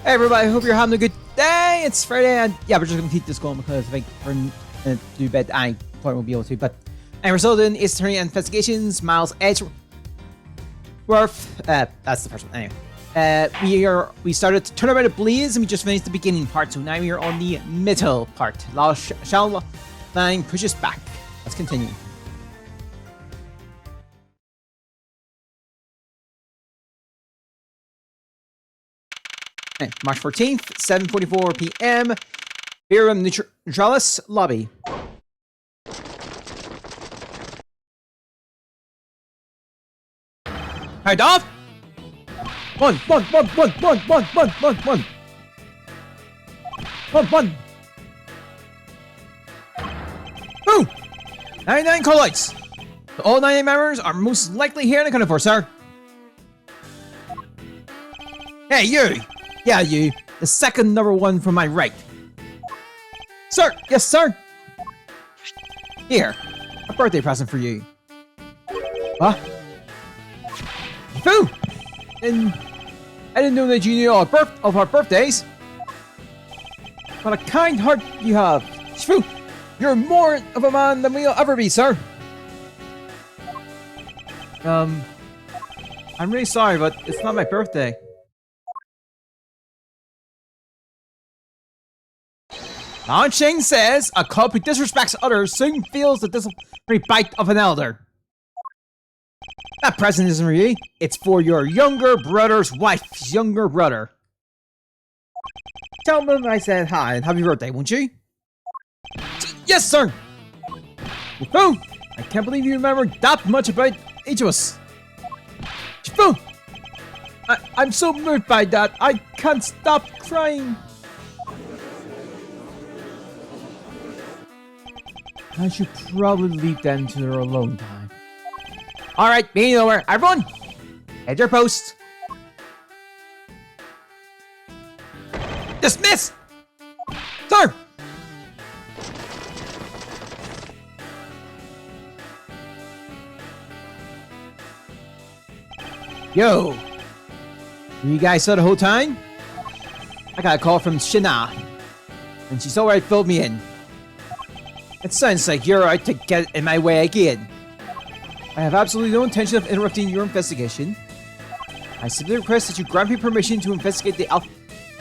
Hey everybody, hope you're having a good day. It's Friday and yeah, we're just gonna keep this going because I think we're gonna do bed. I probably won't be able to, but and resulting is turning investigations, Miles Edgeworth. That's the first one. Anyway. We started to turn around a blaze and we just finished the beginning part, so now we are on the middle part. Lao Shao line pushes back. Let's continue. March 14th, 7:44 p.m. Verum Neutralis lobby. Alright, off! One. Ooh! 99 colloids! All 99 members are most likely here in the Carnivore, sir. Hey, you! Yeah, you. The second number one from my right. Sir! Yes, sir! Here. A birthday present for you. Huh? Foo! And I didn't know that you knew of our birthdays. What a kind heart you have. Shfoo! You're more of a man than we'll ever be, sir. I'm really sorry, but it's not my birthday. Lan Sheng says, a cub who disrespects others soon feels the disciplinary bite of an elder. That present isn't for you. It's for your younger brother's wife's younger brother. Tell them I said hi and happy birthday, won't you? Yes, sir! Oh, I can't believe you remember that much about each of us. Oh, I'm so moved by that. I can't stop crying. I should probably leave them to their alone time. Alright, meeting over. Everyone, head your post. Dismiss! Sir! Yo! You guys saw the whole time? I got a call from Shina, and she's already filled me in. It sounds like you're out to get in my way again. I have absolutely no intention of interrupting your investigation. I simply request that you grant me permission to investigate the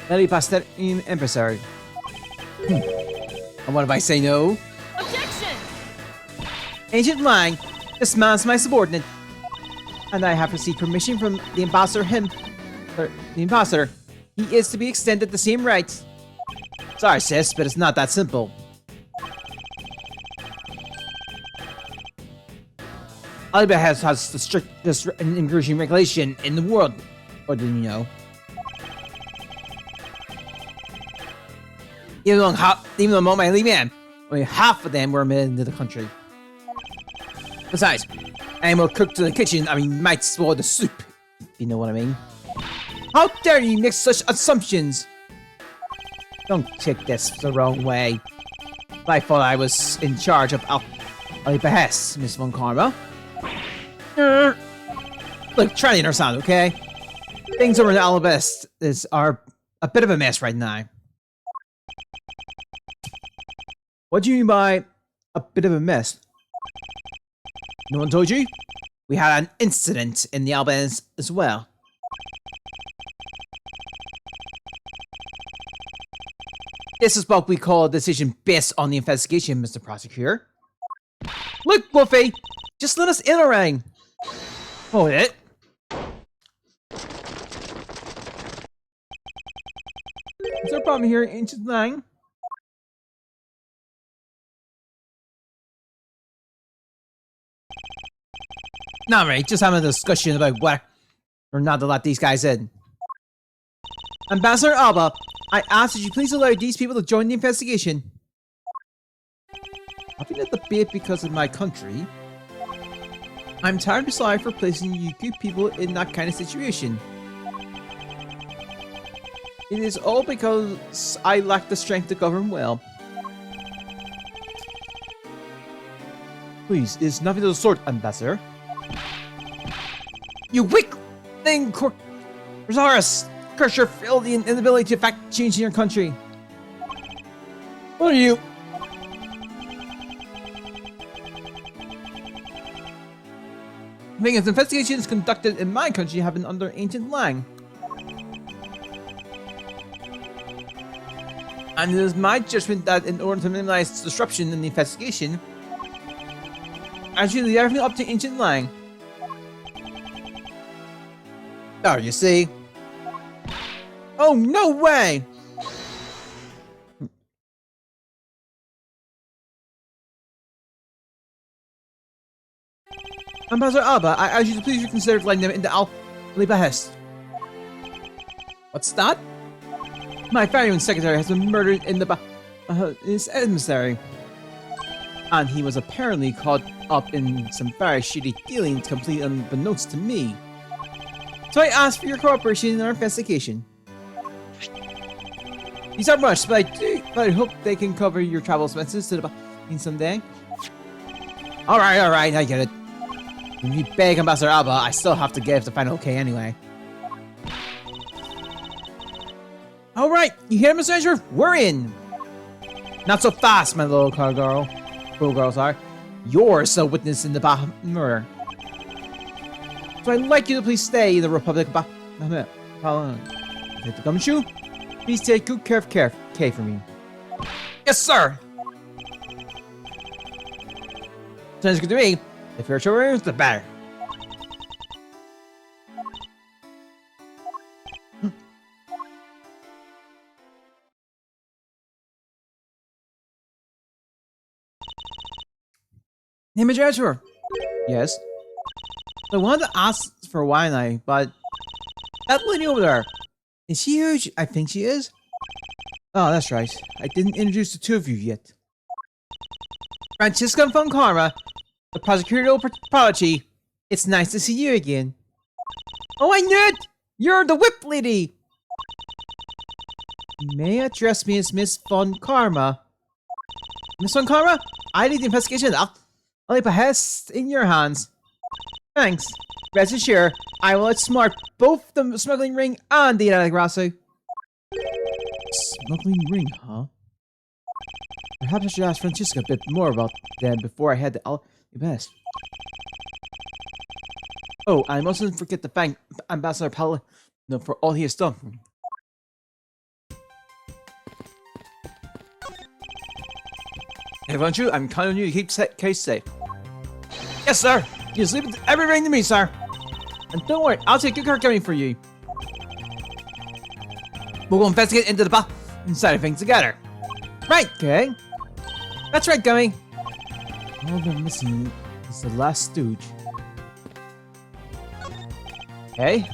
Alipasterian emissary. And what if I say no? Objection! Ancient Lang, this man's my subordinate. And I have received permission from the ambassador He is to be extended the same rights. Sorry sis, but it's not that simple. Alibaba has the strictest immigration regulation in the world. Or didn't you know? Even though my lead man, only half of them were admitted into the country. Besides, animal cooked to the kitchen, might spoil the soup. If you know what I mean. How dare you make such assumptions? Don't take this the wrong way. I thought I was in charge of Alibaba, Miss Von Karma. Look, try to understand, okay? Things over in Alabest are a bit of a mess right now. What do you mean by a bit of a mess? No one told you? We had an incident in the Albans as well. This is what we call a decision based on the investigation, Mr. Prosecutor. Look, Wolfie! Just let us in already! Hold it. Is there a problem here, Ancient Lang? Not right, just having a discussion about whether or not to let these guys in. Ambassador Alba, I ask that you please allow these people to join the investigation. Having a debate because of my country. I'm terribly sorry for placing you good people in that kind of situation. It is all because I lack the strength to govern well. Please, it's nothing of the sort, Ambassador. You weak thing, Rosaurus! curse your filthy inability to affect change in your country. What are you? Because investigations conducted in my country have been under ancient Lang. And it is my judgment that in order to minimize disruption in the investigation, I should leave everything up to ancient Lang. Oh, you see? Oh, no way! Ambassador Alba, I ask you to please reconsider letting them into Al-Ali Behest. What's that? My very own secretary has been murdered in the his emissary. And he was apparently caught up in some very shitty dealings completely unbeknownst to me. So I ask for your cooperation in our investigation. These are much, but I hope they can cover your travel expenses to the Bahrain someday. Alright, I get it. When you beg Ambassador Alba, I still have to give the final okay anyway. Alright, you hear, Mr. Edgeworth? We're in! Not so fast, my little car girl. Little girls are. You're still witness in the murder. So I'd like you to please stay in the Republic of Take the gumshoe. Please take good care of Kay for me. Yes, sir! Sounds good to me. The fewer children, the better. Hey, Mr. Edgeworth. Yes? I wanted to ask for a while now, but that lady over there, is she huge? I think she is. Oh, that's right. I didn't introduce the two of you yet. Francisca von Karma, the prosecutorial prodigy. It's nice to see you again. Oh, I knew it! You're the whip lady! You may address me as Miss von Karma. Miss von Karma, I lead the investigation. I'll leave a hest in your hands. Thanks. Rest assured, I will outsmart both the smuggling ring and the Alagrasso. Smuggling ring, huh? Perhaps I should ask Francisca a bit more about them before I head to Al-Ibest. Oh, I mustn't forget to thank Ambassador Palladino for all he has done for me. Hey, won't you? I'm counting on you to keep Case safe. Yes, sir! You just leave everything to me, sir! And don't worry, I'll take good care of coming for you. We'll go investigate into the inside of things together. Right, okay. That's right, Gummy. All they're missing is the last stooge. Okay.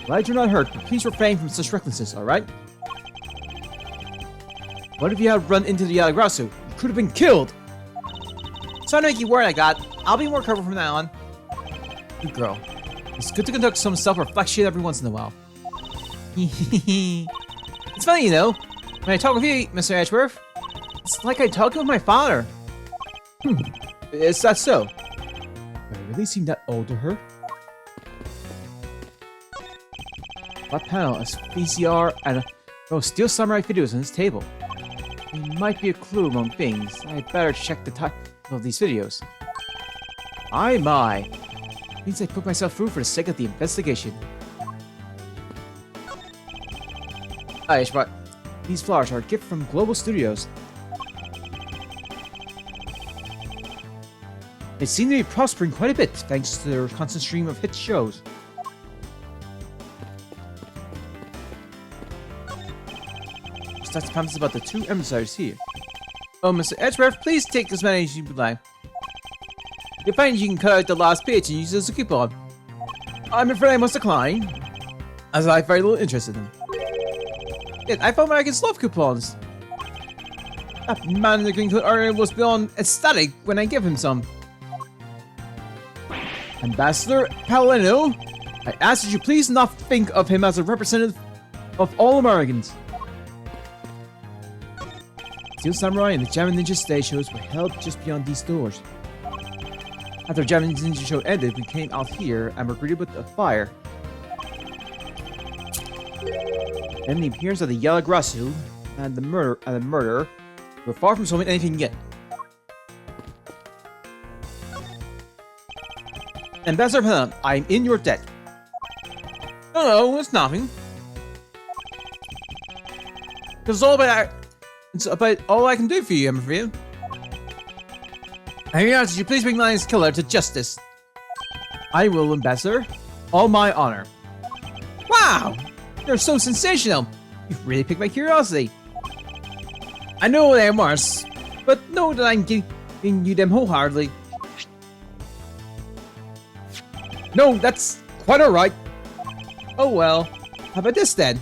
Glad you're not hurt, but please refrain from such recklessness, alright? What if you had run into the Alagrasso? You could have been killed! Sorry to make you worry like that. I'll be more careful from now on. Good girl. It's good to conduct some self-reflection every once in a while. It's funny, you know, when I talk with you, Mr. Edgeworth, it's like I talk with my father. Is that so? Do I really seem that old to her? That panel has VCR and Steel Samurai videos on this table. It might be a clue among things. I'd better check the title of these videos. My. Means I put myself through for the sake of the investigation. Hi, but these flowers are a gift from Global Studios. They seem to be prospering quite a bit thanks to their constant stream of hit shows. That's the promise about the two emissaries here. Oh, Mr. Edgeworth, please take as many as you would like. You'll find you can cut out the last page and use it as a coupon. I'm afraid I must decline, as I have very little interest in them. Yet, I found American love coupons. That man in the green coat earlier was beyond ecstatic when I gave him some. Ambassador Palladino, I ask that you please not think of him as a representative of all Americans. Steel Samurai and the Jammin' Ninja stage shows were held just beyond these doors. After the Jammin' Ninja show ended, we came out here and were greeted with a fire. And the appearance of the Yellow Grassu and the murder were far from solving anything yet. Ambassador Penna, I'm in your debt. No, it's nothing. It's about all I can do for you, I'm afraid. I ask you please bring Lion's killer to justice. I will, Ambassador. All my honor. Wow! You're so sensational! You've really piqued my curiosity. I know they are Mars, but know that I'm giving you them wholeheartedly. No, that's quite alright. Oh well. How about this then?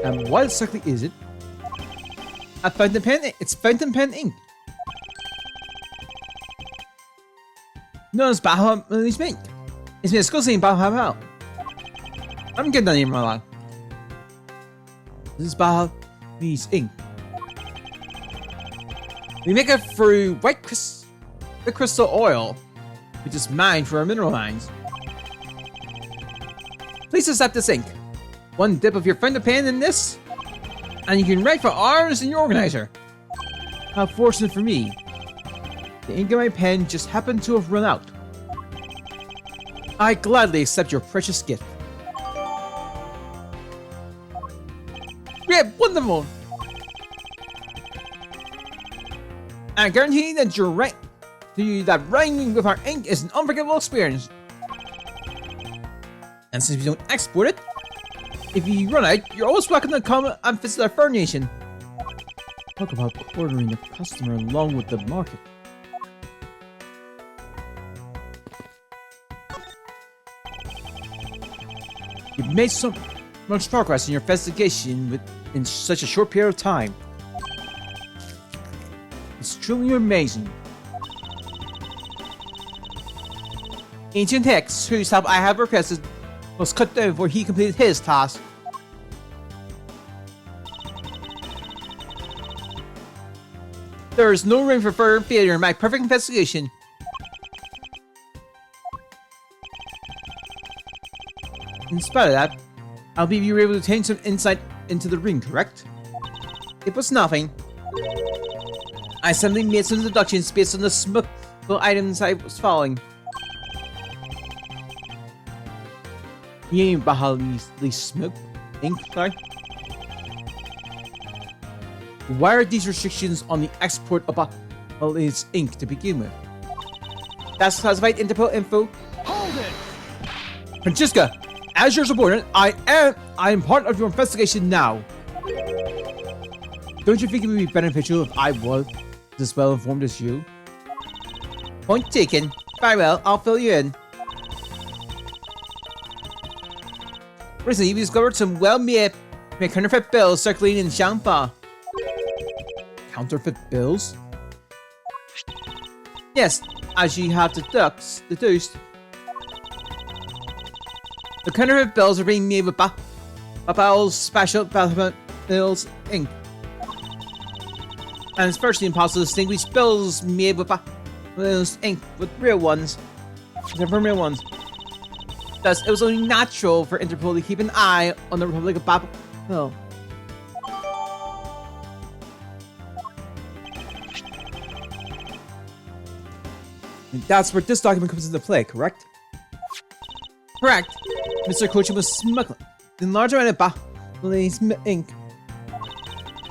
And what exactly is it? A fountain pen? It's fountain pen ink. No, it's Baja Release ink. It's me discussing Baja. I'm getting that name wrong. This is Baja Release ink. We make it through the crystal oil, which is mined for our mineral mines. Please accept this ink. One dip of your fountain pen in this, and you can write for hours in your organizer. How fortunate for me. The ink in my pen just happened to have run out. I gladly accept your precious gift. Great, wonderful! I guarantee that writing with our ink is an unforgettable experience. And since we don't export it, if you run out, you're always welcome to come and visit our Fur Nation. Talk about cornering the customer along with the market. You've made so much progress in your investigation in such a short period of time. It's truly amazing. Ancient Hex, whose help I have requested, was cut down before he completed his task. There is no room for further failure in my perfect investigation. In spite of that, I believe you were able to obtain some insight into the ring, correct? It was nothing. I simply made some deductions based on the smuggled items I was following. You ain't Bahali smoke ink, sorry. Why are these restrictions on the export of Bahali's ink to begin with? That's classified Interpol info. Hold it! Francesca, as your subordinate, I am part of your investigation now. Don't you think it would be beneficial if I was as well informed as you? Point taken. Very well, I'll fill you in. Recently, we discovered some well-made counterfeit bills circulating in Xiangba. Counterfeit bills? Yes, as you have deduced, the counterfeit bills are being made with Babao's special bills ink. And it's virtually impossible to distinguish bills made with Babao's ink with real ones. From real ones. Thus, it was only natural for Interpol to keep an eye on the Republic of Babel. And that's where this document comes into play, correct? Correct. Mr. Kojima was smuggling in large amount of Babel's ink.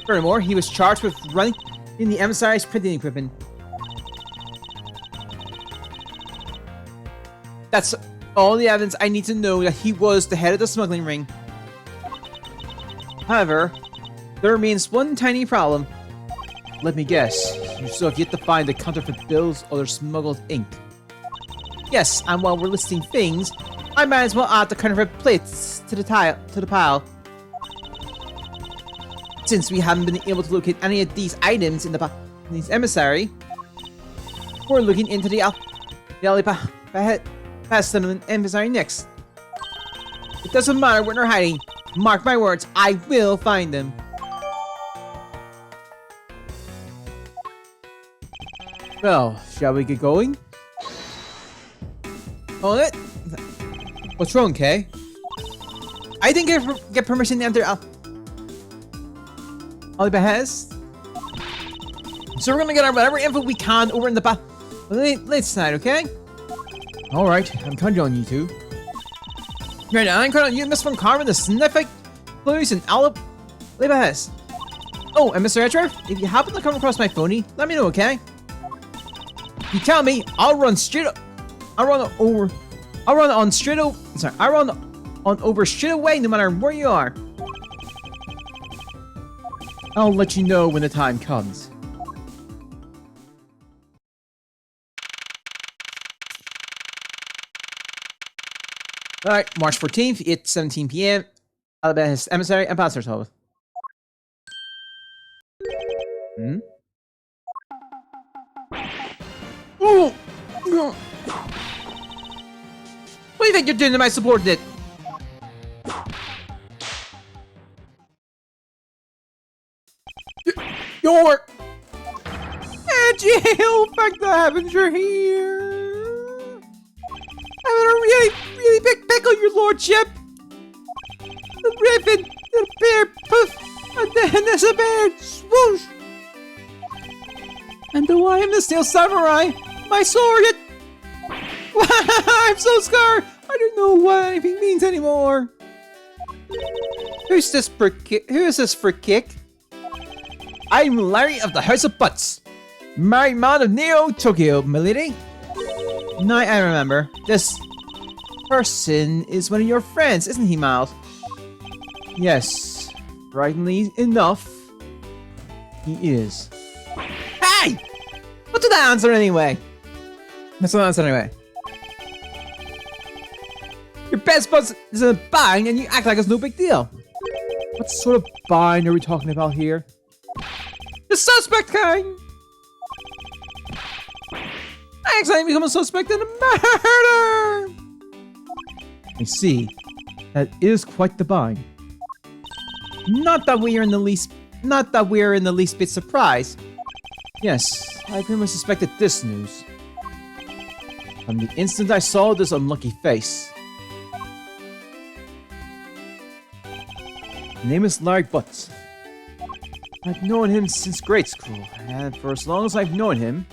Furthermore, he was charged with running in the emissary's printing equipment. That's all the evidence I need to know that he was the head of the smuggling ring. However, there remains one tiny problem. Let me guess, you still have yet to find the counterfeit bills or the smuggled ink. Yes, and while we're listing things, I might as well add the counterfeit plates to the pile. Since we haven't been able to locate any of these items in the emissary, we're looking into the Alipastan emissary next. It doesn't matter where they're hiding. Mark my words, I will find them. Well, shall we get going? Hold it. What's wrong, Kay? I didn't get permission to enter Alley Behest. So we're gonna get our whatever info we can over in the back late tonight, okay? Alright, I'm counting on you two. Right now, I'm counting on you, Miss Von Carmen, the Sniffic, Clues, and Alley Behest. Oh, and Mr. Edgeworth, if you happen to come across my phony, let me know, okay? You tell me, I'll run on over straight away no matter where you are. I'll let you know when the time comes. Alright, March 14th, it's 17 p.m. Alabama's Emissary Ambassador's Hall. Hmm? Ooh! What do you think you're doing to my subordinate? You're... Jail! Back to heavens, you're here! I'm in a really big pickle, your lordship! The ribbon, the bear, poof! And then there's a bear, swoosh! And though I am the Steel Samurai, my sword, it... I'm so scared! I don't know what anything means anymore. Who is this for kick? I'm Larry of the House of Butts. Married man of Neo Tokyo, milady. Now I remember. This person is one of your friends, isn't he, Miles? Yes. Frighteningly enough, he is. Hey! What's that answer anyway? That's the answer anyway. Your best bud is in a bind and you act like it's no big deal. What sort of bind are we talking about here? The suspect kind! I accidentally become a suspect in a murder! I see. That is quite the bind. Not that we are in the least bit surprised. Yes, I pretty much suspected this news. From the instant I saw this unlucky face. His name is Larry Butts. I've known him since grade school, and for as long as I've known him,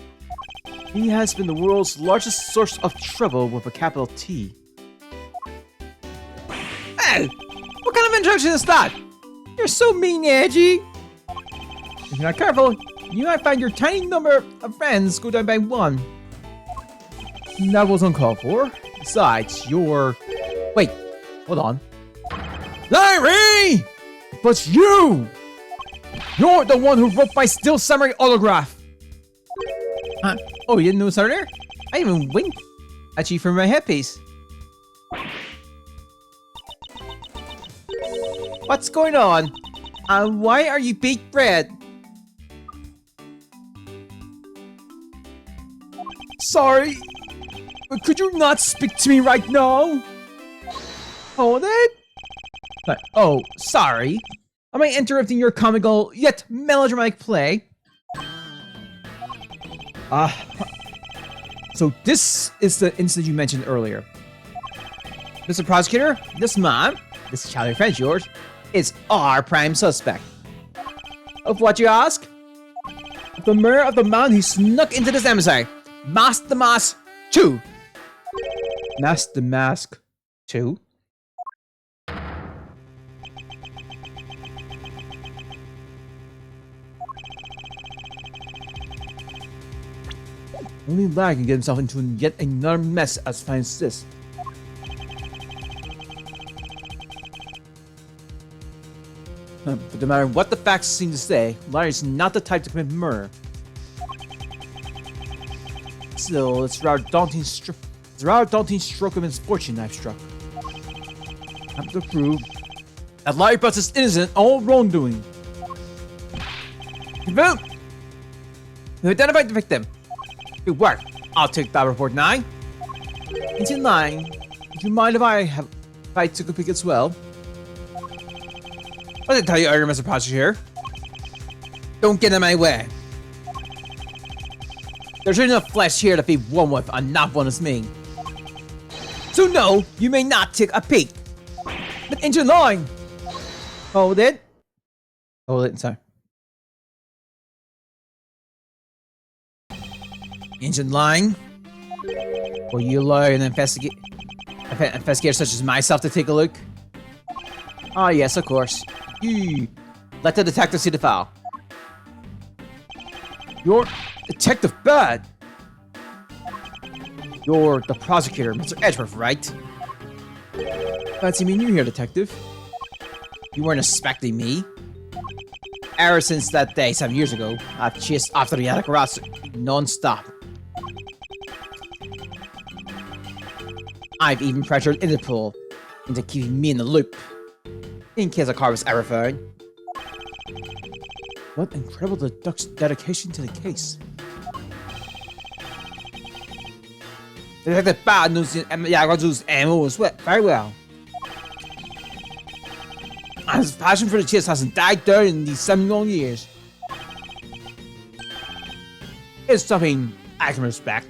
he has been the world's largest source of trouble with a capital T. Hey! What kind of introduction is that? You're so mean, Edgy! If you're not careful, you might find your tiny number of friends go down by one. That was uncalled for. Besides, you're... Wait, hold on. Larry! But you! You're the one who wrote my Steel Samurai autograph! Huh? Oh, you didn't know this earlier? I even winked at you for my headpiece. What's going on? Why are you baked bread? Sorry, but could you not speak to me right now? Hold it? Oh, sorry. Am I interrupting your comical yet melodramatic play? So this is the incident you mentioned earlier. Mr. Prosecutor, this man, this childish friend of yours, is our prime suspect. Of what you ask? The murder of the man who snuck into this emissary. Mask the Mask 2. Mask the Mask 2? Only Larry can get himself into yet another mess as fine as this. But no matter what the facts seem to say, Larry's not the type to commit murder. Still, it's a rather daunting stroke of misfortune I've struck. I'm to prove that Larry Butts is innocent of all wrongdoing. Vote! You identified the victim. Good work. I'll take that report now. Into 9. Would you mind if I took a peek as well? What did I tell you earlier, Mr. Prosecutor? Don't get in my way. There's enough flesh here to feed one with, and not one is me. So no, you may not take a peek. But engine line! Hold it. Hold it, sorry. Engine line. Will you allow an investigator such as myself to take a look? Ah, yes, of course. You. Let the detective see the file. You're Detective Bad. You're the prosecutor, Mr. Edgeworth, right? Fancy me new here, detective. You weren't expecting me. Ever since that day 7 years ago, I've chased after the Yakuza non-stop. I've even pressured Interpol into keeping me in the loop, in case a car was ever found. What incredible dedication to the case. Detective Bad knows the Yakuza's MO as well, very well. And his passion for the chase hasn't died down in these 7 long years. It's something I can respect.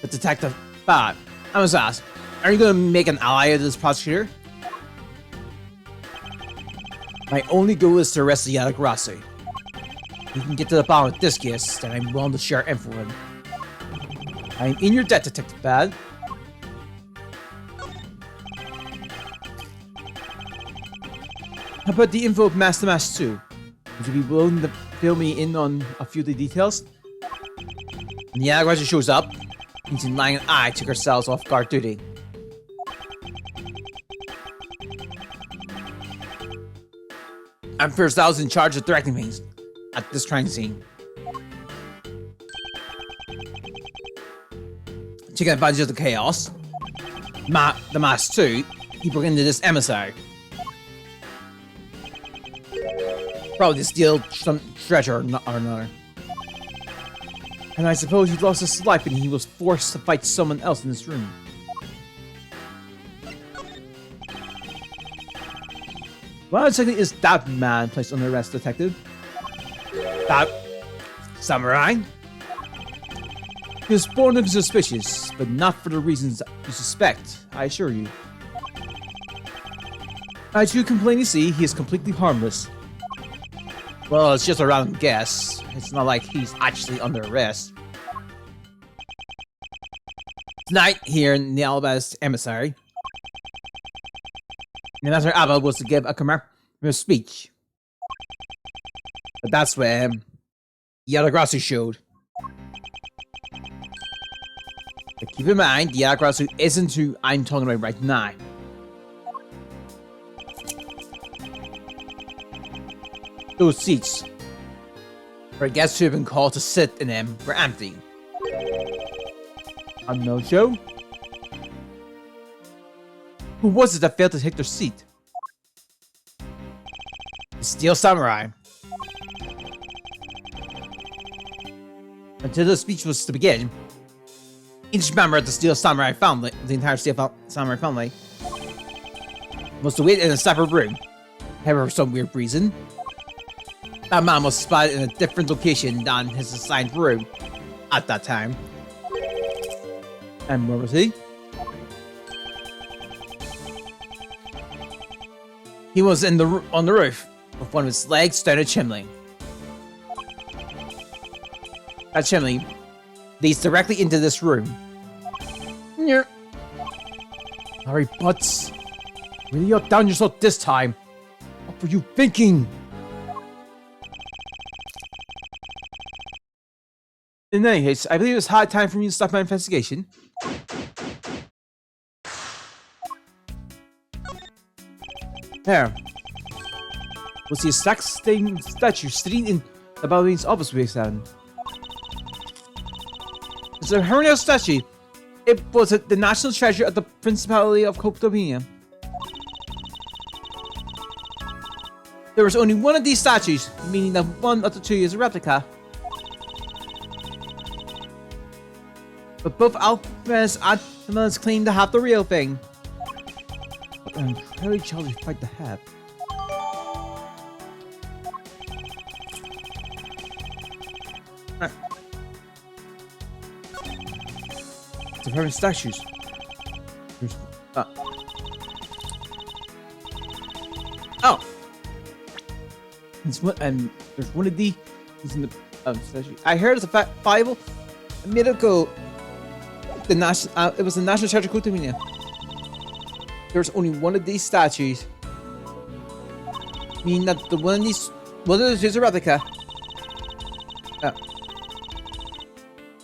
But Detective Bad, I must ask, are you going to make an ally of this prosecutor? My only goal is to arrest the Yakuza. If you can get to the bottom of this case, then I'm willing to share info with him. I'm in your debt, Detective Bad. How about the info of Master Mash 2? Would you be willing to fill me in on a few of the details? When the Yakuza shows up, Agent Lang and I took ourselves off guard duty. I'm first I was in charge of directing things at this crime scene. Taking advantage of the chaos, the Mask 2, he broke into this emissary. Probably to steal some treasure or another. And I suppose he lost his life and he was forced to fight someone else in this room. What exactly is that man placed under arrest, detective? That samurai? He was born looking suspicious, but not for the reasons you suspect, I assure you. As you can plainly see, he is completely harmless. Well, it's just a random guess. It's not like he's actually under arrest. Tonight, here in the Alabama's emissary, the Master Abba was to give a commemorative speech. But that's where Yakuza showed. But keep in mind, the Yakuza isn't who I'm talking about right now. Those seats, for guests who have been called to sit in them, were empty. A no-show? Who was it that failed to take their seat? The Steel Samurai. Until the speech was to begin, each member of the Steel Samurai family, the entire Steel Samurai family, was to wait in a separate room. However, for some weird reason, that man was spotted in a different location than his assigned room at that time. And where was he? He was on the roof with one of his legs down a chimney. That chimney leads directly into this room. Yeah. Sorry, Butts. Really outdone yourself this time. What were you thinking? In any case, I believe it's high time for me to stop my investigation. There. Was the exact same statue sitting in the ballerina's office space then? It's a Hermel statue. It was the national treasure of the Principality of Coptomania. There was only one of these statues, meaning that one of the two is a replica. But both Alvarez and Jimenez claim to have the real thing. What an incredibly childish fight to have. The Hermel statues. And there's one of these in the statue. I heard it's a Bible a minute ago. The national it was the National Treasure Cultimania. There's only one of these statues. Meaning that the one of those is a replica.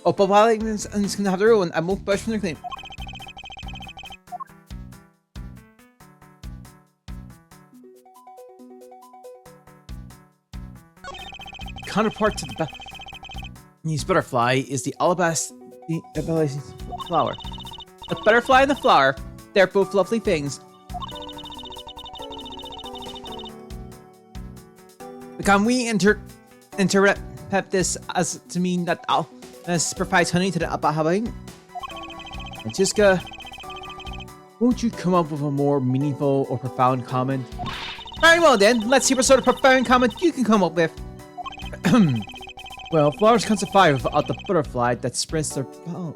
Oh, but while I'm just gonna have their own, I won't budge from their claim. Counterpart to the Japanese butterfly is the alabaster flower. The butterfly and the flower, they're both lovely things. Can we interpret this as to mean that Almas provides honey to the Abahabang? Francesca, won't you come up with a more meaningful or profound comment? Very well then, let's see what sort of profound comment you can come up with. Well, flowers can't survive without the butterfly that spreads their pollen.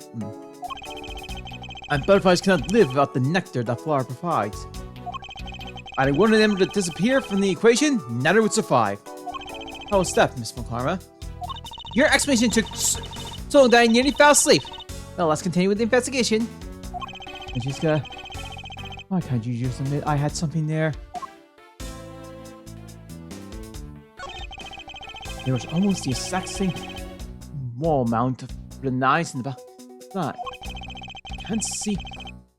And butterflies cannot live without the nectar that flower provides. Adding one of them to disappear from the equation, neither would survive. How was that, Miss Mokarma? Your explanation took so long that I nearly fell asleep. Well, let's continue with the investigation. Francesca, why can't you just admit I had something there? There was almost the exact same wall mount of the knives in the back. But I can't see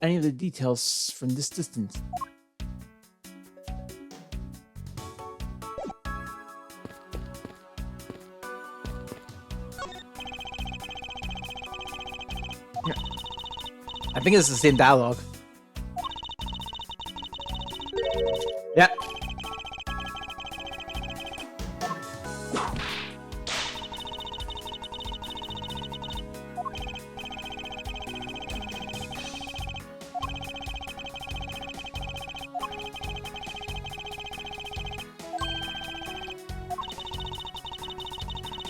any of the details from this distance. I think it's the same dialogue. Yeah.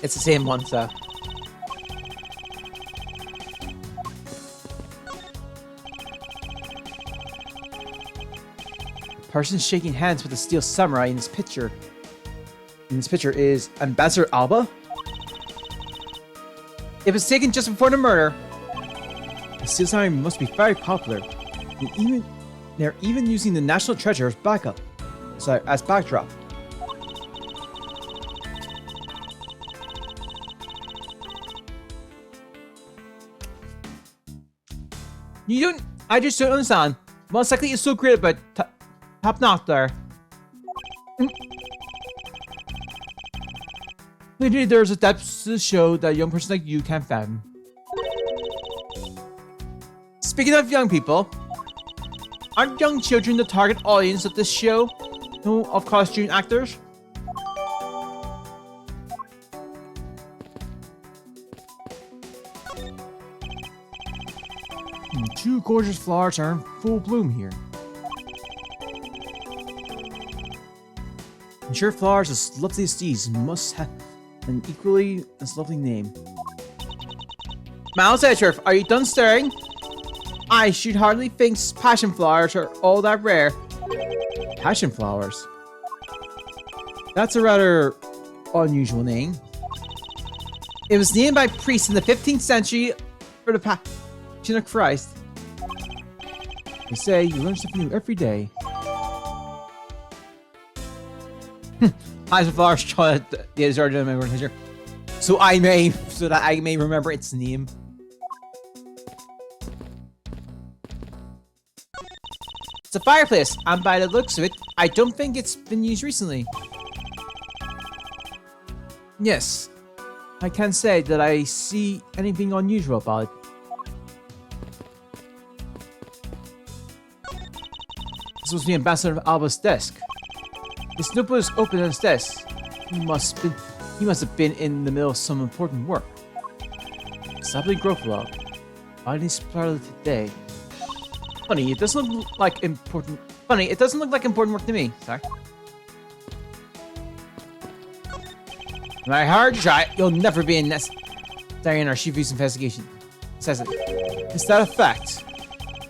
It's the same one, so. The person shaking hands with the steel samurai in this picture. Is Ambassador Alba. It was taken just before the murder. The steel samurai must be very popular. They're even using the National Treasure as backup, as backdrop. I just don't understand. Most likely it's so great about top notch there. Maybe there's a depth to the show that a young person like you can't fathom. Speaking of young people, aren't young children the target audience of this show? No, of costume actors? Two gorgeous flowers are in full bloom here. I'm sure flowers as lovely as these must have an equally as lovely name. Miles Edgeworth, are you done staring? I should hardly think passion flowers are all that rare. Passion flowers? That's a rather unusual name. It was named by priests in the 15th century for the Passion of Christ. They say you learn something new every day. Passion flowers try the other member teacher. So that I may remember its name. It's a fireplace, and by the looks of it, I don't think it's been used recently. Yes, I can't say that I see anything unusual about it. This was the ambassador of Alba's desk. His notebook is open on his desk. He must have been in the middle of some important work. Sapling growth log. Finding supplier today. Funny, it doesn't look like important. Funny, it doesn't look like important work to me. Sorry. No matter how hard you try, you'll never be in this. Diana, our Shifu's investigation says it. Is that a fact?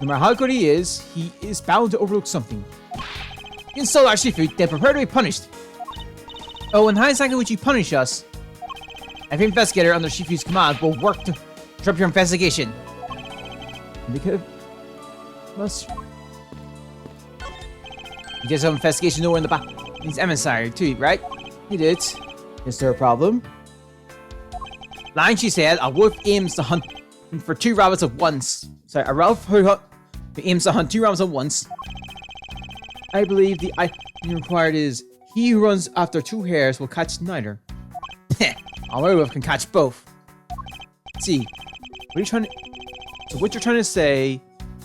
No matter how good he is bound to overlook something. Insult our Shifu, then prepare to be punished. Oh, and how exactly would you punish us? Every investigator under Shifu's command will work to drop your investigation. Because must you did some investigation nowhere in the back. He's emissary too, right? He did. Is there a problem? Line, she said, a wolf aims to hunt for 2 rabbits at once. Sorry, a wolf who aims to hunt 2 rabbits at once. I believe the item required is he who runs after 2 hares will catch neither. A werewolf can catch both. See, what are you trying to? So what you're trying to say,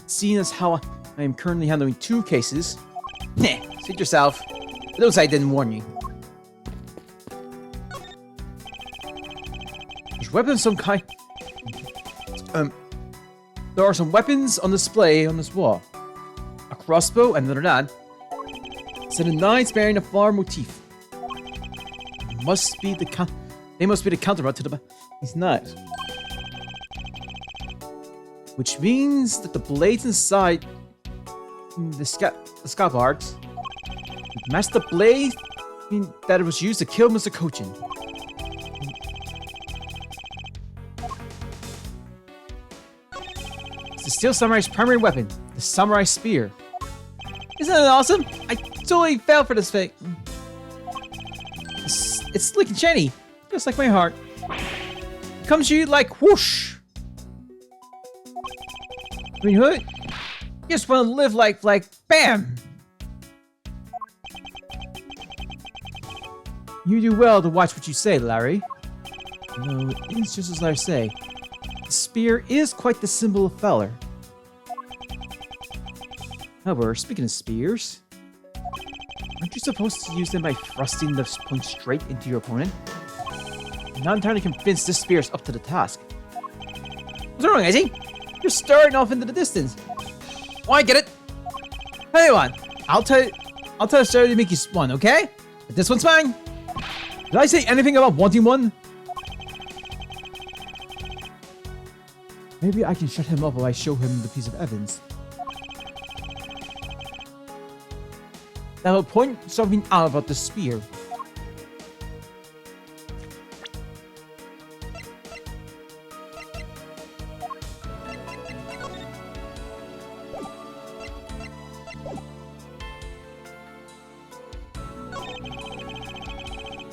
seeing as how I am currently handling 2 cases, suit yourself. Those I didn't warn you. There's weapons of some kind. There are some weapons on display on this wall. A crossbow and another lad. Set of knights bearing a flower motif. They must be the counterpart to these knives. Which means that the blades inside the scabbards match the blade that was used to kill Mr. Kojin. It's the Steel Samurai's primary weapon, the Samurai Spear. Isn't that awesome? I totally fell for this thing. It's slick and shiny, just like my heart. It comes to you like whoosh. Green Hood, you just want to live like BAM! You do well to watch what you say, Larry. No, it's just as I say. The spear is quite the symbol of valor. However, speaking of spears, aren't you supposed to use them by thrusting the point straight into your opponent? I'm not entirely convinced this spear is up to the task. What's wrong, Izzy? You're staring off into the distance. Oh, I get it. Hey, on. I'll tell the story to make you one, okay? But this one's mine. Did I say anything about wanting one? Maybe I can shut him up while I show him the piece of evidence. That will point something out about the spear.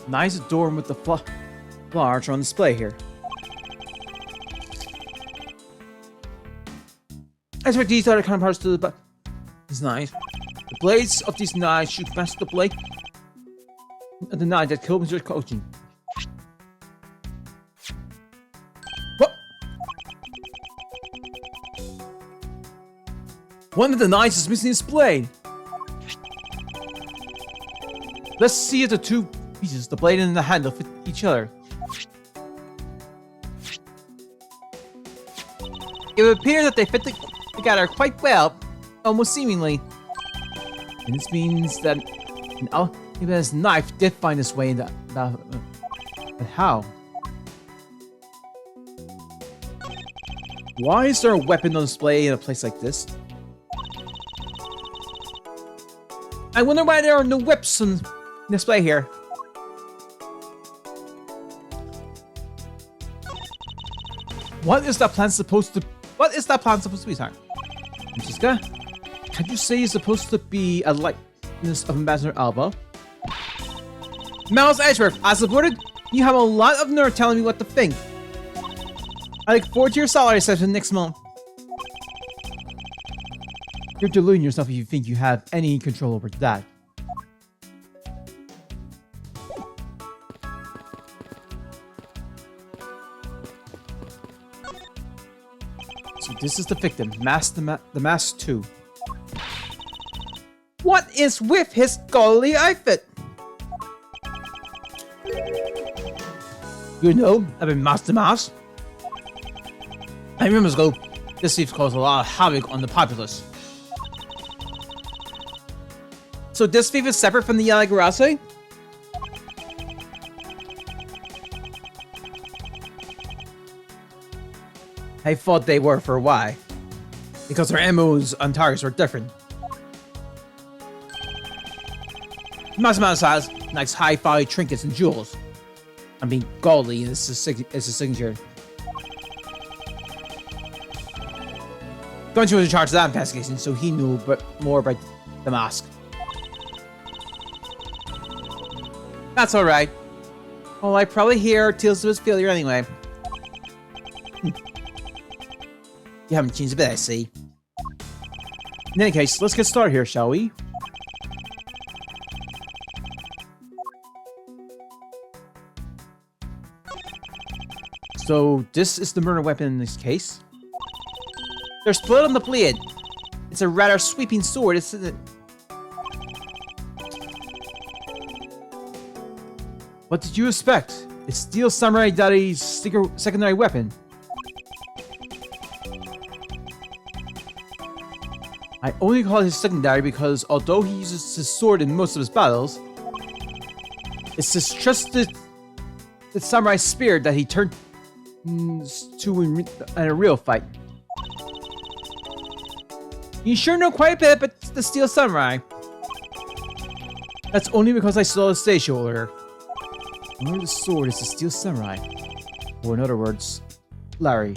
Nice adornment with the flowers on display here. I expect these other counterparts to the back. It's nice. The blades of these knives shoot past the blade of the knife that killed Mr. Kojin. What? One of the knives is missing its blade. Let's see if the 2 pieces, the blade and the handle, fit each other. It would appear that they fit together quite well, almost seemingly. And this means that an alchemist's knife did find its way in but how? Why is there a weapon on display in a place like this? I wonder why there are no whips on display here. What is that plan supposed to be, sir? Francisca? Can't you say it's supposed to be a likeness of Ambassador Alba? Miles Edgeworth, as supported, you have a lot of nerve telling me what to think. I look forward to your salary session next month. You're deluding yourself if you think you have any control over that. So this is the victim, the Mask 2. What is with his scholarly outfit? You know, I've been Master Mask. I remember ago, this thief caused a lot of havoc on the populace. So this thief is separate from the Yaligarase? I thought they were for why. Because their MOs on targets were different. Master says, nice high-value trinkets and jewels. I mean, godly is his signature. Gunshu was in charge of that investigation, so he knew more about the mask. That's alright. Oh, I probably hear tales of his failure anyway. You haven't changed a bit, I see. In any case, let's get started here, shall we? So, this is the murder weapon in this case. There's blood on the blade. It's a rather sweeping sword, isn't it? What did you expect? It's Steel Samurai Daddy's secondary weapon. I only call it his secondary because although he uses his sword in most of his battles, it's his trusted samurai spear that he turns to in a real fight. You sure know quite a bit about the Steel Samurai. That's only because I saw the stage show earlier. The owner of the sword is the Steel Samurai. Or in other words, Larry.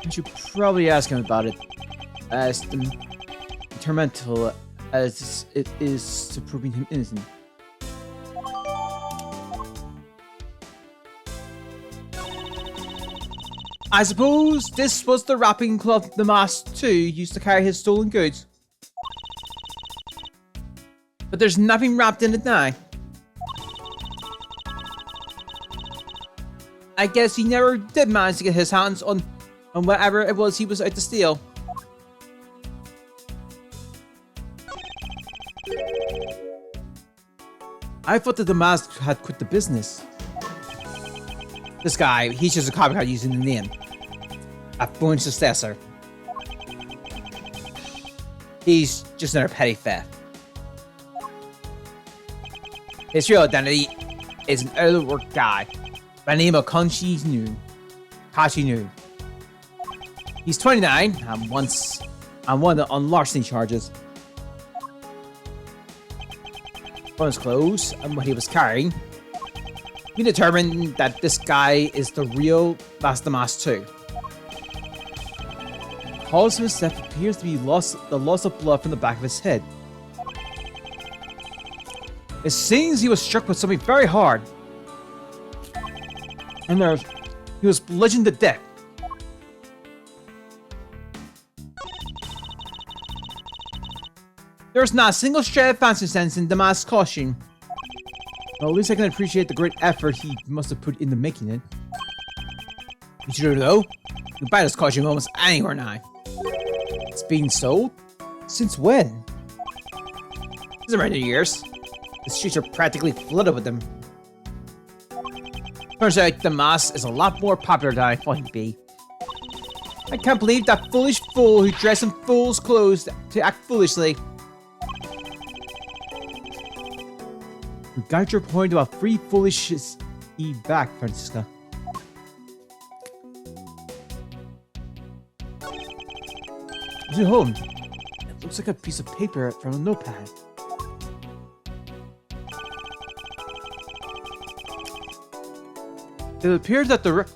You should probably ask him about it. As detrimental as it is to proving him innocent. I suppose this was the wrapping cloth the mask too used to carry his stolen goods. But there's nothing wrapped in it now. I guess he never did manage to get his hands on whatever it was he was out to steal. I thought that the mask had quit the business. This guy, he's just a copycat using the name. A phone successor. He's just another petty theft. His real identity is an overworked guy by the name of Kashi Nu. He's 29 and wanted on larceny charges. From his clothes and what he was carrying, we determined that this guy is the real Master Mask 2. The cause of his death appears to be the loss of blood from the back of his head. It seems he was struck with something very hard, and he was bludgeoned to death. There's not a single shred of fancy sense in the mask's costume. Well, at least I can appreciate the great effort he must have put into making it. It's true though, you can buy this costume almost anywhere now. It's being sold? Since when? It's around the years. The streets are practically flooded with them. Turns out the mask is a lot more popular than I thought he'd be. I can't believe that foolish fool who dressed in fool's clothes to act foolishly. We got your point about free foolishness back, Francisca. Is it home? It looks like a piece of paper from a notepad. It appears that the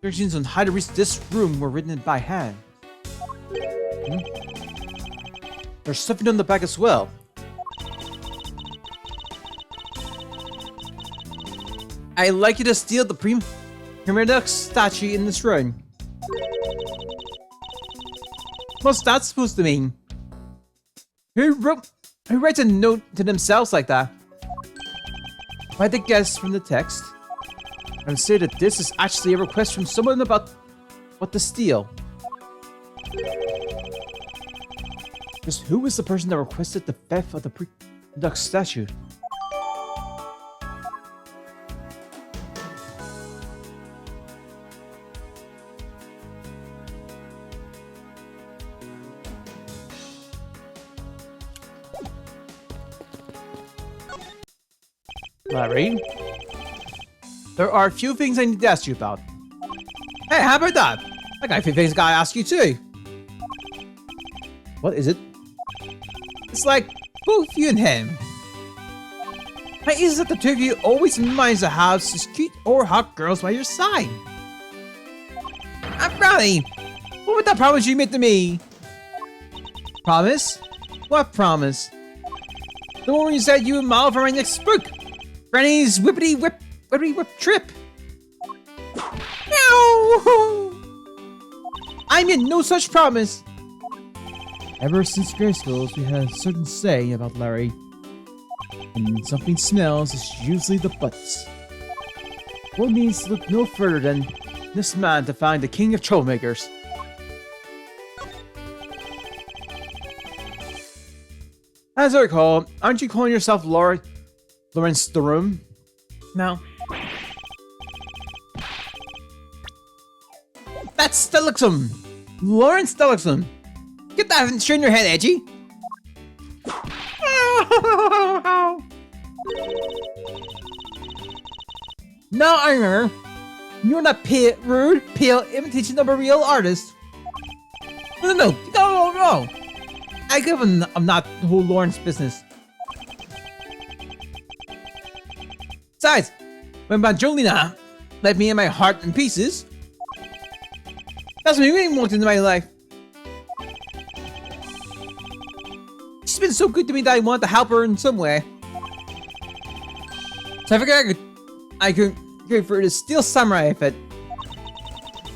directions on how to reach this room were written by hand. There's something on the back as well. I'd like you to steal the Primadux statue in this room. What's that supposed to mean? Who writes a note to themselves like that? I had to guess from the text and say that this is actually a request from someone about what to steal. Just who was the person that requested the theft of the Primadux statue? Larry, there are a few things I need to ask you about. Hey, how about that? I got a few things I gotta ask you too. What is it? It's like both you and him. My is that the two of you always reminds to have such cute or hot girls by your side. I'm Brownie. What was that promise you made to me? Promise? What promise? The one where you said you would model for my next book. Granny's whippity whip trip. No! I made no such promise. Ever since grade schools, we had a certain saying about Larry. When something smells, it's usually the butts. One needs to look no further than this man to find the king of troublemakers. As I recall, aren't you calling yourself Lawrence Durham? No. That's Stelixum! Lawrence Stelixum! Get that straight in your head, Edgy! Now I remember. You're not rude, pale imitation of a real artist. No. I give him I'm not the whole Lawrence business. Besides, when Banjolina left me and my heart in pieces, that's when he walked into my life. She's been so good to me that I wanted to help her in some way. So I figured I could go for the Steel Samurai outfit.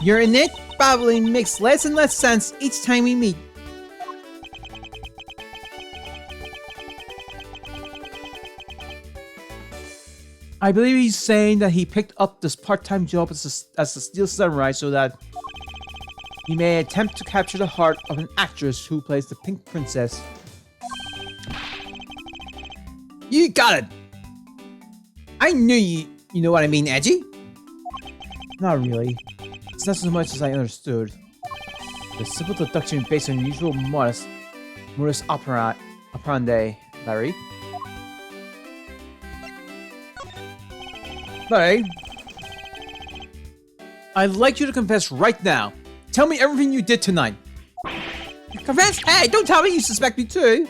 You're in it probably makes less and less sense each time we meet. I believe he's saying that he picked up this part-time job as a Steel Samurai so that he may attempt to capture the heart of an actress who plays the Pink Princess. You got it! I knew you know what I mean, Edgy? Not really. It's not so much as I understood. The simple deduction based on usual modus operandi, Larry. Larry, I'd like you to confess right now. Tell me everything you did tonight. Confess? Hey, don't tell me you suspect me too.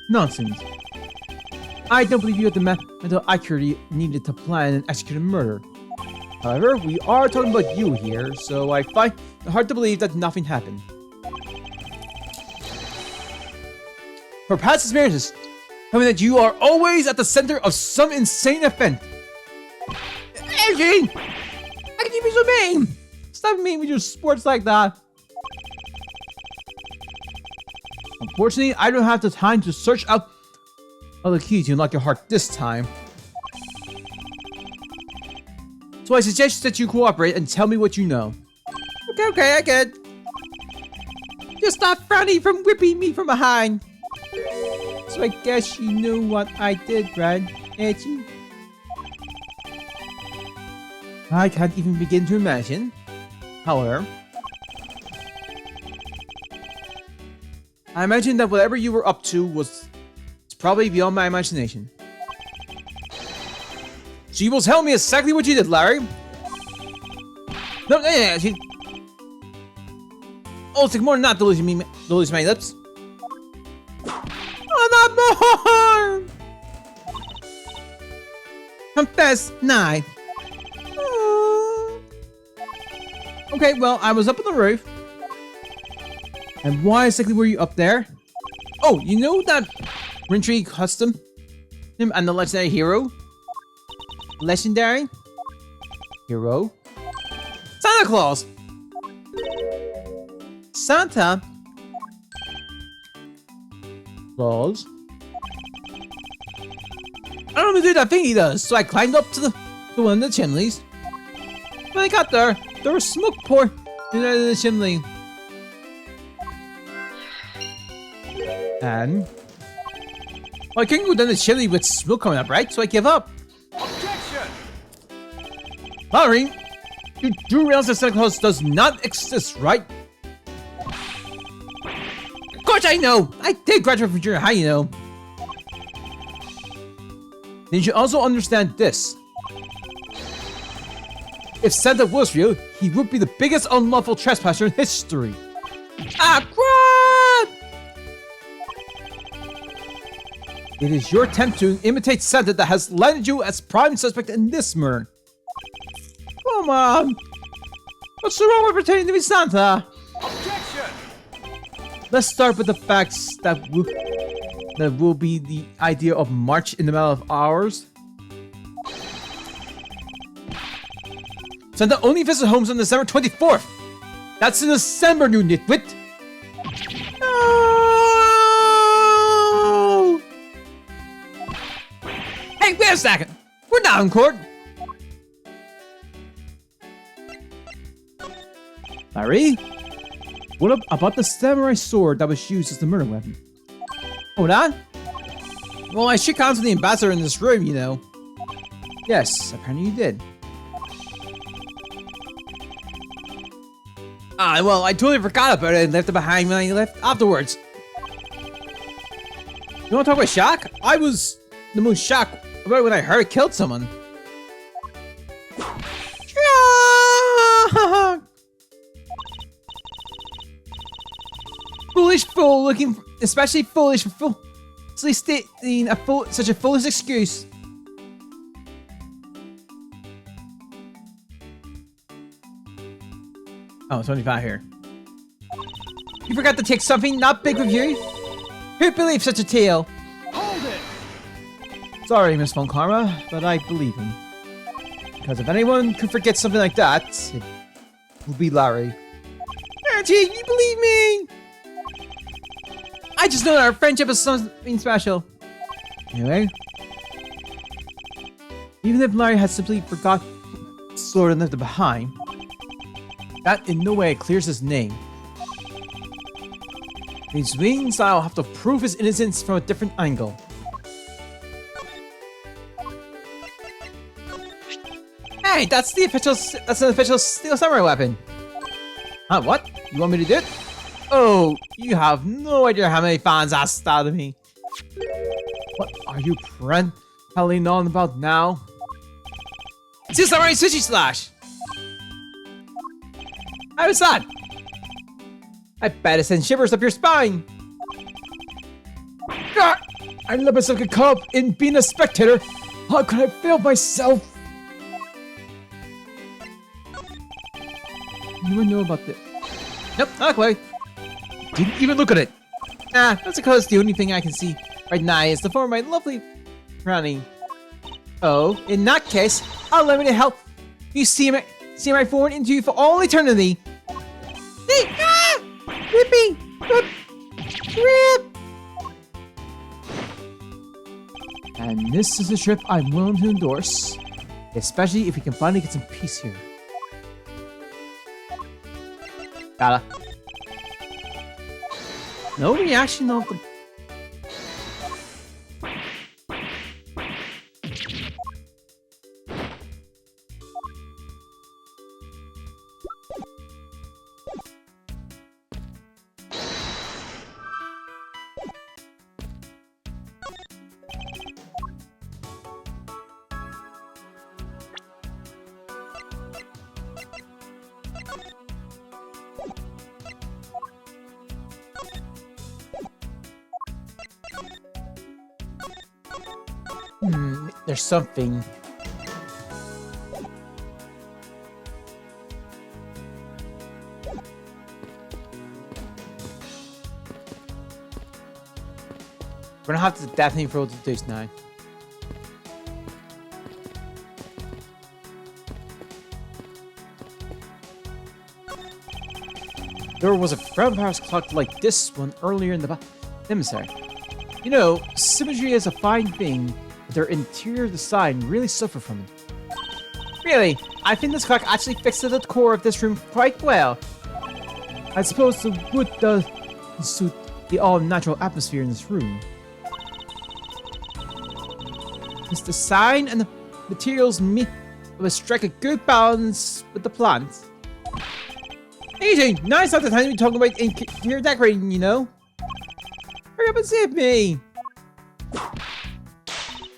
Nonsense. I don't believe you had the mental accuracy needed to plan and execute a murder. However, we are talking about you here, so I find it hard to believe that nothing happened. For past experiences, tell me that you are always at the center of some insane event. Eugene! How can you be so mean? Stop mean with your sports like that. Unfortunately, I don't have the time to search out other keys to unlock your heart this time. So I suggest that you cooperate and tell me what you know. Okay, I get it. Just stop Brownie from whipping me from behind. So I guess you know what I did, right, Edgy? I can't even begin to imagine. However, I imagine that whatever you were up to was probably beyond my imagination. She will tell me exactly what you did, Larry. No, yeah, she... Oh, it's more than not to lose my lips. Oh, not more! Confess, nah. Okay, well, I was up on the roof. And why exactly were you up there? Oh, you know that Rintry custom? Him and the legendary hero? Legendary? Hero? Santa Claus! Santa? Claus? I don't know what that thing he does, so I climbed up to one of the chimneys. When I got there was smoke pouring out of the chimney. And... well, I couldn't go down the chimney with smoke coming up, right? So I give up. Objection! Larry, you do realize that Santa Claus does not exist, right? Of course I know! I did graduate from junior high, you know. Then you should also understand this. If Santa was real, he would be the biggest unlawful trespasser in history. Ah, crap! It is your attempt to imitate Santa that has landed you as prime suspect in this murder. Come on! What's the wrong with pretending to be Santa? Objection! Let's start with the facts that will be the idea of March in the middle of hours. Santa only visits homes on December 24th. That's in December, you nitwit. No! Hey, wait a second. We're not in court. Larry? What about the samurai sword that was used as the murder weapon? Hold on. Well, I should counsel the ambassador in this room, you know. Yes, apparently you did. Ah, well, I totally forgot about it and left it behind when I left afterwards. You want to talk about shock? I was the most shocked about when I heard it killed someone. Foolish fool looking, especially foolish for stating such a foolish excuse. Oh, it's 25 here. You forgot to take something not big with you? Who believes such a tale? Hold it! Sorry, Miss Von Karma, but I believe him. Because if anyone could forget something like that, it would be Larry. Auntie, you believe me? I just know that our friendship is something special. Anyway, even if Larry had simply forgot the sword and left it behind, that in no way clears his name. Which means I'll have to prove his innocence from a different angle. Hey, that's an official Steel Samurai weapon. Huh, what? You want me to do it? Oh, you have no idea how many fans asked that of me. What are you telling on about now? Steel Samurai Sushi Slash! How's that? I bet it sends shivers up your spine. God, I let myself get caught up in being a spectator. How could I fail myself? Anyone know about this? Nope, not quite. Didn't even look at it. Nah, that's because the only thing I can see right now is the form of my lovely Granny. Oh, in that case, I'll allow me to help you see my forward into you for all eternity. See? Ah! Whippy! Rip! And this is a trip I'm willing to endorse, especially if we can finally get some peace here. Gotta. No reaction of the... There's something. We're gonna have to definitely roll the dice now. There was a vampire clock like this one earlier in the emissary. You know, symmetry is a fine thing, but their interior design really suffer from it. Really, I think this clock actually fixed the core of this room quite well. I suppose the wood does suit the all-natural atmosphere in this room. Its design and the materials will strike a good balance with the plants. Easy! Now it's not the time to be talking about interior decorating, you know? Hurry up and save me!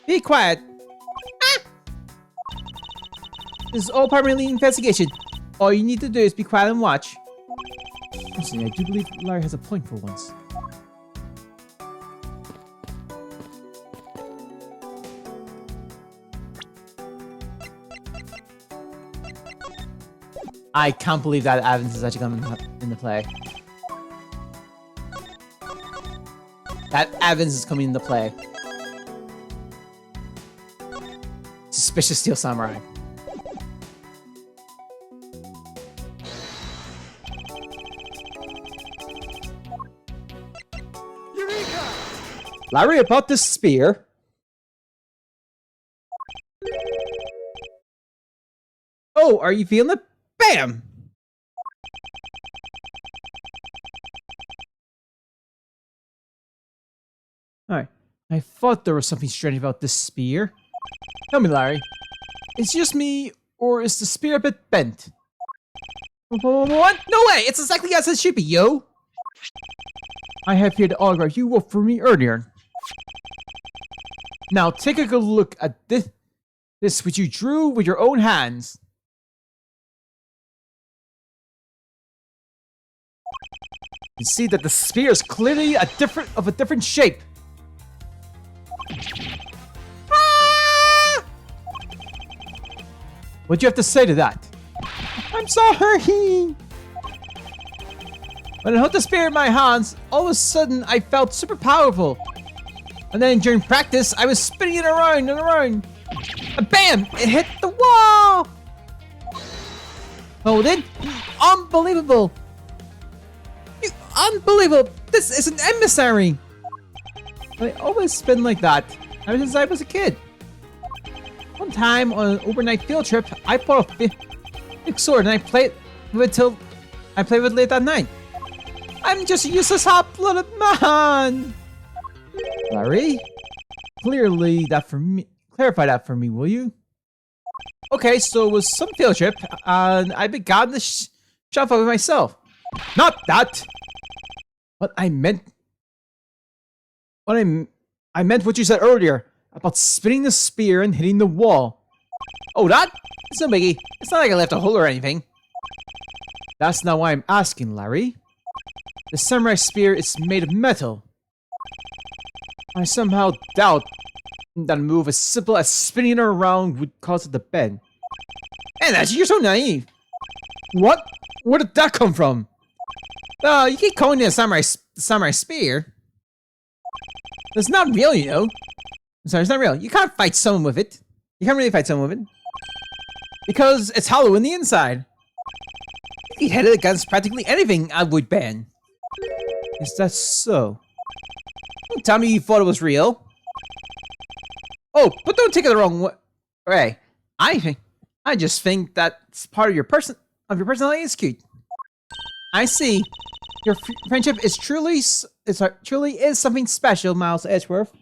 Be quiet! Ah! This is all primarily investigation. All you need to do is be quiet and watch. Personally, I do believe Larry has a point for once. I can't believe that Evans is actually coming into play. That Evans is coming into play. Suspicious Steel Samurai. Eureka! Larry, about this spear. Oh, are you feeling it? Bam! Alright. I thought there was something strange about this spear. Tell me, Larry. Is it just me, or is the spear a bit bent? What? No way! It's exactly as it should be, yo! I have here the autograph you wrote for me earlier. Now take a good look at this which you drew with your own hands. You see that the spear is clearly a different shape. Ah! What do you have to say to that? I'm sorry. When I held the spear in my hands, all of a sudden I felt super powerful. And then during practice, I was spinning it around and around. And bam! It hit the wall! Hold it. Unbelievable. Unbelievable! This is an emissary! I always spin like that, ever since I was a kid. One time on an overnight field trip, I bought a big sword and I played with it late that night. I'm just a useless hot-blooded man! Larry? Clarify that for me, will you? Okay, so it was some field trip, and I began the shop of it myself. Not that! I meant what you said earlier about spinning the spear and hitting the wall. Oh, that? It's no biggie. It's not like I left a hole or anything. That's not why I'm asking, Larry. The samurai spear is made of metal. I somehow doubt that a move as simple as spinning it around would cause it to bend. And that's you're so naive. What? Where did that come from? You keep calling it a samurai spear. It's not real, you know. I'm sorry, it's not real. You can't fight someone with it. You can't really fight someone with it. Because it's hollow in the inside. You can hit it against practically anything I would ban. Is that so? Don't tell me you thought it was real. Oh, but don't take it the wrong way. I just think that's part of your personality is cute. I see. Your friendship is truly is something special, Miles Edgeworth.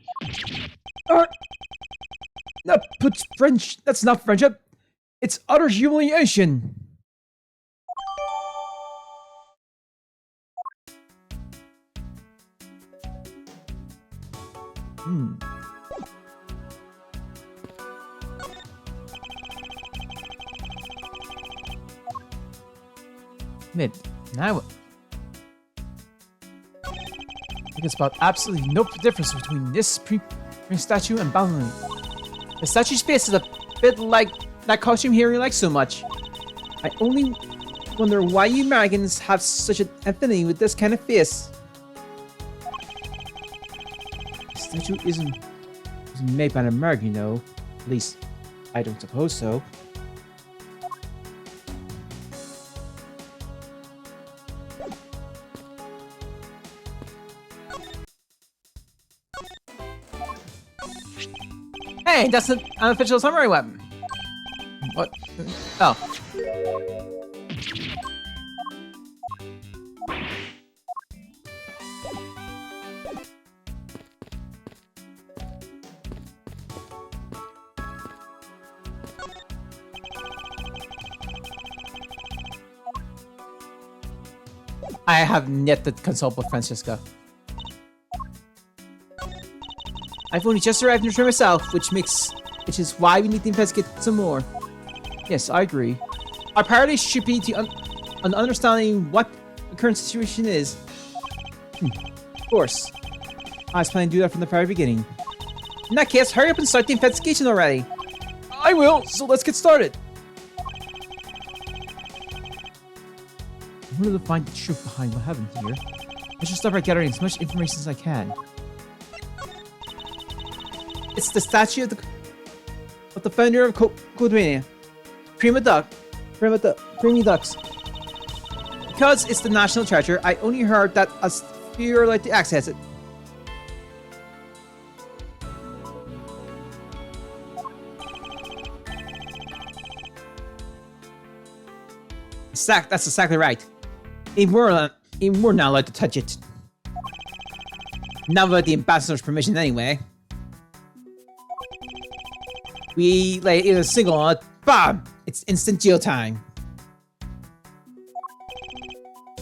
That's not friendship. It's utter humiliation. Now I can spot absolutely no difference between this statue and Balloon. The statue's face is a bit like that costume here you like so much. I only wonder why you Americans have such an affinity with this kind of face. The statue isn't made by an American, you know. At least, I don't suppose so. Hey, that's an unofficial samurai weapon. What? Oh. I have yet to consult with Francesca. I've only just arrived in the train myself, which is why we need to investigate some more. Yes, I agree. Our priority should be to understanding what the current situation is. Of course. I was planning to do that from the very beginning. In that case, hurry up and start the investigation already. I will, so let's get started. In order to find the truth behind what happened here, I should start by gathering as much information as I can. It's the statue of the founder of Codemania, Prima Ducks. Because it's the national treasure, I only heard that a few are like to access it. That's exactly right. Even we're not allowed to touch it. Not without the ambassador's permission anyway. We lay either single on it, bam! It's instant jail time.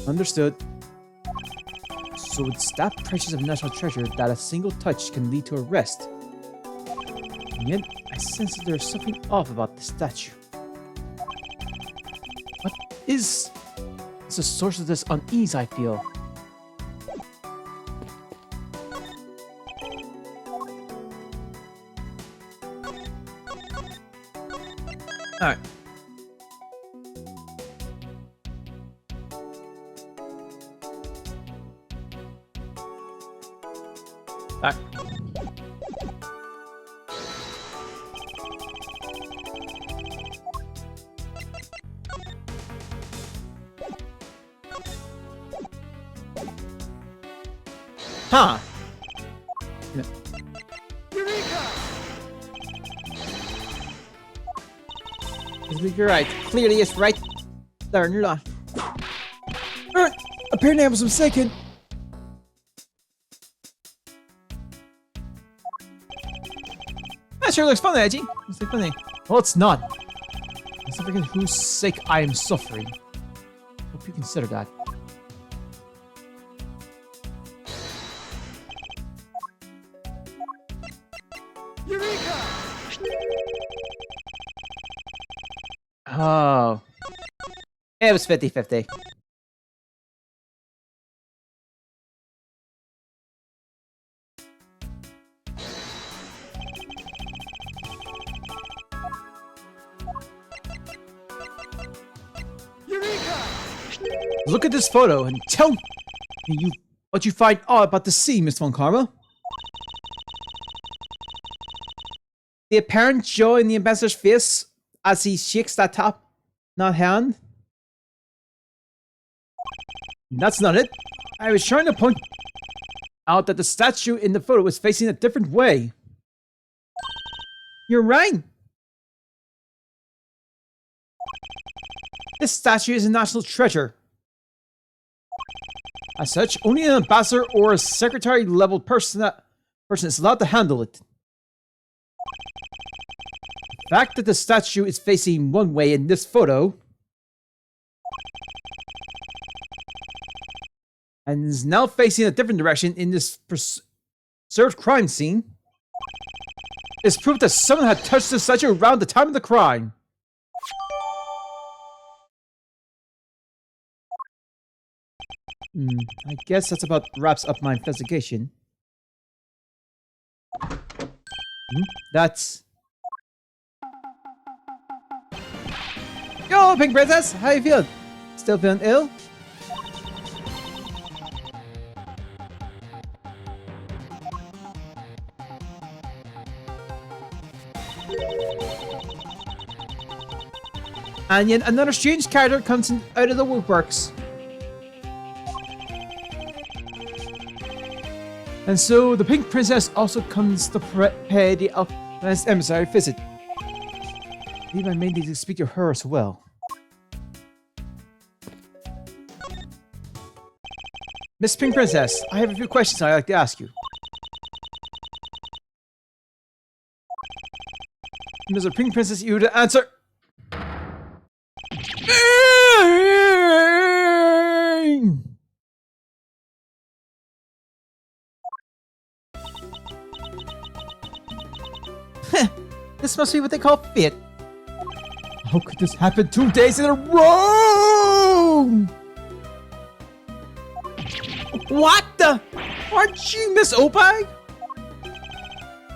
Understood. So it's that precious of national treasure that a single touch can lead to arrest. And yet, I sense that there's something off about the statue. What is the source of this unease I feel? Alright. Alright. Huh. You're right. Clearly it's right there in your life. Apparently I was mistaken. That sure looks funny, Edgy. It's like funny. Well, it's not. Let's not forget whose sake I am suffering. Hope you consider that. Eureka! Oh. It was 50-50. Eureka! Look at this photo and tell me what you find odd about the scene, Miss Von Karma. The apparent joy in the ambassador's face as he shakes that top, not hand. That's not it. I was trying to point out that the statue in the photo was facing a different way. You're right. This statue is a national treasure. As such, only an ambassador or a secretary level person is allowed to handle it. The fact that the statue is facing one way in this photo and is now facing a different direction in this preserved crime scene is proof that someone had touched the statue around the time of the crime. I guess that's about wraps up my investigation. That's... Yo, Pink Princess! How you feeling? Still feeling ill? And yet another strange character comes out of the woodworks. And so the Pink Princess also comes to pay the last emissary visit. I believe I may need to speak to her as well. Miss Pink Princess, I have a few questions I'd like to ask you. Mr. Pink Princess, you to answer. This must be what they call fate. How could this happen 2 days in a row? What the? Aren't you Miss Opag?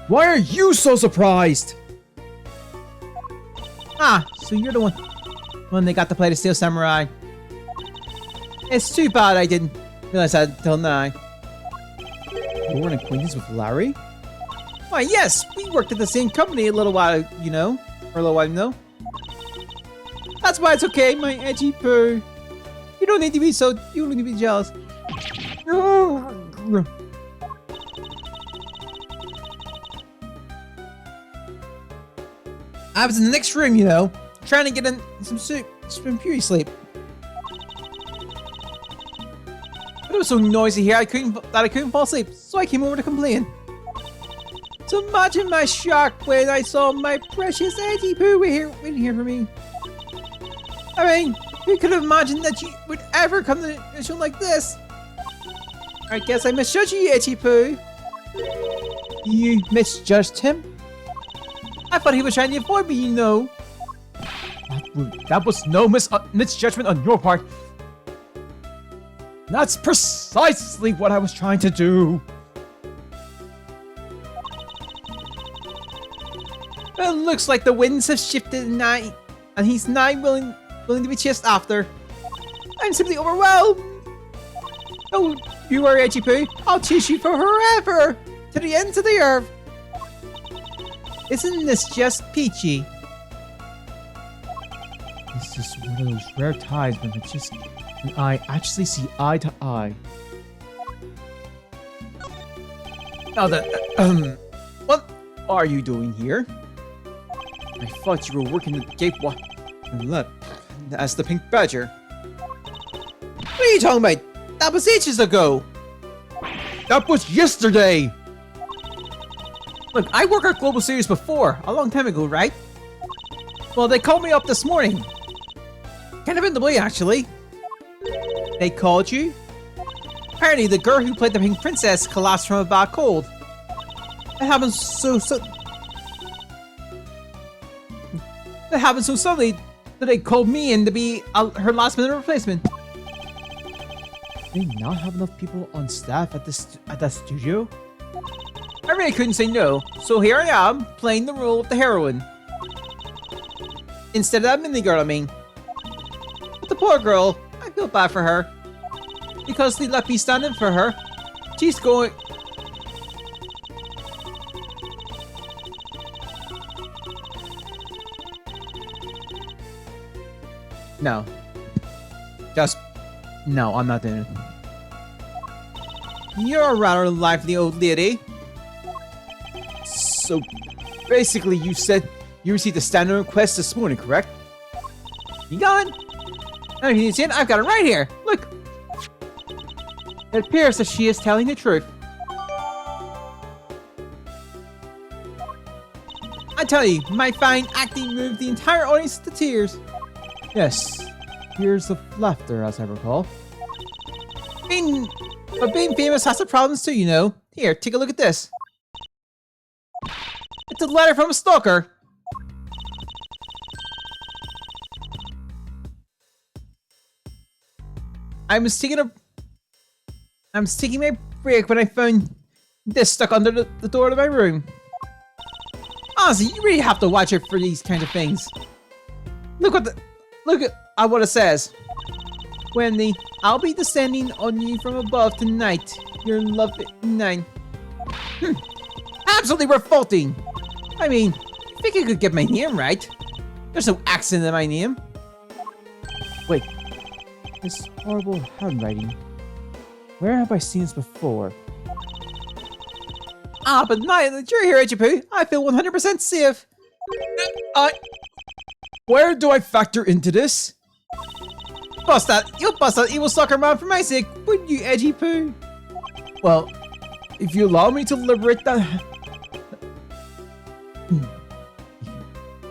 Why are you so surprised? Ah, so you're the one they got to play the Steel Samurai. It's too bad I didn't realize that until now. You were an acquaintance with Larry? Why, yes, we worked at the same company a little while, you know. For a little while, no. That's why it's okay, my edgy poo. You don't need to be jealous. I was in the next room, you know, trying to get in some beauty sleep. But it was so noisy here I couldn't fall asleep, so I came over to complain. So imagine my shock when I saw my precious Edgy Poo waiting here for me. I mean, who could have imagined that you would ever come to a show like this? I guess I misjudged you, Edgy Poo. You misjudged him? I thought he was trying to avoid me, you know. That was no misjudgment on your part. That's precisely what I was trying to do. Well, it looks like the winds have shifted tonight, and he's now willing to be chased after. I'm simply overwhelmed. Oh, you worry, Edgy Poo. I'll chase you for forever, to the ends of the earth. Isn't this just peachy? This is one of those rare times when I actually see eye to eye. Now that, what are you doing here? I thought you were working at the gateway as the Pink Badger. What are you talking about? That was ages ago. That was yesterday. Look, I worked at Global Series before, a long time ago, right? Well, they called me up this morning. Kind of in the way, actually. They called you? Apparently, the girl who played the Pink Princess collapsed from a bad cold. It happened so suddenly that they called me in to be her last-minute replacement. Do they not have enough people on staff at that studio? I really couldn't say no, so here I am, playing the role of the heroine. Instead of that mini girl, I mean. But the poor girl, I feel bad for her. Because they let me stand in for her. She's going... No. No, I'm not doing it. You're a rather lively old lady. So, basically you said you received a standing request this morning, correct? You got it? Now you need to see it? I've got it right here. Look. It appears that she is telling the truth. I tell you, my fine acting moved the entire audience to tears. Yes, tears of laughter, as I recall. But being famous has its problems too, you know. Here, take a look at this. It's a letter from a stalker. I was taking my break when I found this stuck under the door of my room. Honestly, you really have to watch it for these kinds of things. Look at what it says. Wendy, I'll be descending on you from above tonight. Your love at 9. Absolutely revolting. I mean, I think I could get my name right. There's no accent in my name. Wait, this horrible handwriting. Where have I seen this before? But now that you're here, Edgy Poo, I feel 100% safe. Where do I factor into this? You'll bust that evil stalker man for my sake, wouldn't you, Edgy Poo? Well, if you allow me to liberate that...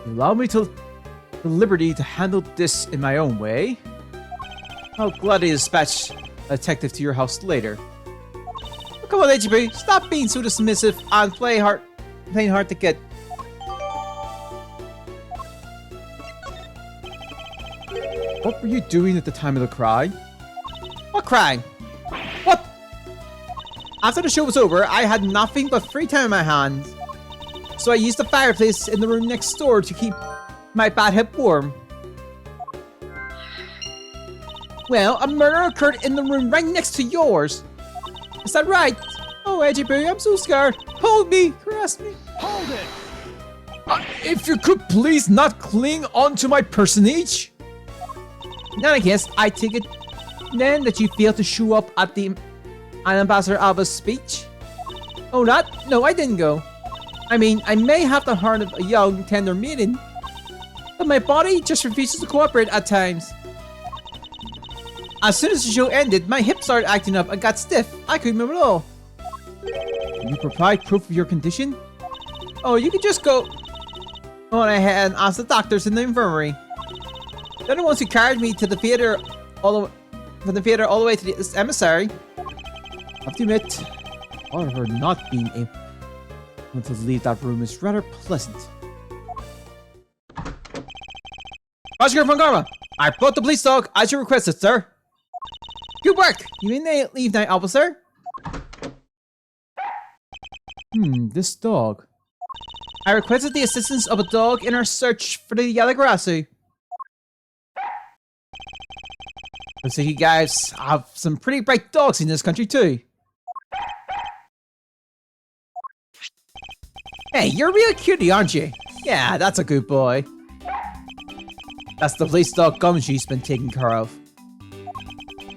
Allow me to the liberty to handle this in my own way. I'll gladly dispatch a detective to your house later. Oh, come on, Edgy Poo, stop being so dismissive and playing hard to get. What were you doing at the time of the crime? What crime? What? After the show was over, I had nothing but free time in my hands. So I used the fireplace in the room next door to keep my bad head warm. Well, a murder occurred in the room right next to yours. Is that right? Oh, Edgy Boo, I'm so scared. Hold me, caress me. Hold it! If you could please not cling onto my personage. Then I guess I take it then that you failed to show up at the Ambassador Alba's speech. Oh, that? No, I didn't go. I mean, I may have the heart of a young, tender maiden, but my body just refuses to cooperate at times. As soon as the show ended, my hips started acting up and got stiff. I couldn't move at all. Can you provide proof of your condition? Oh, you could just go on ahead and ask the doctors in the infirmary. They're the ones who carried me to the theater all the way to the emissary. I have to admit, Oliver not being able to leave that room is rather pleasant. Roger von Garma, I brought the police dog as you requested, sir. Good work! You may leave now, officer. This dog. I requested the assistance of a dog in our search for the Yalagrasu. Looks like you guys have some pretty bright dogs in this country too. Hey, you're a real cutie, aren't you? Yeah, that's a good boy. That's the police dog Gumshoe's been taken care of.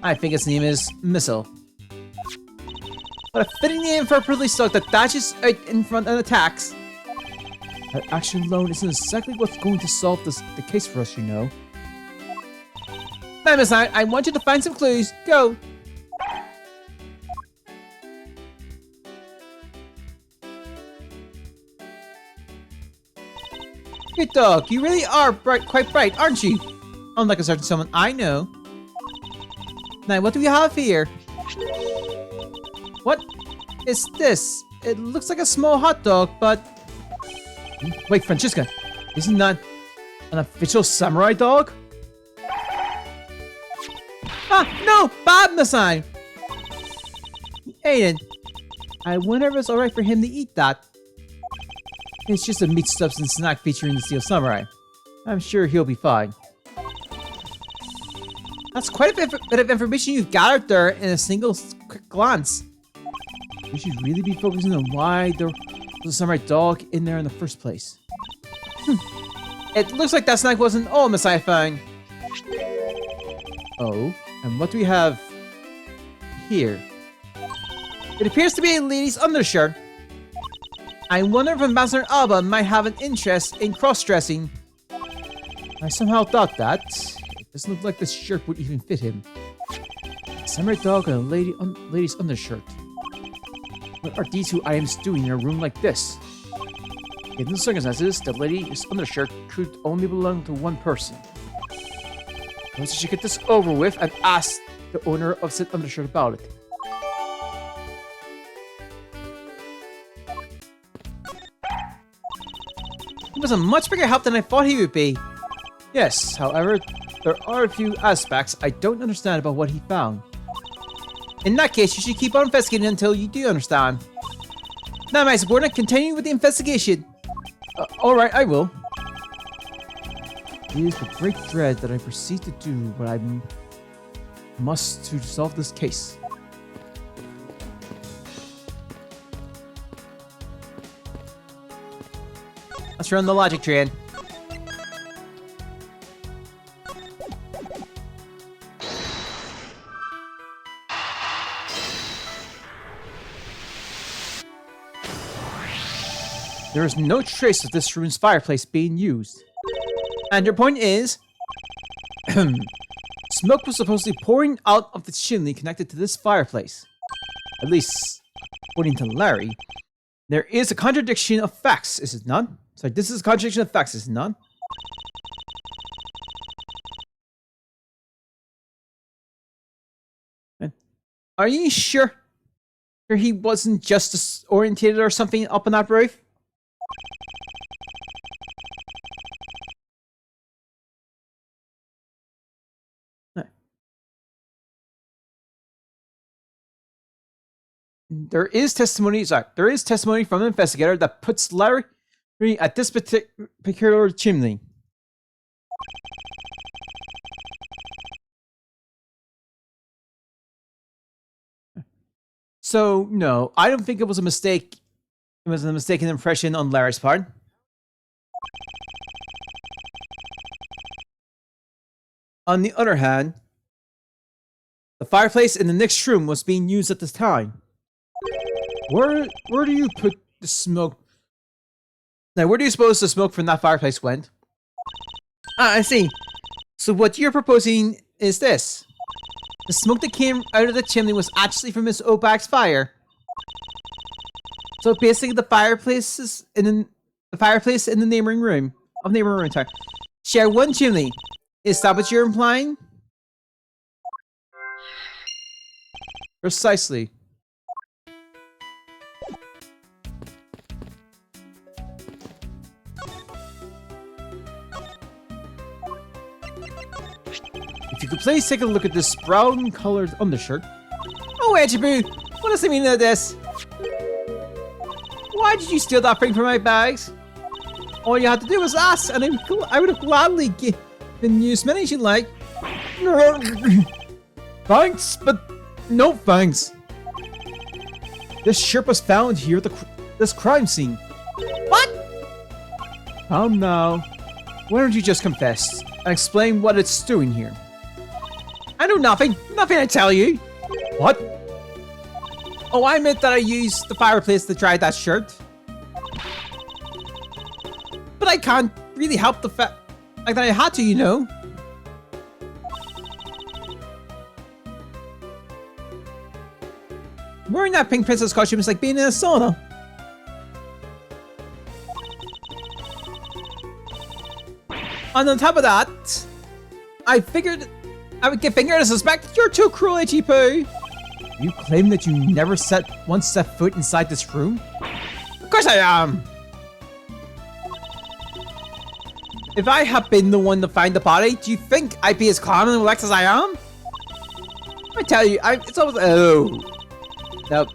I think its name is Missile. What a fitting name for a police dog that dashes out in front and attacks. That action alone isn't exactly what's going to solve the case for us, you know. Now, Miss I want you to find some clues. Go! Good dog, you really are quite bright, aren't you? Unlike a certain someone I know. Now, what do we have here? What is this? It looks like a small hot dog, but... Wait, Francisca, isn't that an official samurai dog? Ah, no! Bad Masai! Aiden, I wonder if it's alright for him to eat that. It's just a meat substance snack featuring the Steel Samurai. I'm sure he'll be fine. That's quite a bit of information you've gathered there in a single quick glance. We should really be focusing on why there was a samurai dog in there in the first place. It looks like that snack wasn't all Messiah found. Oh, and what do we have here? It appears to be a lady's undershirt. I wonder if Ambassador Alba might have an interest in cross-dressing. I somehow thought that. It doesn't look like this shirt would even fit him. A samurai dog and a lady's undershirt. What are these two items doing in a room like this? In the circumstances, the lady's undershirt could only belong to one person. Once you should get this over with and ask the owner of said undershirt about it. He was a much bigger help than I thought he would be. Yes, however, there are a few aspects I don't understand about what he found. In that case, you should keep on investigating until you do understand. Now, my subordinate, continue with the investigation. Alright, I will. It is with great dread that I proceed to do what I must to solve this case. Let's run the logic train. There is no trace of this room's fireplace being used. And your point is... smoke was supposedly pouring out of the chimney connected to this fireplace. At least, according to Larry. There is a contradiction of facts, is it not? Sorry, this is a contradiction of facts, is it not? Are you sure he wasn't just disorientated or something up on that roof? There is testimony from an investigator that puts Larry at this particular chimney. So, no, I don't think it was a mistake. It was a mistaken impression on Larry's part. On the other hand, the fireplace in the next room was being used at this time. Where do you put the smoke? Now, where do you suppose the smoke from that fireplace went? Ah, I see. So what you're proposing is this. The smoke that came out of the chimney was actually from Miss Obak's fire. So basically the fireplace in the neighboring room share one chimney. Is that what you're implying? Precisely. If you could please take a look at this brown-colored undershirt. Oh, Edgeboo, what is the meaning of this? Why did you steal that thing from my bags? All you had to do was ask, and I would have gladly given you as many as you like. Thanks, but no thanks. This shirt was found here at this crime scene. What? Come now. Why don't you just confess and explain what it's doing here? I know nothing. Nothing I tell you. What? Oh, I meant that I used the fireplace to dry that shirt. But I can't really help the fact like that I had to, you know. Wearing that pink princess costume is like being in a sauna. And on top of that, I figured I would get fingered to suspect that you're too cruel, Itchy Poo. You claim that you never once set foot inside this room? Of course I am. If I had been the one to find the body, do you think I'd be as calm and relaxed as I am? I tell you, it's always nope.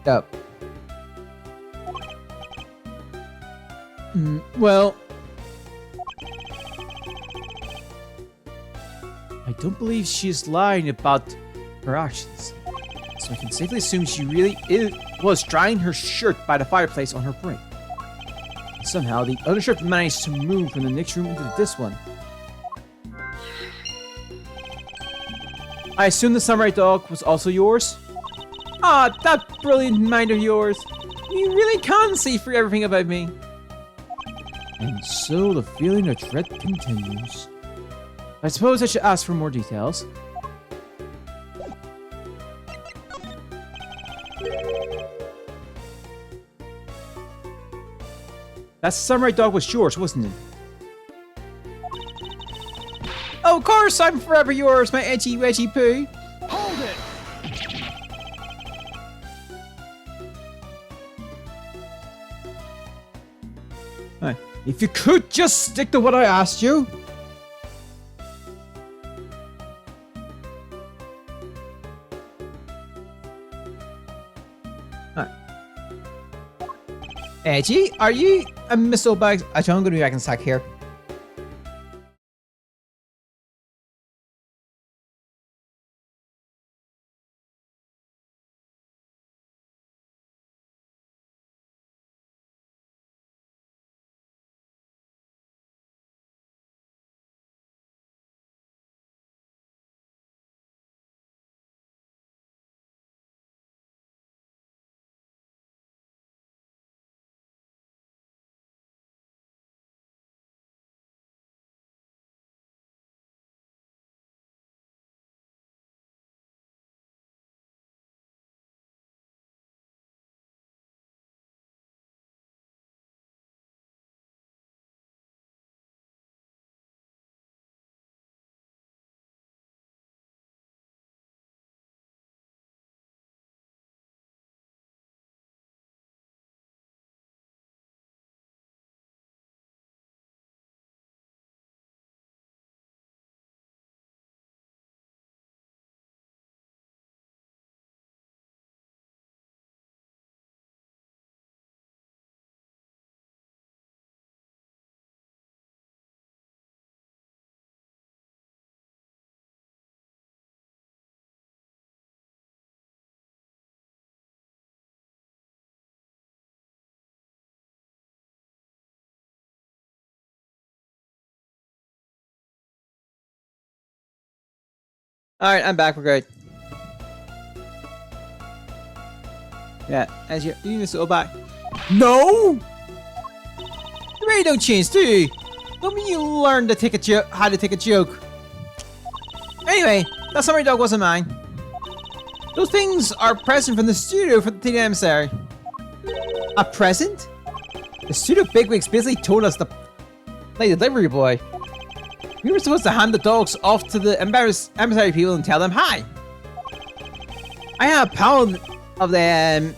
Nope. Well, I don't believe she's lying about her actions, so I can safely assume she really was drying her shirt by the fireplace on her break. And somehow, the other shirt managed to move from the next room into this one. I assume the samurai dog was also yours? Ah, that brilliant mind of yours! You really can see through everything about me. And so the feeling of dread continues. I suppose I should ask for more details. That samurai dog was yours, wasn't it? Oh, of course, I'm forever yours, my edgy wedgy poo. Hold it! Right. If you could just stick to what I asked you. Edgy, are you a missile bag? Actually, I'm going to be back in sack here. Alright, I'm back. We're good. Yeah, as you need to go back. No! You really don't change, do you? Don't mean you learn to take a joke, how to take a joke. Anyway, that summary dog wasn't mine. Those things are present from the studio for the Teen Emissary. A present? The studio bigwigs basically told us to play the delivery boy. We were supposed to hand the dogs off to the emissary people and tell them hi. I had a pound of them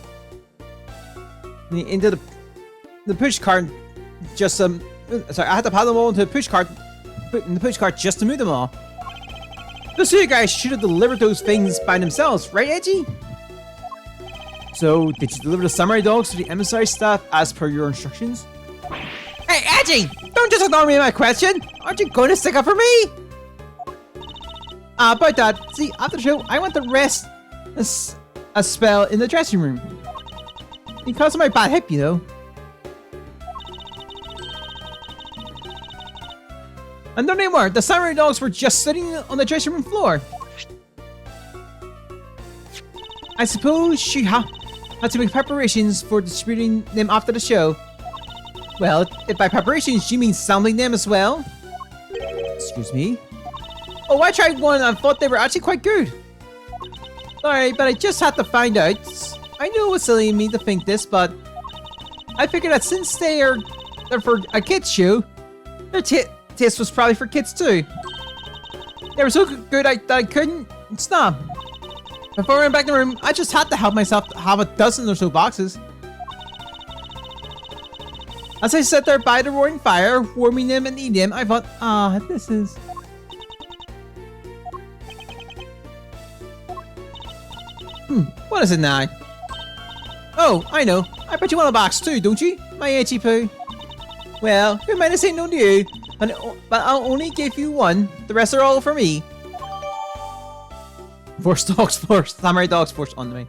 into the push cart. Just sorry, I had to pile them all into the push cart, in the push cart just to move them all. Those two guys should have delivered those things by themselves, right, Edgy? So, did you deliver the samurai dogs to the emissary staff as per your instructions? Hey, Edgy! Don't just ignore me in my question! Aren't you going to stick up for me? About that, see, after the show, I want to rest a spell in the dressing room. Because of my bad hip, you know. And don't anymore, the samurai dogs were just sitting on the dressing room floor. I suppose she had to make preparations for distributing them after the show. Well, if by preparations she means sampling them as well. Excuse me? Oh, I tried one and I thought they were actually quite good. Sorry, but I just had to find out. I knew it was silly of me to think this, but I figured that since they're for a kid's show, their taste was probably for kids too. They were so good that I couldn't stop. Before I went back to the room, I just had to help myself have a dozen or so boxes. As I sat there by the roaring fire, warming them and eating them, I thought, this is... what is it now? Oh, I know. I bet you want a box too, don't you, my itchy poo? Well, who might have said no to you? But I'll only give you one. The rest are all for me. Samurai dogs forced onto me.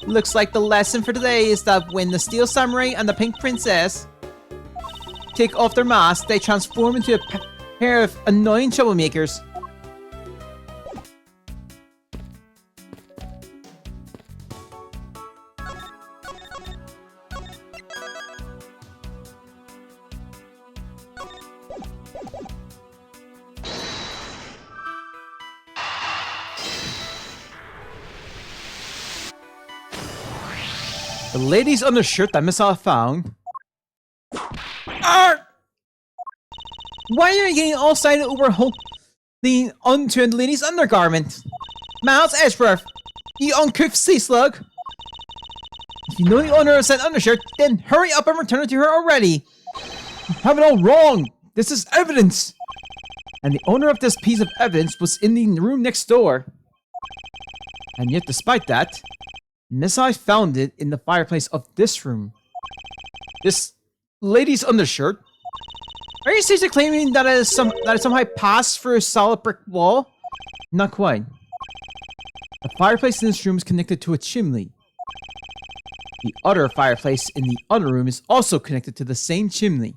Looks like the lesson for today is that when the Steel Samurai and the Pink Princess take off their masks, they transform into a pair of annoying troublemakers. The lady's undershirt that Missile found. Arr! Why are you getting all excited over holding onto the lady's undergarment? Miles Edgeworth, you uncouth sea slug! If you know the owner of said undershirt, then hurry up and return it to her already! You have it all wrong! This is evidence! And the owner of this piece of evidence was in the room next door. And yet, despite that, Missile found it in the fireplace of this room. This lady's undershirt. Are you seriously claiming that it somehow passed through a solid brick wall? Not quite. The fireplace in this room is connected to a chimney. The other fireplace in the other room is also connected to the same chimney,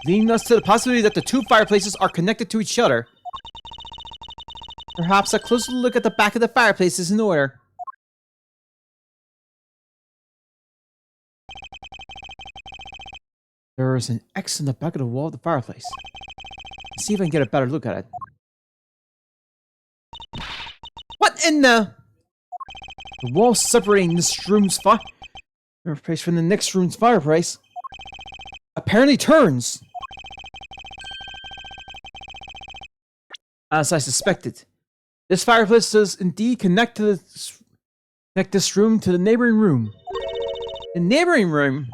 leading us to the possibility that the two fireplaces are connected to each other. Perhaps a closer look at the back of the fireplace is in order. There is an X in the back of the wall of the fireplace. Let's see if I can get a better look at it. What in the... The wall separating this room's fireplace from the next room's fireplace apparently turns. As I suspected, this fireplace does indeed connect this room to the neighboring room. The neighboring room,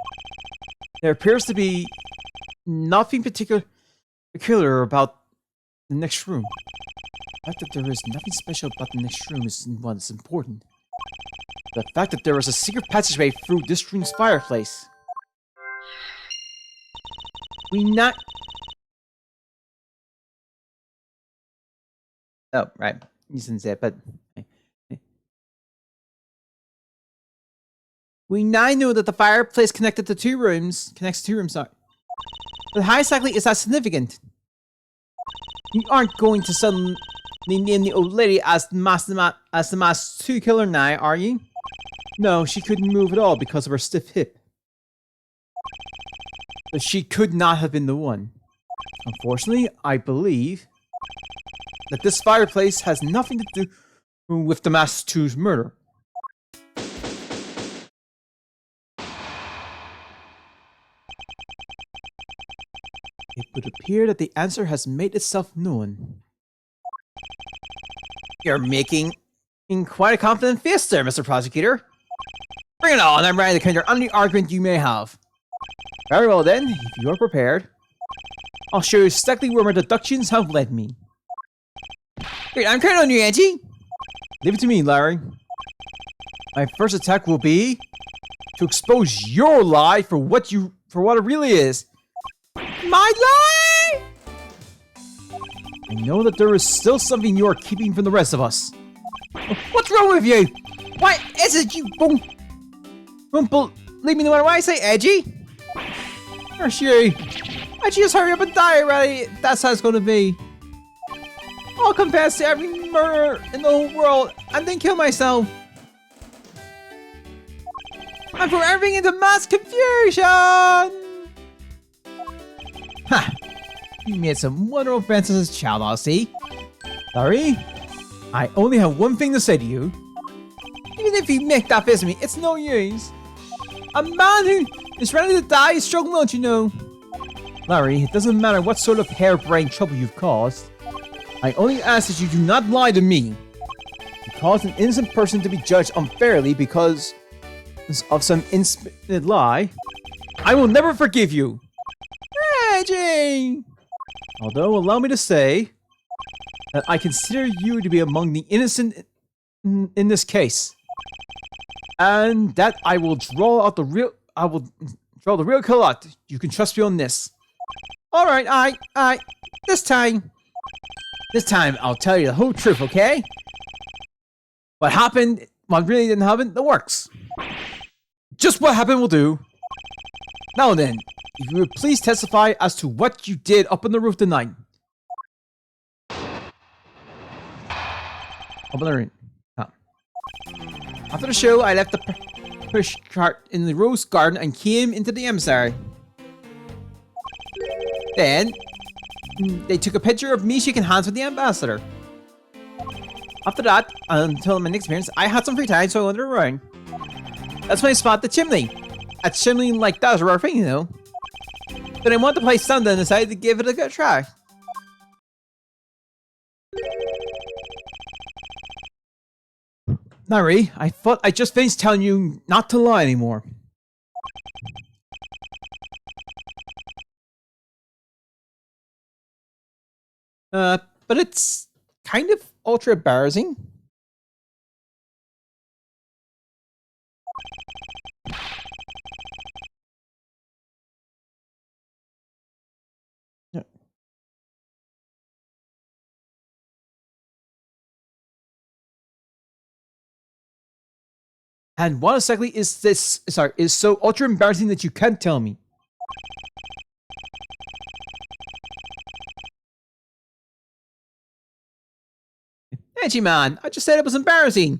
there appears to be nothing peculiar about the next room. The fact that there is nothing special about the next room is what is important. The fact that there is a secret passageway through this room's fireplace. Oh, right. You didn't say it, but... We now know that the fireplace connects two rooms, sorry. But how exactly is that significant? You aren't going to name the old lady as the Master 2 killer now, are you? No, she couldn't move at all because of her stiff hip. But she could not have been the one. Unfortunately, I believe that this fireplace has nothing to do with the Master 2's murder. It would appear that the answer has made itself known. You're making quite a confident face there, Mr. Prosecutor. Bring it on, I'm ready to counter any argument you may have. Very well then, if you are prepared, I'll show you exactly where my deductions have led me. Great, I'm counting on you, Angie. Leave it to me, Larry. My first attack will be to expose your lie for what it really is. My lie! I know that there is still something you are keeping from the rest of us. What's wrong with you? Why is it you won't believe me no matter what I say, Edgy? Or she? Edgy, just hurry up and die already. That's how it's gonna be. I'll confess to every murder in the whole world and then kill myself. And throw everything into mass confusion! Ha! You made some wonderful friends as a child, I'll see. Sorry? I only have one thing to say to you. Even if you make that face at me, it's no use. A man who is ready to die is struggling, don't you know? Larry, it doesn't matter what sort of harebrained trouble you've caused. I only ask that you do not lie to me. You caused an innocent person to be judged unfairly because of some insipid lie. I will never forgive you. Edgy! Although, allow me to say that I consider you to be among the innocent in this case. And that I will draw the real kill out. You can trust me on this. Alright, I this time I'll tell you the whole truth, okay? What happened, what really didn't happen, the works. Just what happened will do. Now then, if you would please testify as to what you did up on the roof tonight. Up on the roof. After the show, I left the push cart in the rose garden and came into the emissary. Then, they took a picture of me shaking hands with the ambassador. After that, until my next appearance, I had some free time, so I wandered around. That's when I spotted the chimney. A chimney like that is a rare thing, you know. Then I wanted to play something and decided to give it a good try. Larry, I thought I just finished telling you not to lie anymore. But it's kind of ultra embarrassing. And what exactly is this? Sorry, is so ultra embarrassing that you can't tell me? Edgy man, I just said it was embarrassing.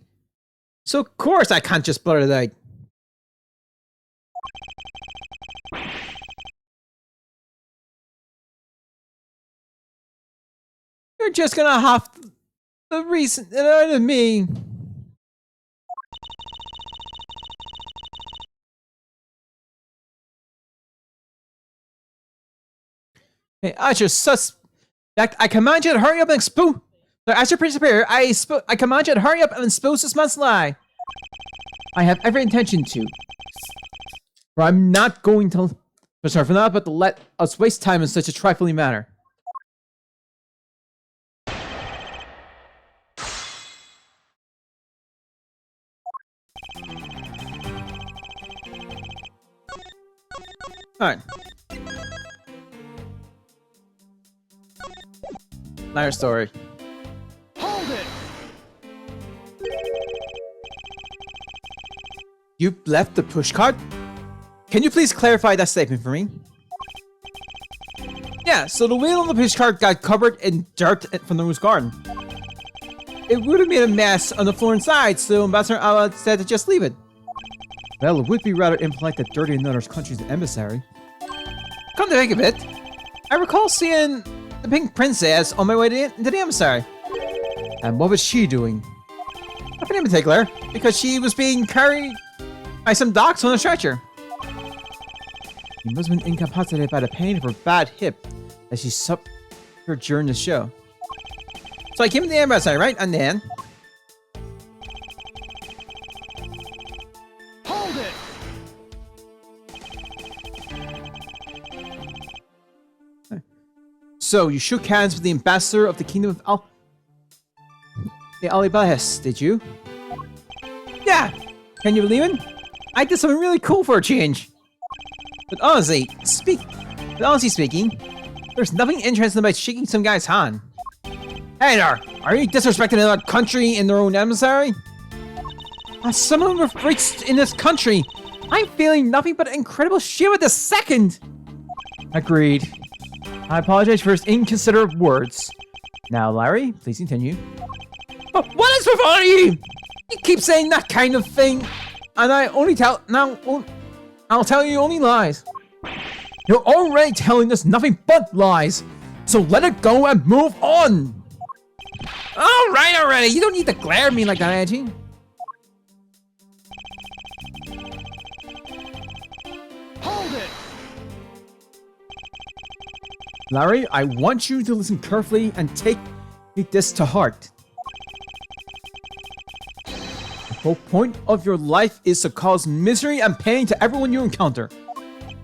So of course I can't just blurt it out. You're just gonna have the reason it out of me. Hey, as your suspect, I command you to hurry up and expose. As your superior, I command you to hurry up and expose this man's lie. I have every intention to. For I'm not going to. Sorry for that, but to let us waste time in such a trifling manner. Alright. Liar story. Hold it! You left the pushcart? Can you please clarify that statement for me? Yeah, so the wheel on the pushcart got covered in dirt from the rose garden. it would have made a mess on the floor inside, so Ambassador Ala said to just leave it. Well, it would be rather impolite to dirty another country's emissary. Come to think of it, I recall seeing the Pink Princess on my way to the emissary. And what was she doing? Nothing in particular, because she was being carried by some docs on a stretcher. She must have been incapacitated by the pain of her bad hip as she suffered during the show. So I came to the emissary, right? And then... Hold it! So you shook hands with the ambassador of the Kingdom of Alibahis, did you? Yeah! Can you believe it? I did something really cool for a change. But honestly speaking, there's nothing interesting about shaking some guy's hand. Hey there! Are you disrespecting another country in their own emissary? As someone with roots in this country, I'm feeling nothing but incredible shame at this second! Agreed. I apologize for his inconsiderate words. Now, Larry, please continue. But what is with all of you? You keep saying that kind of thing, and I'll tell you only lies. You're already telling us nothing but lies, so let it go and move on. Alright already, you don't need to glare at me like that, Angie. Hold it! Larry, I want you to listen carefully and take this to heart. The whole point of your life is to cause misery and pain to everyone you encounter.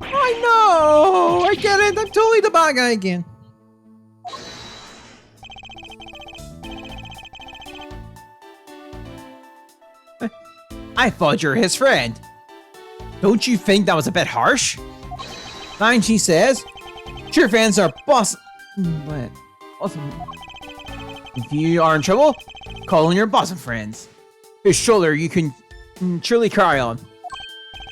I know! I get it! I'm totally the bad guy again. I thought you were his friend. Don't you think that was a bit harsh? Fine, she says. True fans are boss. What? Awesome. If you are in trouble, call on your bosom friends. His shoulder you can truly cry on.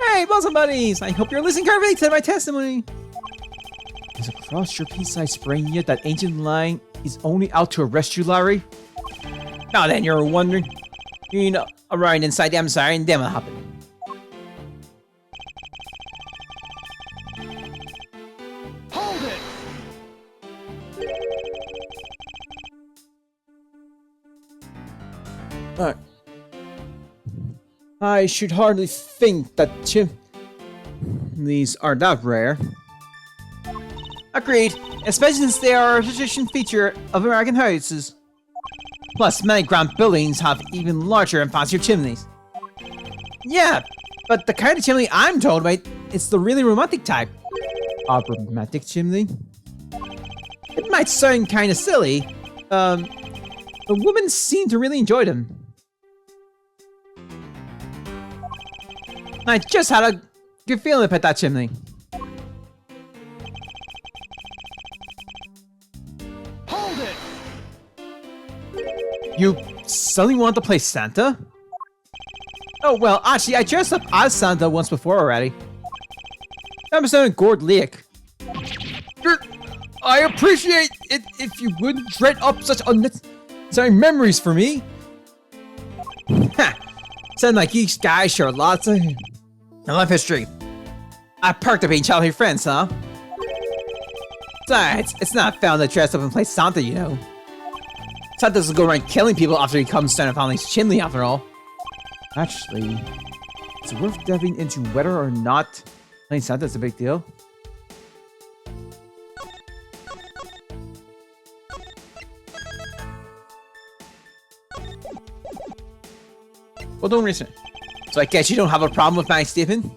Hey, bosom buddies! I hope you're listening carefully to my testimony. Has across your peace I spraying yet that ancient line is only out to arrest you, Larry? Now then, you're wondering. You know, around inside the emissary and then what happened? Hold it! Alright. I should hardly think that chimneys are that rare. Agreed, especially since they are a tradition feature of American houses. Plus, many grand buildings have even larger and fancier chimneys. Yeah, but the kind of chimney I'm told about is the really romantic type. A romantic chimney? It might sound kind of silly. The women seem to really enjoy them. I just had a good feeling about that chimney. Hold it! You suddenly want to play Santa? Oh, well, actually, I dressed up as Santa once before already. I'm a Gord Lake. I appreciate it if you wouldn't dread up such unnecessary memories for me. Ha! Sound like you guys share lots of life history. I perked up being childhood friends, huh? Besides, it's not found to dress up and play Santa, you know. Santa doesn't go around killing people after he comes down a family's chimney, after all. Actually, it's worth delving into whether or not playing Santa's a big deal. Well, don't listen. So I guess you don't have a problem with my Stephen?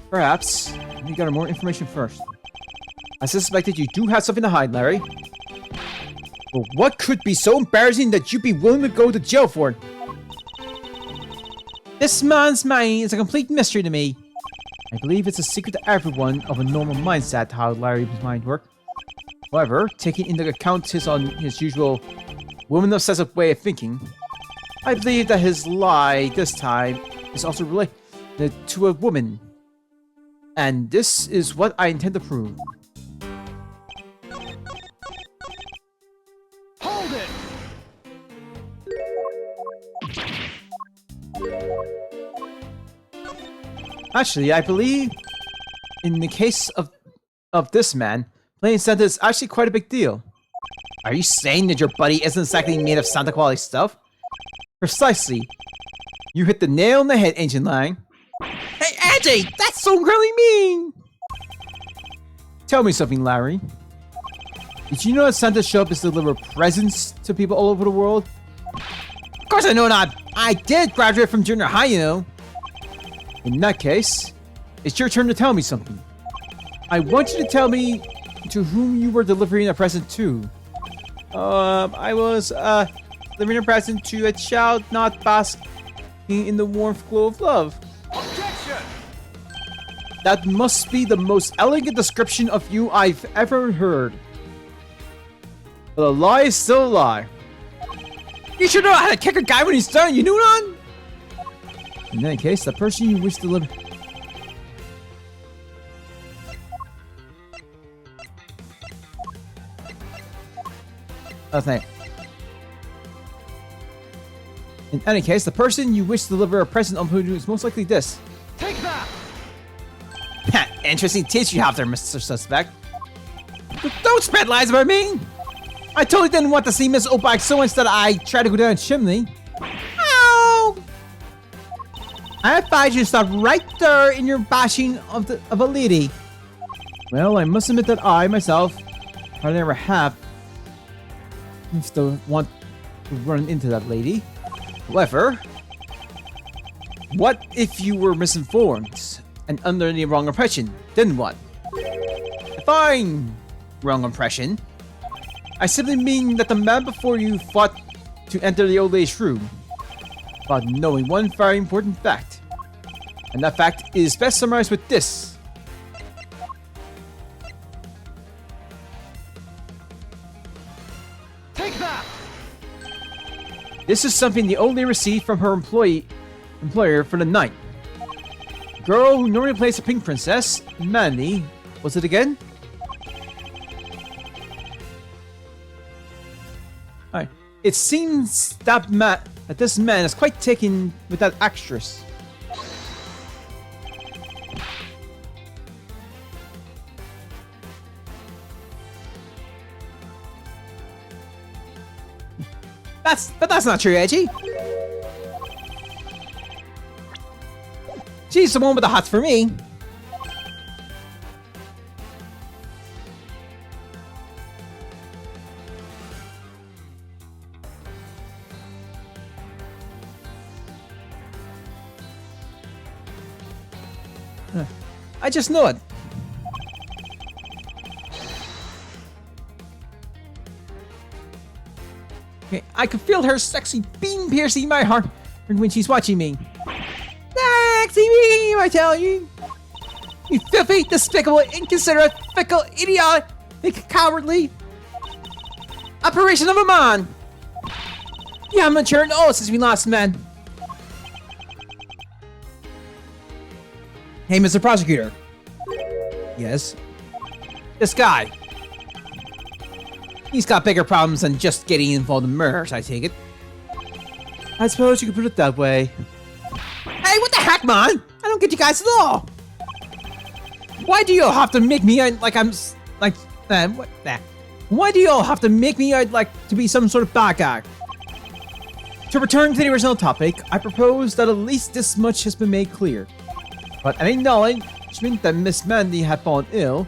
Perhaps. You got more information first. I suspected you do have something to hide, Larry. But what could be so embarrassing that you'd be willing to go to jail for it? This man's mind is a complete mystery to me. I believe it's a secret to everyone of a normal mindset how Larry's mind works. However, taking into account his usual woman-obsessive way of thinking, I believe that his lie this time is also related to a woman. And this is what I intend to prove. Hold it! Actually, I believe in the case of this man, playing Santa is actually quite a big deal. Are you saying that your buddy isn't exactly made of Santa quality stuff? Precisely. You hit the nail on the head, Ancient Lang. Hey, Angie! That's so incredibly mean! Tell me something, Larry. Did you know that Santa show up is to deliver presents to people all over the world? Of course I know not. I did graduate from junior high, you know. In that case, it's your turn to tell me something. I want you to tell me to whom you were delivering a present to. I was, delivering a present to a child not basking in the warmth glow of love. Objection! That must be the most elegant description of you I've ever heard. But a lie is still a lie. You should know how to kick a guy when he's done, you know none? In that case, the person you wish to deliver... Oh, thank. In any case, the person you wish to deliver a present on is most likely this. Take that! Interesting taste you have there, Mr. Suspect. Don't spread lies about me! I totally didn't want to see Miss Opak so much that I tried to go down a chimney. Ow! I advise you to stop right there in your bashing of a lady. Well, I must admit that I, myself, hardly ever have to want to run into that lady. However, what if you were misinformed and under the wrong impression? Then what? Fine, wrong impression. I simply mean that the man before you fought to enter the old lady's room, without knowing one very important fact. And that fact is best summarized with this. Take that! This is something the old lady received from her employer for the night. The girl who normally plays the Pink Princess, Mandy, was it again? Alright. It seems that this man is quite taken with that actress. But that's not true, Edgy. She's the one with the hots for me. I just know it. Okay, I can feel her sexy beam piercing my heart when she's watching me. Sexy beam, I tell you. You filthy, despicable, inconsiderate, fickle, idiotic, cowardly operation of a man. You haven't matured at all since we last met. Hey, Mr. Prosecutor. Yes? This guy. He's got bigger problems than just getting involved in murders, I take it. I suppose you could put it that way. Hey, what the heck, man? I don't get you guys at all. Why do you all have to make me out like I'm like what that? Why do you all have to make me out like to be some sort of bad guy? To return to the original topic, I propose that at least this much has been made clear. But any acknowledgement that Miss Mandy had fallen ill,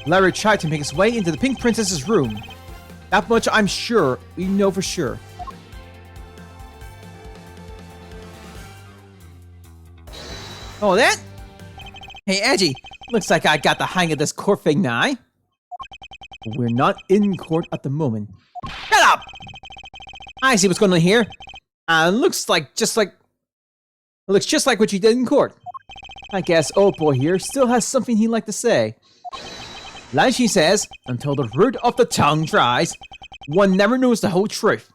Larry tried to make his way into the Pink Princess's room. That much I'm sure, we know for sure. Oh, that? Hey, Edgy, looks like I got the hang of this court thing now. We're not in court at the moment. Shut up! I see what's going on here. Looks just like what you did in court. I guess old boy here still has something he'd like to say. Like she says, until the root of the tongue dries, one never knows the whole truth.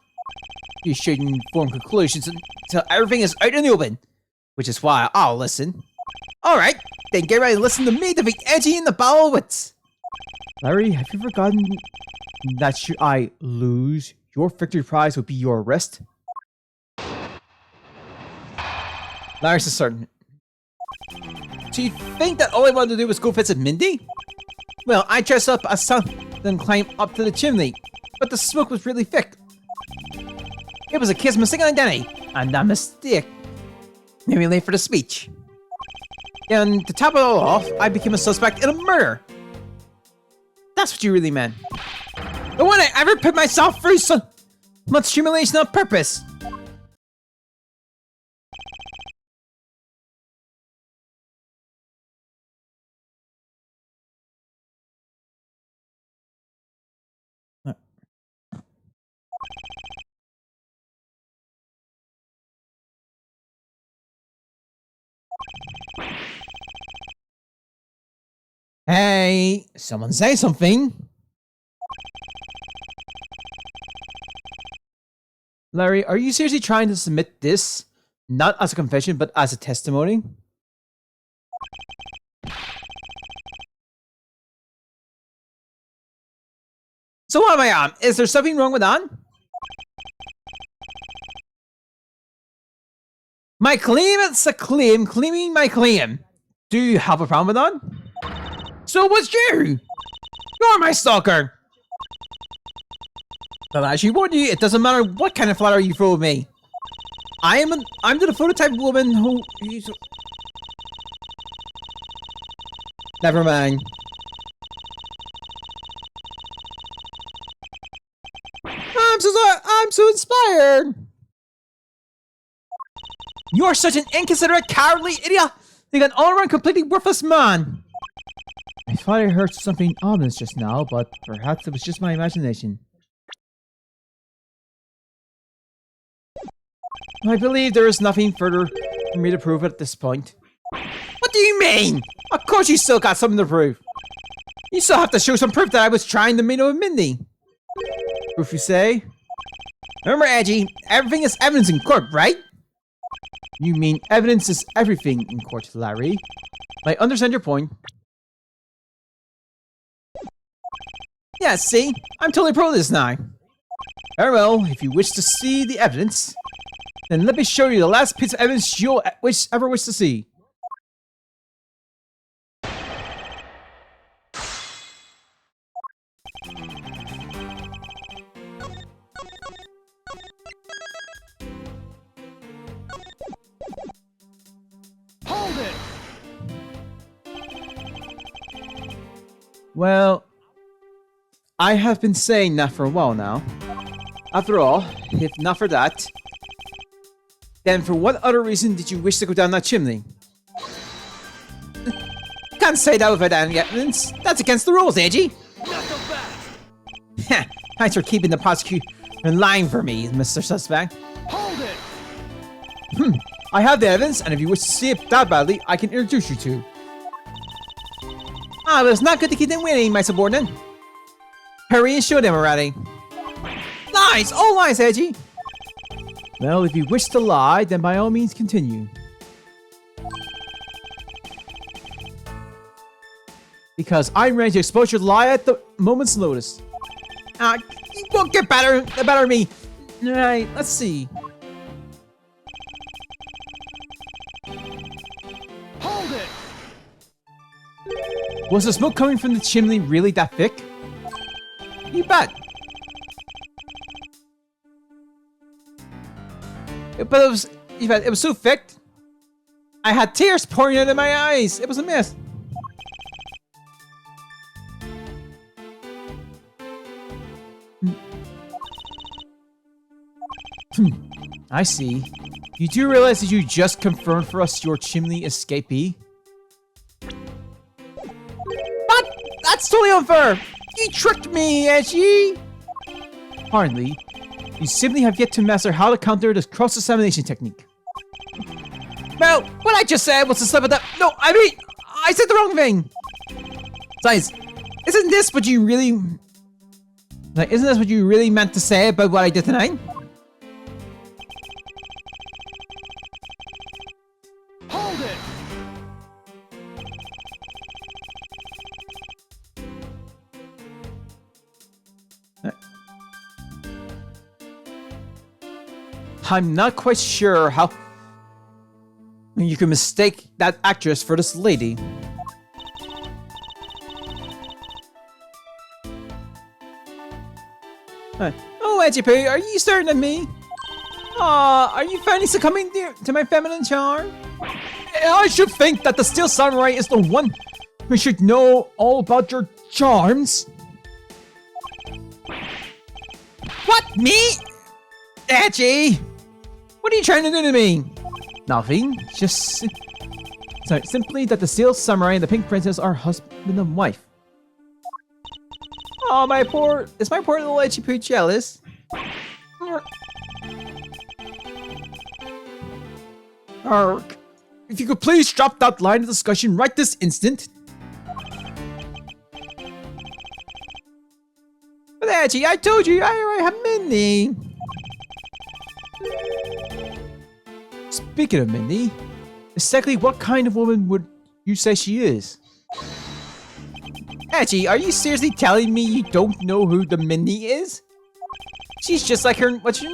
You shouldn't form conclusions until everything is out in the open, which is why I'll listen. Alright, then get ready to listen to me to be edgy in the bowel of wits. Larry, have you forgotten that should I lose, your victory prize would be your arrest? Larry's certain. So you think that all I wanted to do was go visit Mindy? Well, I dressed up as something and climbed up to the chimney, but the smoke was really thick. It was a case of mistaken identity, and that mistake made me late for the speech. And to top it all off, I became a suspect in a murder. That's what you really meant. But when I ever put myself through so much humiliation on purpose? Hey, someone say something. Larry, are you seriously trying to submit this, not as a confession, but as a testimony? So what am I on? Is there something wrong with that? My claim is a claim, claiming my claim. Do you have a problem with that? So what's you? You're my stalker. But as you warned you, it doesn't matter what kind of flattery you throw at me. I'm the phototype woman who... Never mind. I'm so inspired. You're such an inconsiderate, cowardly idiot. Like an all-around completely worthless man. I thought I heard something ominous just now, but perhaps it was just my imagination. I believe there is nothing further for me to prove at this point. What do you mean? Of course you still got something to prove. You still have to show some proof that I was trying to meet up with Mindy. Proof you say? Remember, Edgy, everything is evidence in court, right? You mean evidence is everything in court, Larry. I understand your point. Yeah, see? I'm totally pro this now. Very well, if you wish to see the evidence, then let me show you the last piece of evidence you'll ever wish to see. Hold it! Well, I have been saying that for a while now. After all, if not for that, then for what other reason did you wish to go down that chimney? Can't say that without any evidence. That's against the rules, Edgy. Not so fast! Thanks for keeping the prosecutor in line for me, Mr. Suspect. Hold it! I have the evidence, and if you wish to see it that badly, I can introduce you to. Ah, but it's not good to keep them waiting, my subordinate. Hurry and show them already. Lies! All lies, Edgy! Well, if you wish to lie, then by all means continue. Because I'm ready to expose your lie at the moment's notice. You won't get better than me. Alright, let's see. Hold it! Was the smoke coming from the chimney really that thick? You bet. But it was so thick. I had tears pouring out of my eyes. It was a mess. I see. You do realize that you just confirmed for us your chimney escapee? What? That's totally unfair! You tricked me, Edgy! Hardly. You simply have yet to master how to counter this cross-examination technique. Well, what I just said was to slip of that. No, I mean, I said the wrong thing! Besides, isn't this what you really... Like, isn't this what you really meant to say about what I did tonight? Hold it! I'm not quite sure how You can mistake that actress for this lady. Oh, Edgy, are you staring at me? Aw, are you finally succumbing to my feminine charm? I should think that the Steel Samurai is the one who should know all about your charms. What? Me? Edgy! What are you trying to do to me? Nothing. Just... Sorry, simply that the Steel Samurai and the Pink Princess are husband and wife. Oh, is my poor little Edgy Poo jealous? Ark. If you could please drop that line of discussion right this instant. But Edgy, I told you, I already have Mindy. Speaking of Mindy, exactly what kind of woman would you say she is? Edgy, are you seriously telling me you don't know who the Mindy is? She's just like her, what's her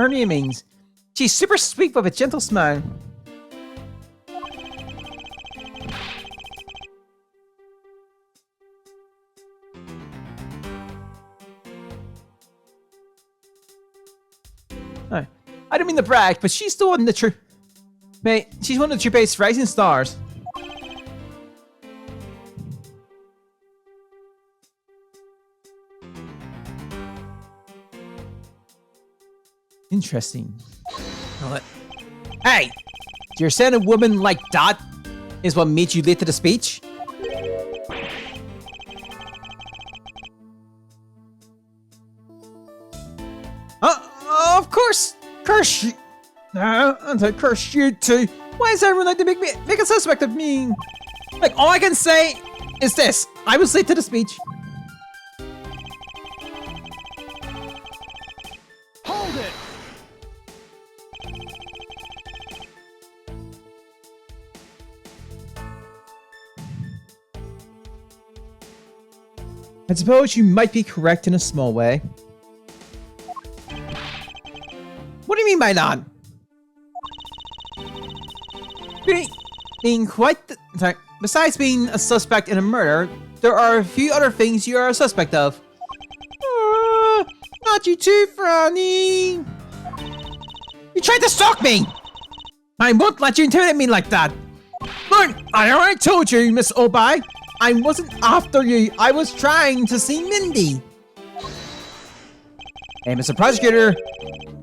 name means. She's super sweet with a gentle smile. I don't mean to brag, but she's the one that she's one of the Chupe's rising stars. Interesting. Hey! You're saying a woman like that is what made you late to the speech? Of course! Curse you! And I curse you too! Why is everyone like to make a suspect of me? Like, all I can say is this. I was late to the speech. Hold it! I suppose you might be correct in a small way. What do you mean by that? Being sorry. Besides being a suspect in a murder, there are a few other things you are a suspect of. Not you too, Franny. You tried to stalk me. I won't let you intimidate me like that. Look, I already told you, Miss Obai. I wasn't after you. I was trying to see Mindy. Hey, Mr. Prosecutor.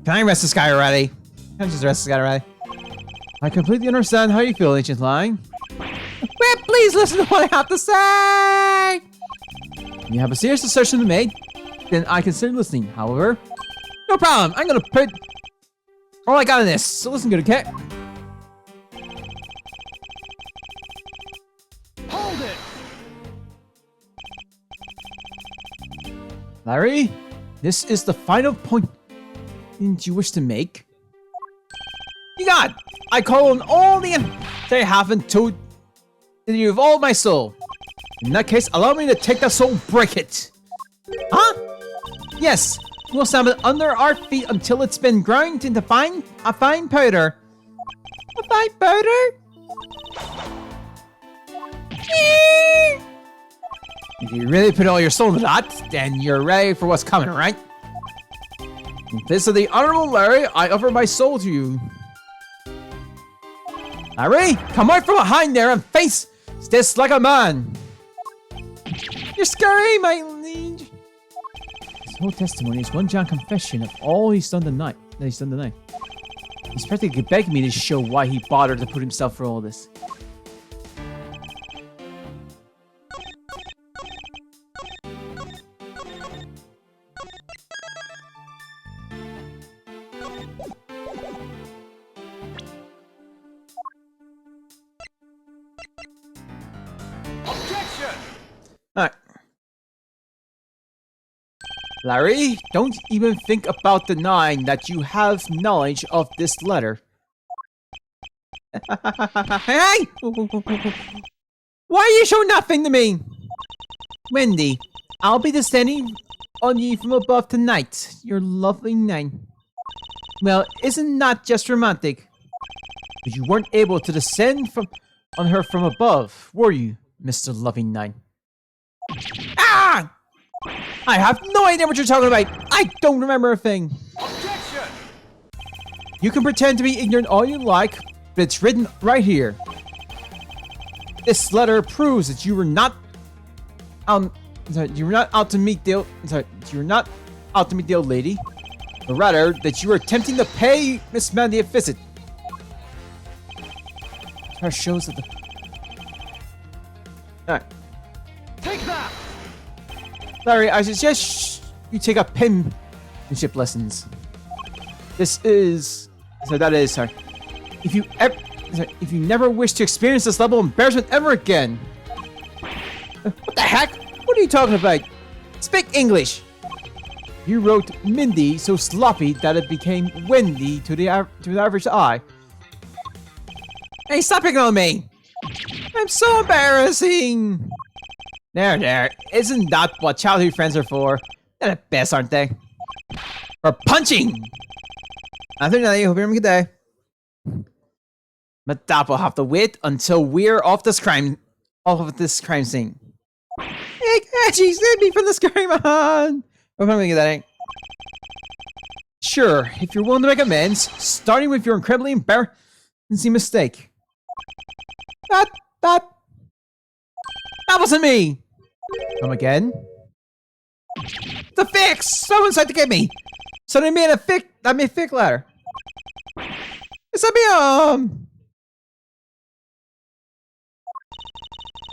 Can I arrest this guy already? Can I just arrest this guy already? I completely understand how you feel, Agent Lying. But please listen to what I have to say! When you have a serious assertion to make, then I consider listening. However, no problem. I'm gonna put all I got in this. So listen good, okay? Hold it! Larry, this is the final point you wish to make. You got! I call on all the they haven't told you of all my soul. In that case, allow me to take that soul and break it. Huh? Yes, we'll stab it under our feet until it's been ground into a fine powder. A fine powder? If you really put all your soul into that, then you're ready for what's coming, right? In place of the Honorable Larry, I offer my soul to you. Larry, come out from behind there and face this like a man. You're scary, my liege. His whole testimony is one giant confession of all he's done tonight. He's practically begging me to show why he bothered to put himself through all this. Alright. Larry, don't even think about denying that you have knowledge of this letter. Hey! Why are you showing nothing to me? Wendy, I'll be descending on you from above tonight. Your lovely night. Well, isn't that just romantic? But you weren't able to descend on her from above, were you, Mr. Loving Knight? Ah! I have no idea what you're talking about. I don't remember a thing. Objection! You can pretend to be ignorant all you like, but it's written right here. This letter proves that you were not you were not out to meet the you were not out to meet the old lady, but rather that you were attempting to pay Miss Mandy a visit. That shows that the Alright. Take that! Larry, I suggest you take up penmanship lessons. That is, sorry. If you never wish to experience this level of embarrassment ever again. What the heck? What are you talking about? Speak English. You wrote Mindy so sloppy that it became Wendy to the average eye. Hey, stop picking on me! I'm so embarrassing! There. Isn't that what childhood friends are for? They're the best, aren't they? For punching! Other than that, I hope you're having a good day. But that will have to wait until we're off this crime scene. Hey, Edgy, save me from this crime, man! Hope I'm gonna get that. Sure, if you're willing to make amends, starting with your incredibly embarrassing mistake. That wasn't me! Come again? The fix! Someone tried to get me! So they made a fake ladder. It's me,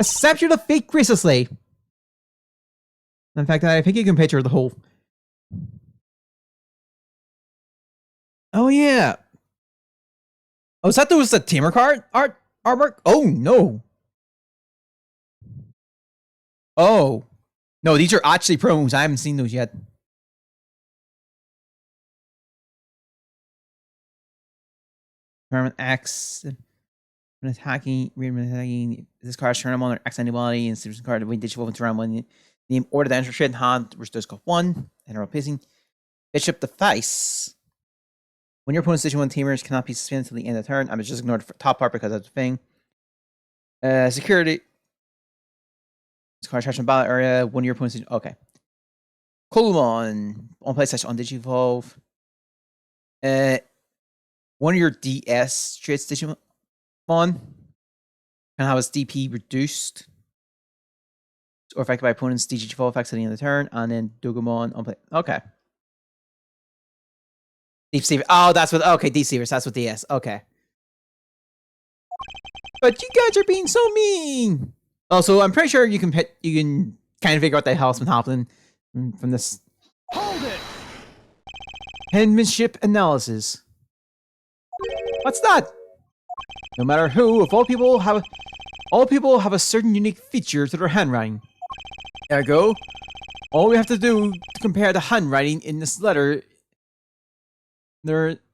accept you to fake graciously. In fact, I think you can picture the whole... Oh, yeah. Oh, is that was the Tamer card? Artwork? Oh, no. Oh. No, these are actually promos. I haven't seen those yet. Permanent X. When attacking, this card turn them on their X anybody, and this card when digital to run when name order the enter shit hand, which does cost 1, and are pacing. Bishop the face. When your opponent's Digital 1 teamers cannot be suspended until the end of the turn. I'm just ignored the top part because that's the thing. Security. This card charged in battle area. One of your opponent's okay. Coolmon on play slash on Digivolve. One of your DS traits Digimon can have its DP reduced or affected by opponent's Digivolve effects at the end of the turn, and then Dogomon on play. Okay. Deep Stever. Oh, that's what. Okay, Deep Stever. That's what DS. Okay. But you guys are being so mean. Also, I'm pretty sure you can kind of figure out the hell's been happening from this. Hold it! Penmanship analysis. What's that? No matter who, if all people have a certain unique feature to their handwriting. Ergo, all we have to do to compare the handwriting in this letter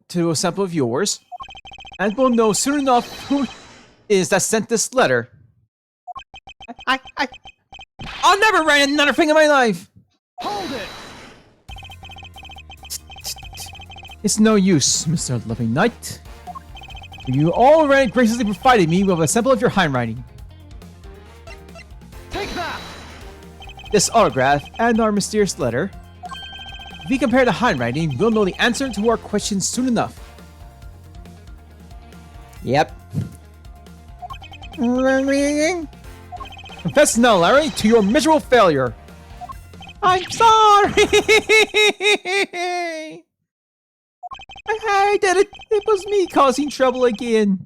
to a sample of yours, and we'll know soon enough who is that sent this letter. I'll never write another thing in my life. Hold it! It's no use, Mr. Loving Knight. You already graciously provided me with a sample of your handwriting. Take that! This autograph and our mysterious letter. If we compare the handwriting, we'll know the answer to our questions soon enough. Yep. Confess now, Larry, to your miserable failure. I'm sorry! I did it. It was me causing trouble again.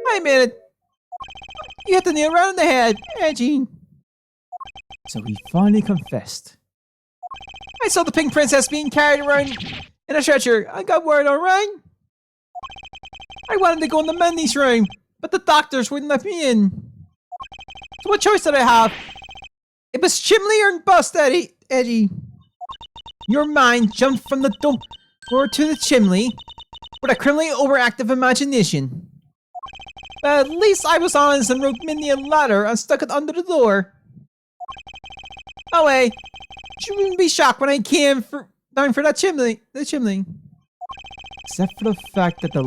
I admit it. You hit the nail right on the head, Edgy. So he finally confessed. I saw the pink princess being carried around in a stretcher. I got worried, alright? I wanted to go in the Mandy's room, but the doctors wouldn't let me in. So what choice did I have? It was Chimley or bust, Edgy. Your mind jumped from the door to the chimney with a criminally overactive imagination. But at least I was honest and wrote Mindy a letter and stuck it under the door. Oh wait, she wouldn't be shocked when I came down for that chimney. The chimney. Except for the fact that the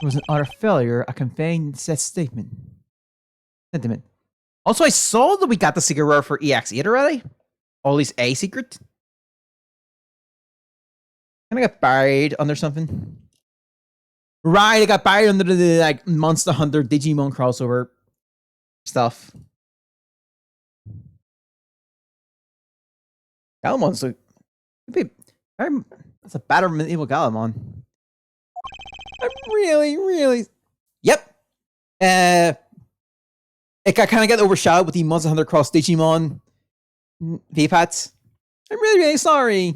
It was an utter failure at conveying said sentiment. Also, I saw that we got the secret rare for EX8 already. Or at least a secret. Can I get buried under something? Right, I got buried under the like Monster Hunter Digimon crossover stuff. Galamon's a that's a better medieval Galamon. I'm really yep. It got kind of got overshadowed with the Monster Hunter Cross Digimon V-Pats. I'm really sorry.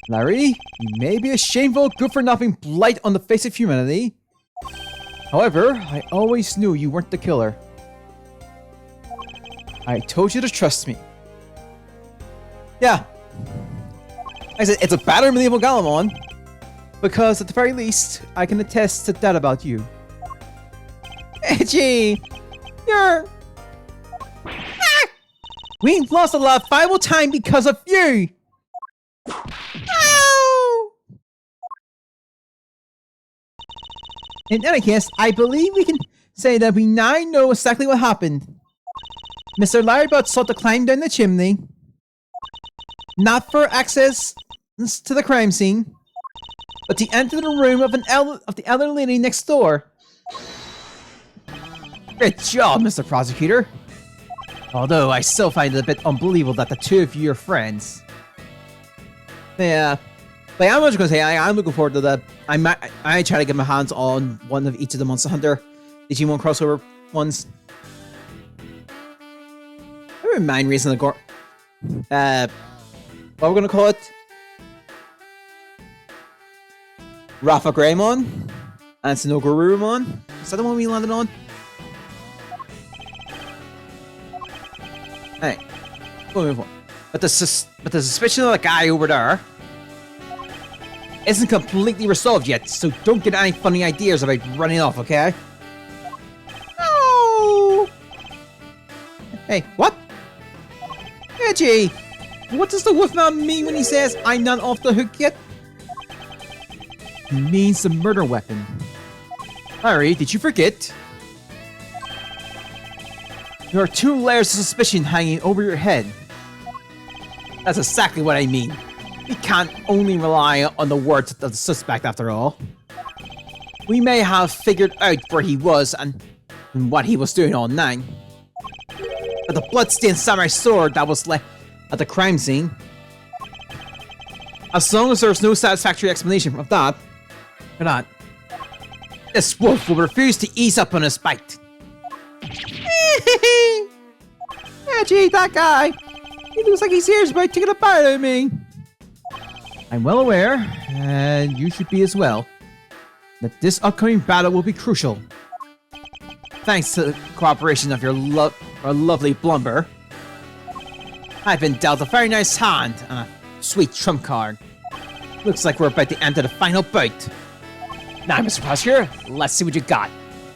Larry, you may be a shameful, good-for-nothing blight on the face of humanity. However, I always knew you weren't the killer. I told you to trust me. Yeah. I said, it's a better medieval Galamon. Because at the very least, I can attest to that about you. Edgy! You're... Ah! We've lost a lot of valuable time because of you! Ow! In any case, I believe we can say that we now know exactly what happened. Mr. Larrybot sought to climb down the chimney, not for access to the crime scene, but to enter the room of the elderly lady next door. Great job, Mr. Prosecutor. Although I still find it a bit unbelievable that the two of you are friends. Yeah, but I'm just gonna say I'm looking forward to that. I might try to get my hands on one of each of the Monster Hunter Digimon crossover ones. I wouldn't mind raising the what we're gonna call it? Rafa Greymon and Sinogurumon. Is that the one we landed on? Hey, we'll move on. But the suspicion of the guy over there isn't completely resolved yet, so don't get any funny ideas about running off, okay? No! Hey, what? Edgy! What does the Wolfman mean when he says, I'm not off the hook yet? He means the murder weapon. Larry, did you forget? There are 2 layers of suspicion hanging over your head. That's exactly what I mean. We can't only rely on the words of the suspect after all. We may have figured out where he was and what he was doing all night. But the bloodstained samurai sword that was left at the crime scene, as long as there's no satisfactory explanation of that, or not, this wolf will refuse to ease up on his bite. Yeah, gee, that guy. He looks like he's serious about taking a bite out of me. I'm well aware, and you should be as well, that this upcoming battle will be crucial. Thanks to the cooperation of your lovely Blumber, I've been dealt a very nice hand and a sweet trump card. Looks like we're about to enter the final bout. Now, Mr. Prosecutor, let's see what you got.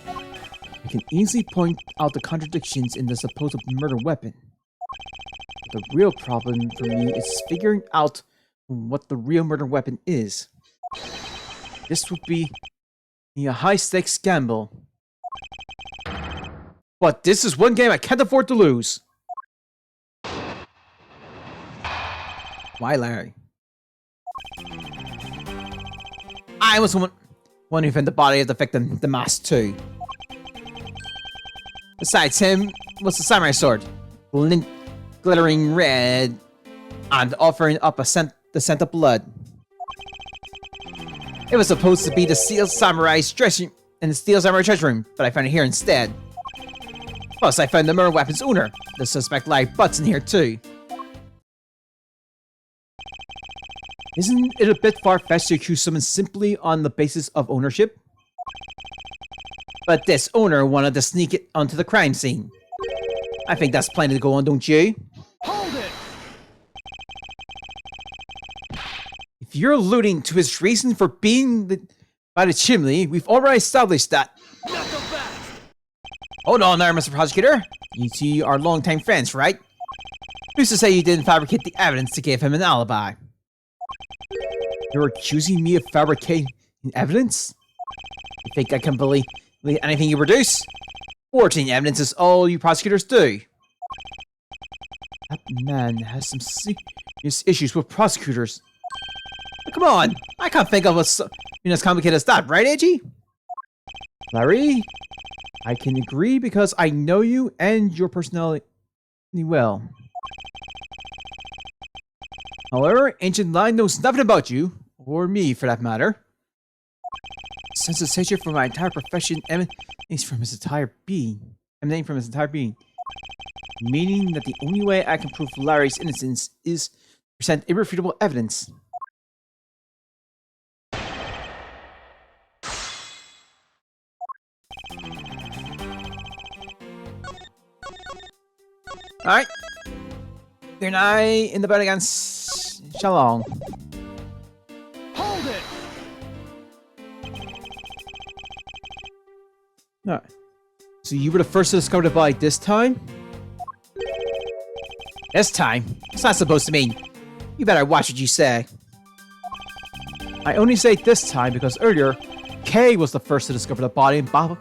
I can easily point out the contradictions in the supposed murder weapon. The real problem for me is figuring out what the real murder weapon is. This would be a high-stakes gamble. But this is one game I can't afford to lose. Why, Larry? I was the one who found the body of the victim, the mask too. Besides him was the samurai sword, glittering red, and offering up the scent of blood. It was supposed to be the Steel Samurai's dressing in the Steel Samurai treasure room, but I found it here instead. Plus, I found the murder weapon's owner. The suspect live butts in here too. Isn't it a bit far-fetched to accuse someone simply on the basis of ownership? But this owner wanted to sneak it onto the crime scene. I think that's plenty to go on, don't you? Hold it! If you're alluding to his reason for being by the chimney, we've already established that. Not so fast! Hold on there, Mr. Prosecutor. You two are longtime friends, right? Who's to say you didn't fabricate the evidence to give him an alibi? You're accusing me of fabricating evidence? You think I can believe anything you produce? Forging evidence is all you prosecutors do. That man has some serious issues with prosecutors. Come on, I can't think of what's as complicated as that, right, Edgy? Larry, I can agree because I know you and your personality well. However, Ancient Line knows nothing about you, or me for that matter. Sense of hatred for my entire profession emanates from his entire being. Meaning that the only way I can prove Larry's innocence is to present irrefutable evidence. Alright. You're and I in the battle against Shalong. Hold it! Alright. So you were the first to discover the body this time? This time? What's that supposed to mean? You better watch what you say. I only say this time because earlier, Kay was the first to discover the body in Babel.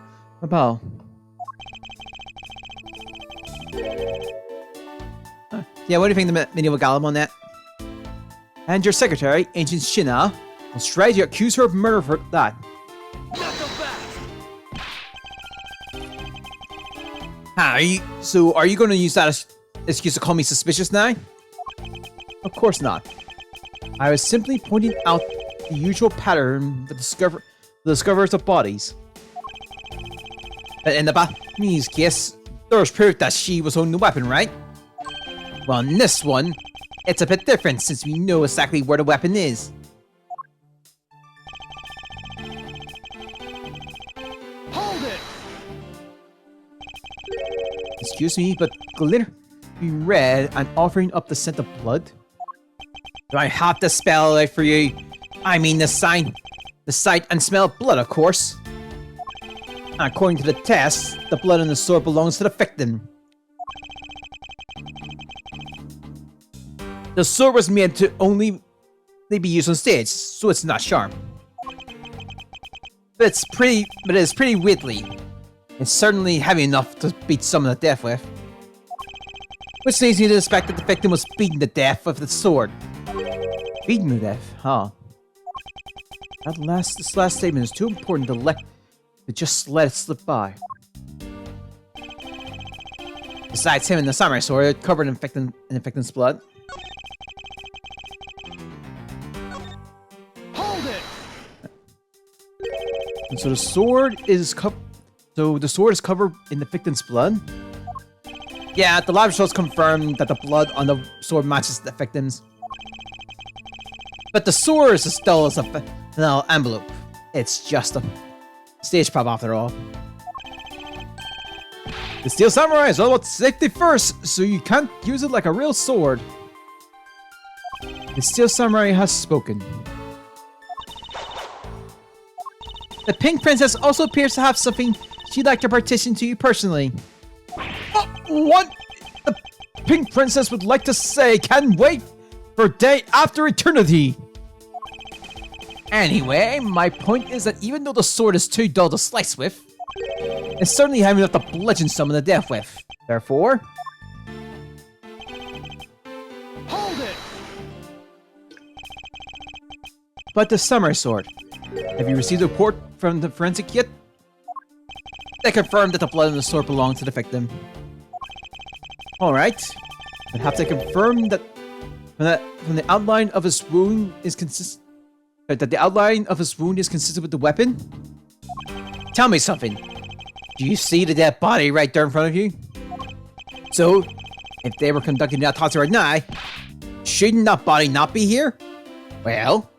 Yeah, what do you think the video with Gollum on that? And your secretary, Ancient Shina, will try to accuse her of murder for that. Are you going to use that as excuse to call me suspicious now? Of course not. I was simply pointing out the usual pattern for the discoverers of bodies. But in the Bathmese case, there was proof that she was holding the weapon, right? Well, in this one, it's a bit different since we know exactly where the weapon is. Hold it! Excuse me, but glitter be red and offering up the scent of blood? Do I have to spell it for you? I mean the sight and smell of blood, of course. According to the test, the blood in the sword belongs to the victim. The sword was meant to only be used on stage, so it's not sharp. But it's pretty wiggly. It's certainly heavy enough to beat someone to death with. Which leads me to suspect that the victim was beaten to death with the sword. Beaten to death, huh? This last statement is too important to just let it slip by. Besides him and the samurai sword covered in victim's blood. Hold it! And so the sword is covered in the victim's blood. Yeah, the lab results confirm that the blood on the sword matches the victim's. But the sword is as dull as an envelope. It's just a stage prop after all. The Steel Samurai is all about safety first, so you can't use it like a real sword. The Steel Samurai has spoken. The Pink Princess also appears to have something she'd like to partition to you personally. What the Pink Princess would like to say can wait for day after eternity. Anyway, my point is that even though the sword is too dull to slice with, it's certainly heavy enough to bludgeon someone to death with. Therefore, Hold it! but the samurai sword. Have you received a report from the forensic yet? They confirmed that the blood on the sword belonged to the victim. Alright. But have they confirmed that from the outline of his wound is consistent with the weapon? Tell me something. Do you see the dead body right there in front of you? So, if they were conducting the autopsy right now, shouldn't that body not be here? Well,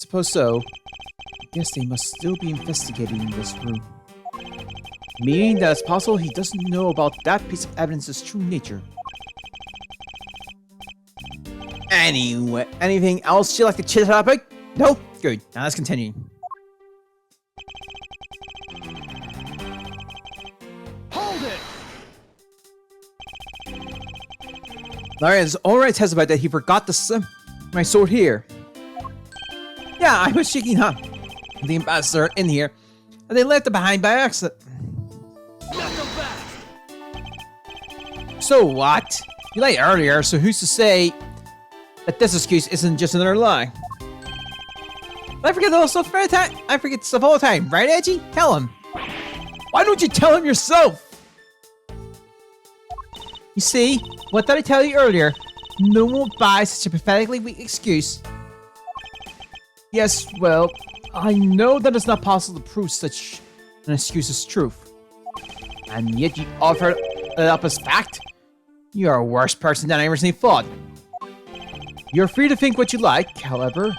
suppose so. I guess they must still be investigating in this room. Meaning that it's possible he doesn't know about that piece of evidence's true nature. Anyway, anything else you'd like to chit chat about? No? Good. Now let's continue. Hold it! Larian's alright says about that he forgot my sword here. Yeah, I was shaking up. the ambassador in here, and they left it behind by accident. So what? You lied earlier, so who's to say that this excuse isn't just another lie? I forget all stuff all the time. I forget stuff all the time, right, Edgy? Tell him. Why don't you tell him yourself? You see, what did I tell you earlier? No one will buy such a pathetically weak excuse. Yes, well, I know that it's not possible to prove such an excuse as truth. And yet you offer it up as fact? You are a worse person than I originally thought. You're free to think what you like, however.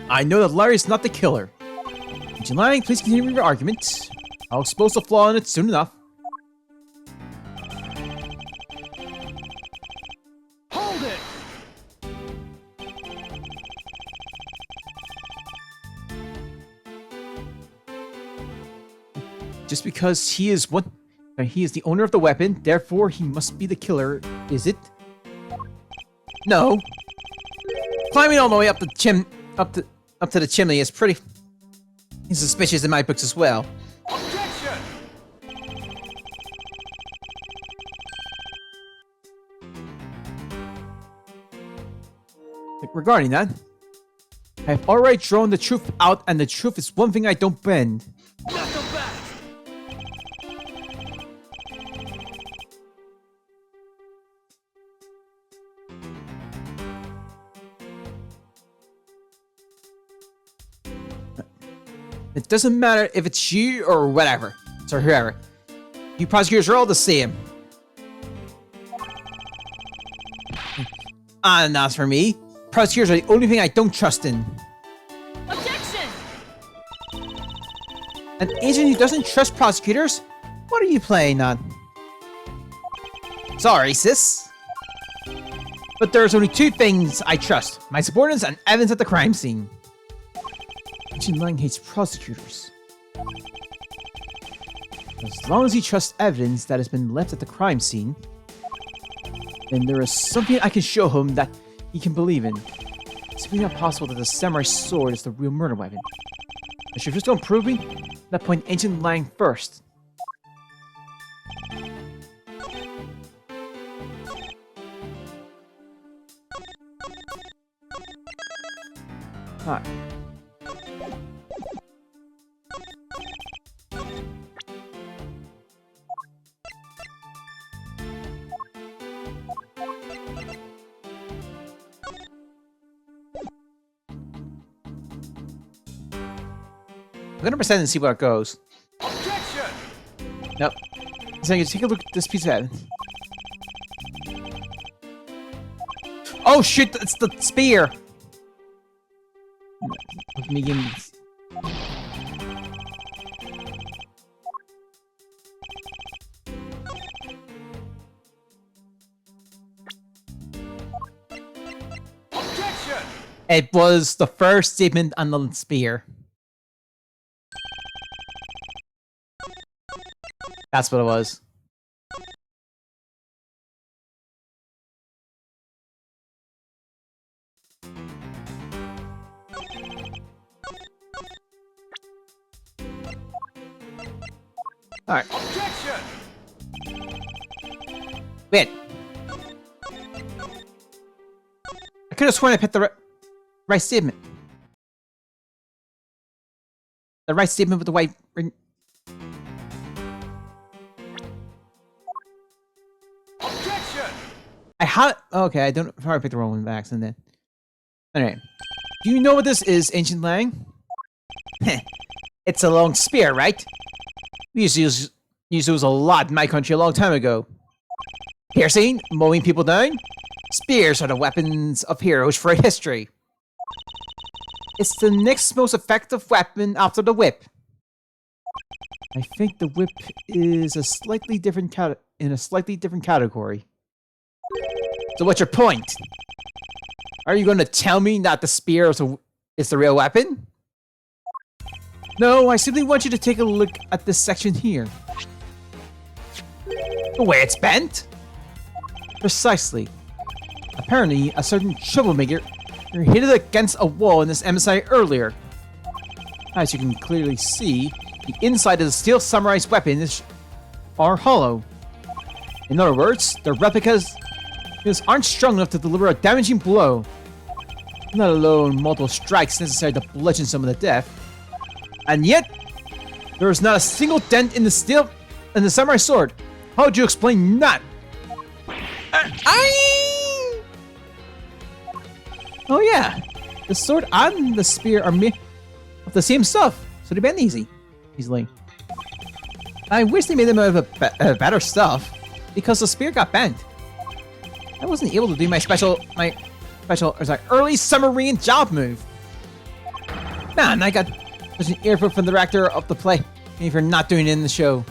I know that Larry is not the killer. Would you mind, please continue with your argument. I'll expose the flaw in it soon enough. Hold it! Just because he is the owner of the weapon, therefore he must be the killer, is it? No. Climbing all the way up to the chimney is pretty suspicious in my books as well. Objection! Regarding that, I've already drawn the truth out, and the truth is one thing I don't bend. Not so fast! It doesn't matter if it's you or whatever, or whoever. You prosecutors are all the same. And as for me, prosecutors are the only thing I don't trust in. Objection! An agent who doesn't trust prosecutors? What are you playing on? Sorry, sis. But there's only two things I trust. My subordinates and evidence at the crime scene. Agent Lang hates prosecutors. As long as he trusts evidence that has been left at the crime scene, then there is something I can show him that he can believe in. It's simply not possible that the samurai sword is the real murder weapon. If you're just going to prove me, that point Agent Lang first. Alright. I'm gonna pretend and see where it goes. Objection! Nope. So you take a look at this piece of evidence. Oh shit! It's the spear. Medium. Objection! It was the first statement on the spear. That's what it was. Alright. Objection! Wait. I could have sworn I picked the right statement. The right statement with the white... Objection! I had... Okay, I don't... Probably picked the wrong one by accident then. Alright. Do you know what this is, Ancient Lang? It's a long spear, right? We used to use a lot in my country a long time ago. Piercing, mowing people down. Spears are the weapons of heroes for history. It's the next most effective weapon after the whip. I think the whip is a slightly different in a slightly different category. So what's your point? Are you going to tell me that the spear is the real weapon? No, I simply want you to take a look at this section here. The way it's bent? Precisely. Apparently, a certain troublemaker hit it against a wall in this emissary earlier. As you can clearly see, the inside of the Steel Samurai's weapons are hollow. In other words, the replicas aren't strong enough to deliver a damaging blow, let alone multiple strikes necessary to bludgeon someone to death. And yet, there is not a single dent in the samurai sword. How would you explain that? Oh yeah, the sword and the spear are made of the same stuff, so they bend easily. I wish they made them out of better stuff, because the spear got bent. I wasn't able to do my early submarine job move. Man, I got such an earful from the director of the play, maybe for not doing it in the show.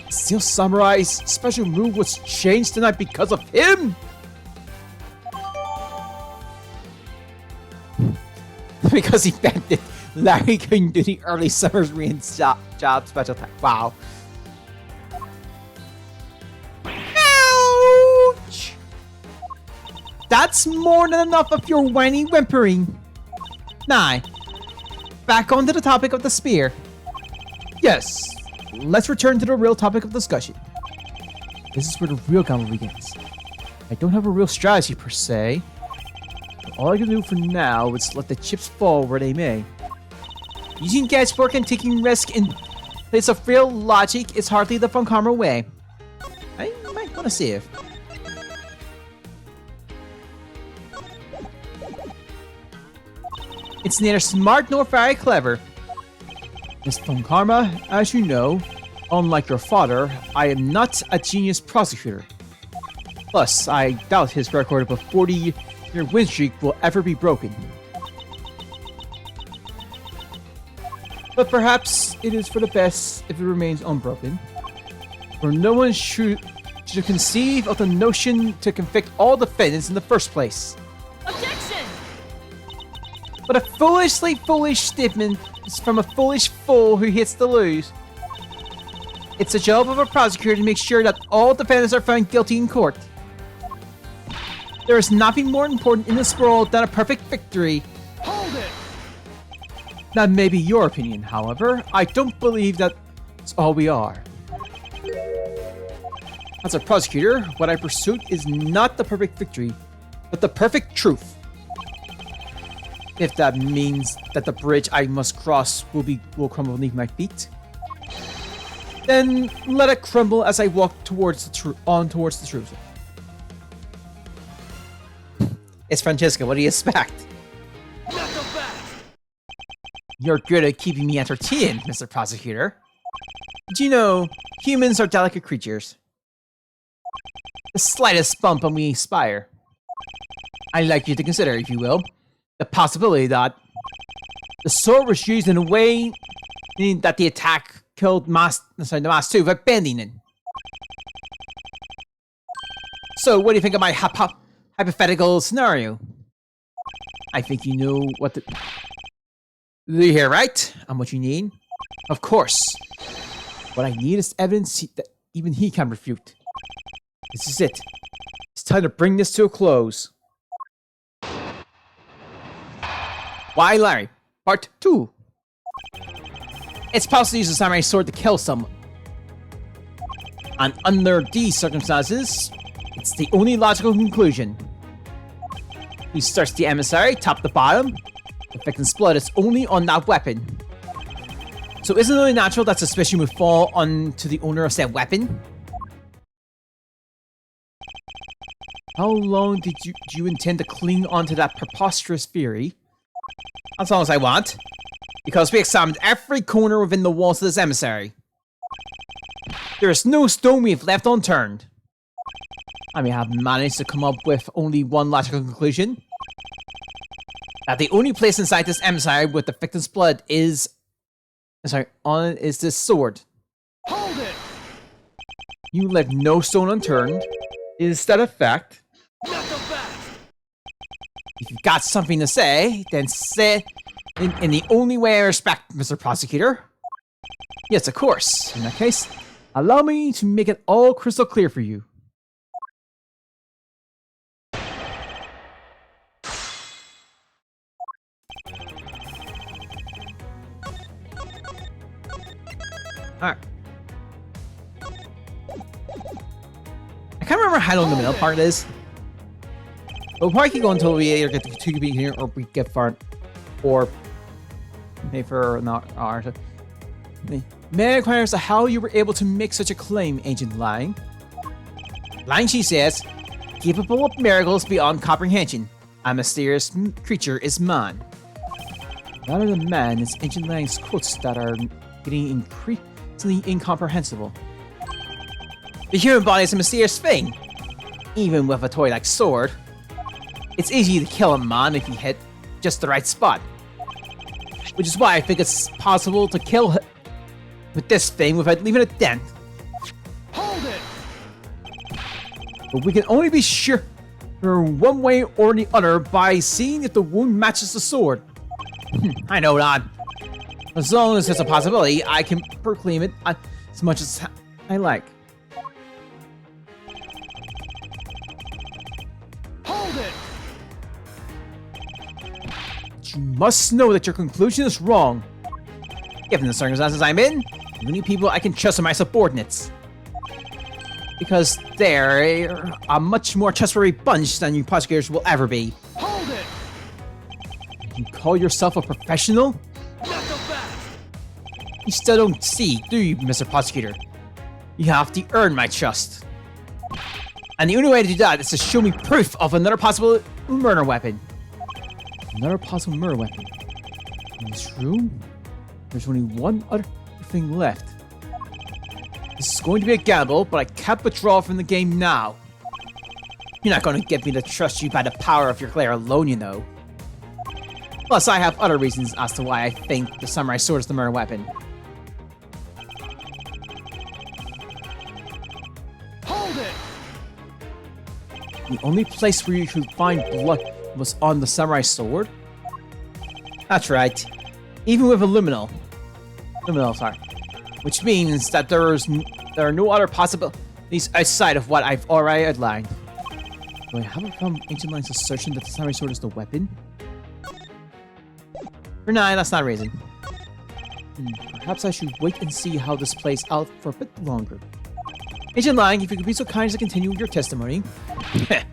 Steel Samurai's special move was changed tonight because of him! Because he bent it, Larry couldn't do the early submarine job special attack. Wow. Ouch! That's more than enough of your whiny whimpering. Now, back onto the topic of the spear. Yes, let's return to the real topic of discussion. This is where the real combo begins. I don't have a real strategy per se. All I can do for now is let the chips fall where they may. Using guesswork and taking risk in place of real logic is hardly the Von Karma way. I might want to save. It's neither smart nor very clever. Miss Von Karma, as you know, unlike your father, I am not a genius prosecutor. Plus, I doubt his record of a 40-year win streak will ever be broken. But perhaps it is for the best if it remains unbroken. For no one should conceive of the notion to convict all defendants in the first place. Objection! But a foolishly foolish statement is from a foolish fool who hits the lose. It's the job of a prosecutor to make sure that all defendants are found guilty in court. There is nothing more important in this world than a perfect victory. Hold it! That may be your opinion, however. I don't believe that's all we are. As a prosecutor, what I pursue is not the perfect victory, but the perfect truth. If that means that the bridge I must cross will crumble beneath my feet, then let it crumble as I walk towards the truth. It's Francesca. What do you expect? Not so fast! You're good at keeping me entertained, Mr. Prosecutor. But you know, humans are delicate creatures. The slightest bump and we expire. I'd like you to consider, if you will, the possibility that the sword was used in a way that the attack killed the Mask 2 by bending it. So, what do you think of my hypothetical scenario? I think you know what the... You hear right? And what you need? Of course. What I need is evidence that even he can refute. This is it. It's time to bring this to a close. Why, Larry? Part 2. It's possible to use a samurai sword to kill someone. And under these circumstances, it's the only logical conclusion. He starts the emissary, top to bottom. The victim's blood is only on that weapon. So isn't it only natural that suspicion would fall onto the owner of said weapon? How long do you intend to cling onto that preposterous theory? As long as I want. Because we examined every corner within the walls of this emissary. There is no stone we have left unturned. I may have managed to come up with only one logical conclusion. That the only place inside this emissary with the victim's blood is... is this sword. Hold it! You left no stone unturned. Is that a fact? Not so fast! If you've got something to say, then say it in the only way I respect, Mr. Prosecutor. Yes, of course. In that case, allow me to make it all crystal clear for you. Alright. I can't remember how long the middle part is. We'll probably keep going until we either get to 2 being here or we get far. Or maybe for an hour. May I inquire as to how you were able to make such a claim, Ancient Lang? Lang, she says, capable of miracles beyond comprehension. A mysterious creature is man. Rather than man, it's Ancient Lang's quotes that are getting increasingly incomprehensible. The human body is a mysterious thing. Even with a toy-like sword, it's easy to kill a man if you hit just the right spot. Which is why I think it's possible to kill him with this thing without leaving a dent. Hold it! But we can only be sure one way or the other by seeing if the wound matches the sword. I know that. As long as there's a possibility, I can proclaim it as much as I like. Hold it! But you must know that your conclusion is wrong. Given the circumstances I'm in, the only people I can trust are my subordinates. Because they're a much more trustworthy bunch than you prosecutors will ever be. Hold it! You call yourself a professional? Not so fast! You still don't see, do you, Mr. Prosecutor? You have to earn my trust. And the only way to do that is to show me proof of another possible murder weapon. Another possible murder weapon. In this room, there's only one other thing left. This is going to be a gamble, but I can't withdraw from the game now. You're not going to get me to trust you by the power of your glare alone, you know. Plus, I have other reasons as to why I think the samurai sword is the murder weapon. Hold it! The only place where you could find blood was on the samurai sword? That's right. Even with a liminal. Sorry. Which means that there are no other possibilities outside of what I've already outlined. Do I have it from Ancient Lang's assertion that the samurai sword is the weapon? For now, that's not a reason. Perhaps I should wait and see how this plays out for a bit longer. Agent Lang, if you could be so kind as to continue with your testimony. Hold it!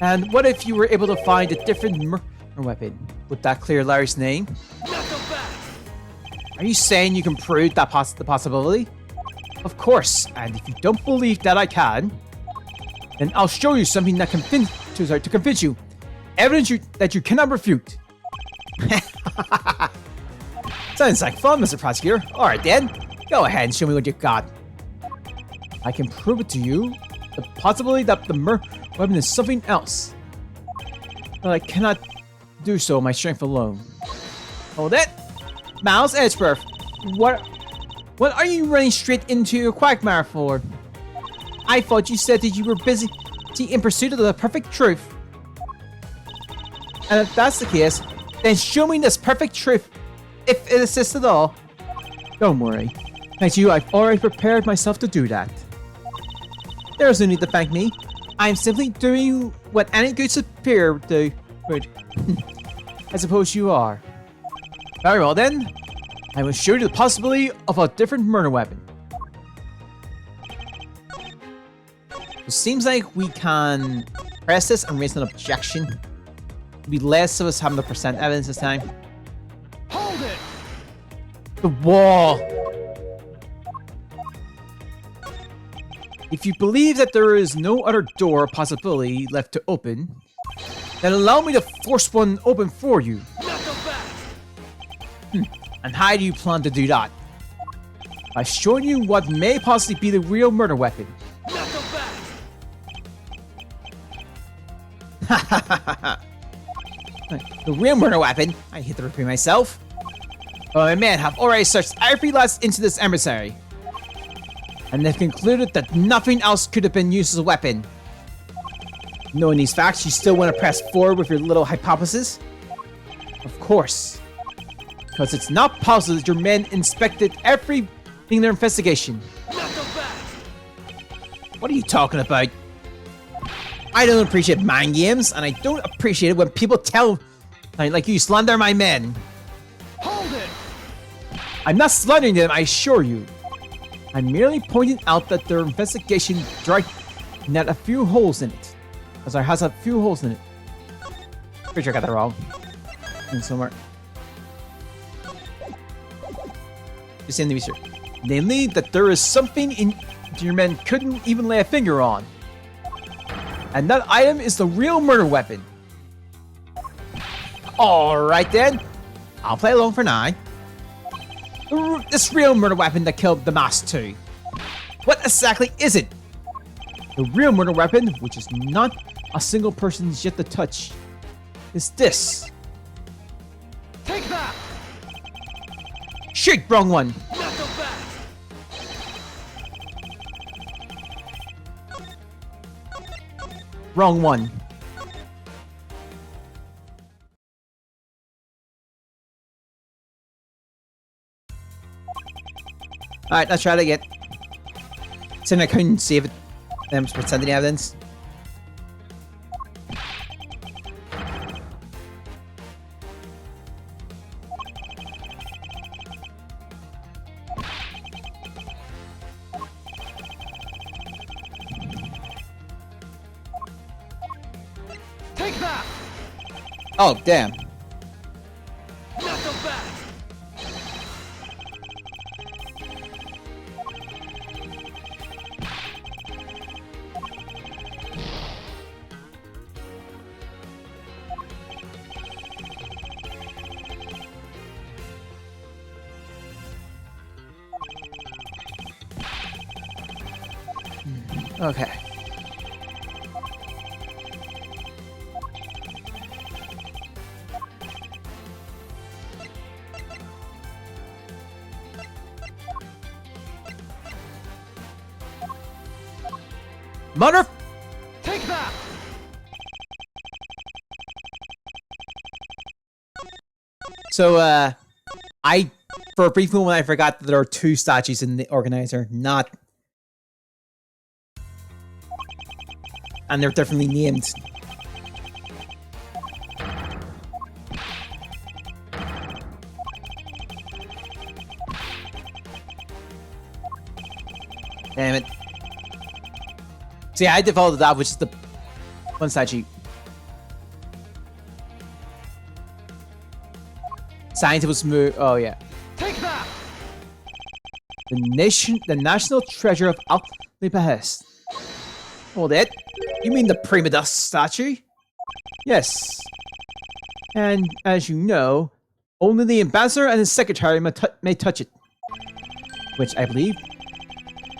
And what if you were able to find a different murder weapon? Would that clear Larry's name? Not so fast! Are you saying you can prove that the possibility? Of course, and if you don't believe that I can, then I'll show you something that to convince you. Evidence that you cannot refute. Sounds like fun, Mr. Prosecutor. Alright then, go ahead and show me what you got. I can prove it to you. The possibility that the weapon is something else. But I cannot do so on my strength alone. Hold it! Miles Edgeworth, what are you running straight into your quagmire for? I thought you said that you were busy in pursuit of the perfect truth. And if that's the case, then show me this perfect truth, if it assists at all. Don't worry. Thanks to you, I've already prepared myself to do that. There's no need to thank me. I'm simply doing what any good superior would do. I suppose you are. Very well then. I will show you the possibility of a different murder weapon. It seems like we can press this and raise an objection. It'll be less of us having to present evidence this time. Hold it! The wall! If you believe that there is no other door or possibility left to open, then allow me to force one open for you. Not so fast! And how do you plan to do that? By showing you what may possibly be the real murder weapon. Not so fast! The real murder weapon? I hate to repeat myself. But my men have already searched every last inch of this emissary. And they've concluded that nothing else could have been used as a weapon. Knowing these facts, you still want to press forward with your little hypothesis? Of course. Because it's not possible that your men inspected everything in their investigation. Not so fast! What are you talking about? I don't appreciate mind games, and I don't appreciate it when people like you slander my men. Hold it! I'm not slandering them, I assure you. I'm merely pointing out that their investigation had a few holes in it. Sorry, has a few holes in it. Pretty sure I got that wrong. In somewhere. Just in the research. Namely, that there is something in your men couldn't even lay a finger on. And that item is the real murder weapon. Alright then. I'll play along for now. This real murder weapon that killed the Mask 2. What exactly is it? The real murder weapon, which is not a single person's yet to touch, is this. Take that! Shit, wrong one. Knuckle back! Wrong one. Alright, let's try it again. Saying I couldn't save it. Presenting evidence. Take that! Oh, damn. Knuckle back! Okay. Mother. Take that! So, for a brief moment, I forgot that there are two statues in the organizer, not. And they're differently named. Damn it. See, I defaulted that, which is the one statue. Scientist move. Oh, yeah. Take that! The national treasure of Alclipahest. Hold it. You mean the Prima Dust statue? Yes. And as you know, only the ambassador and his secretary may touch it. Which I believe.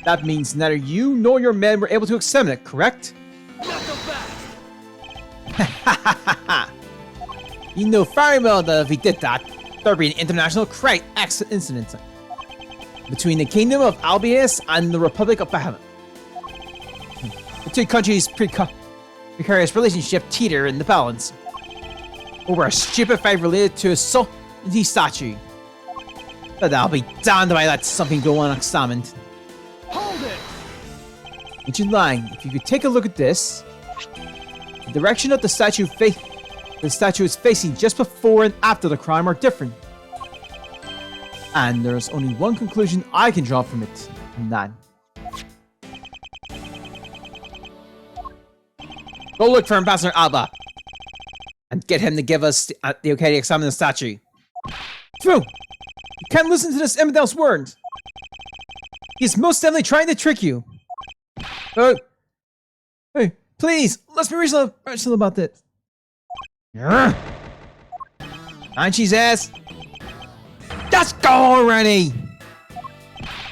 That means neither you nor your men were able to examine it, correct? Knuckle back! You know very well that if we did that, there'd be an international crate incident between the Kingdom of Albius and the Republic of Bahamut. The two countries' precarious relationship teeter in the balance over a stupid fight related to a sovereignty statue. But I'll be damned if I let something go unexamined. Hold it! Ancient line, if you could take a look at this, the direction of the statue is facing just before and after the crime are different. And there's only one conclusion I can draw from it, and that. Go look for Ambassador Alba and get him to give us the okay to examine the statue. True! You can't listen to this Emmerdale's words. He's most definitely trying to trick you. Hey, please, let's be rational about this. Manchi's ass. Let's go already!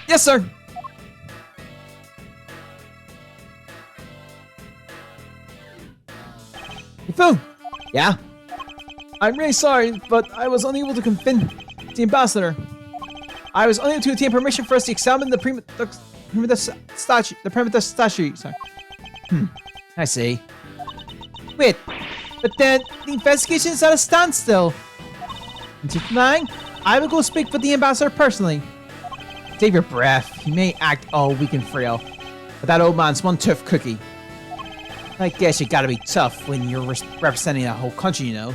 Yes, sir! Phone. Yeah? I'm really sorry, but I was unable to convince the ambassador. I was unable to obtain permission for us to examine the Prima Dust statue. Sorry. I see. Wait, but then the investigation is at a standstill. Until tonight, I will go speak for the ambassador personally. Save your breath. He may act all weak and frail, but that old man's one tough cookie. I guess you gotta be tough when you're representing a whole country, you know.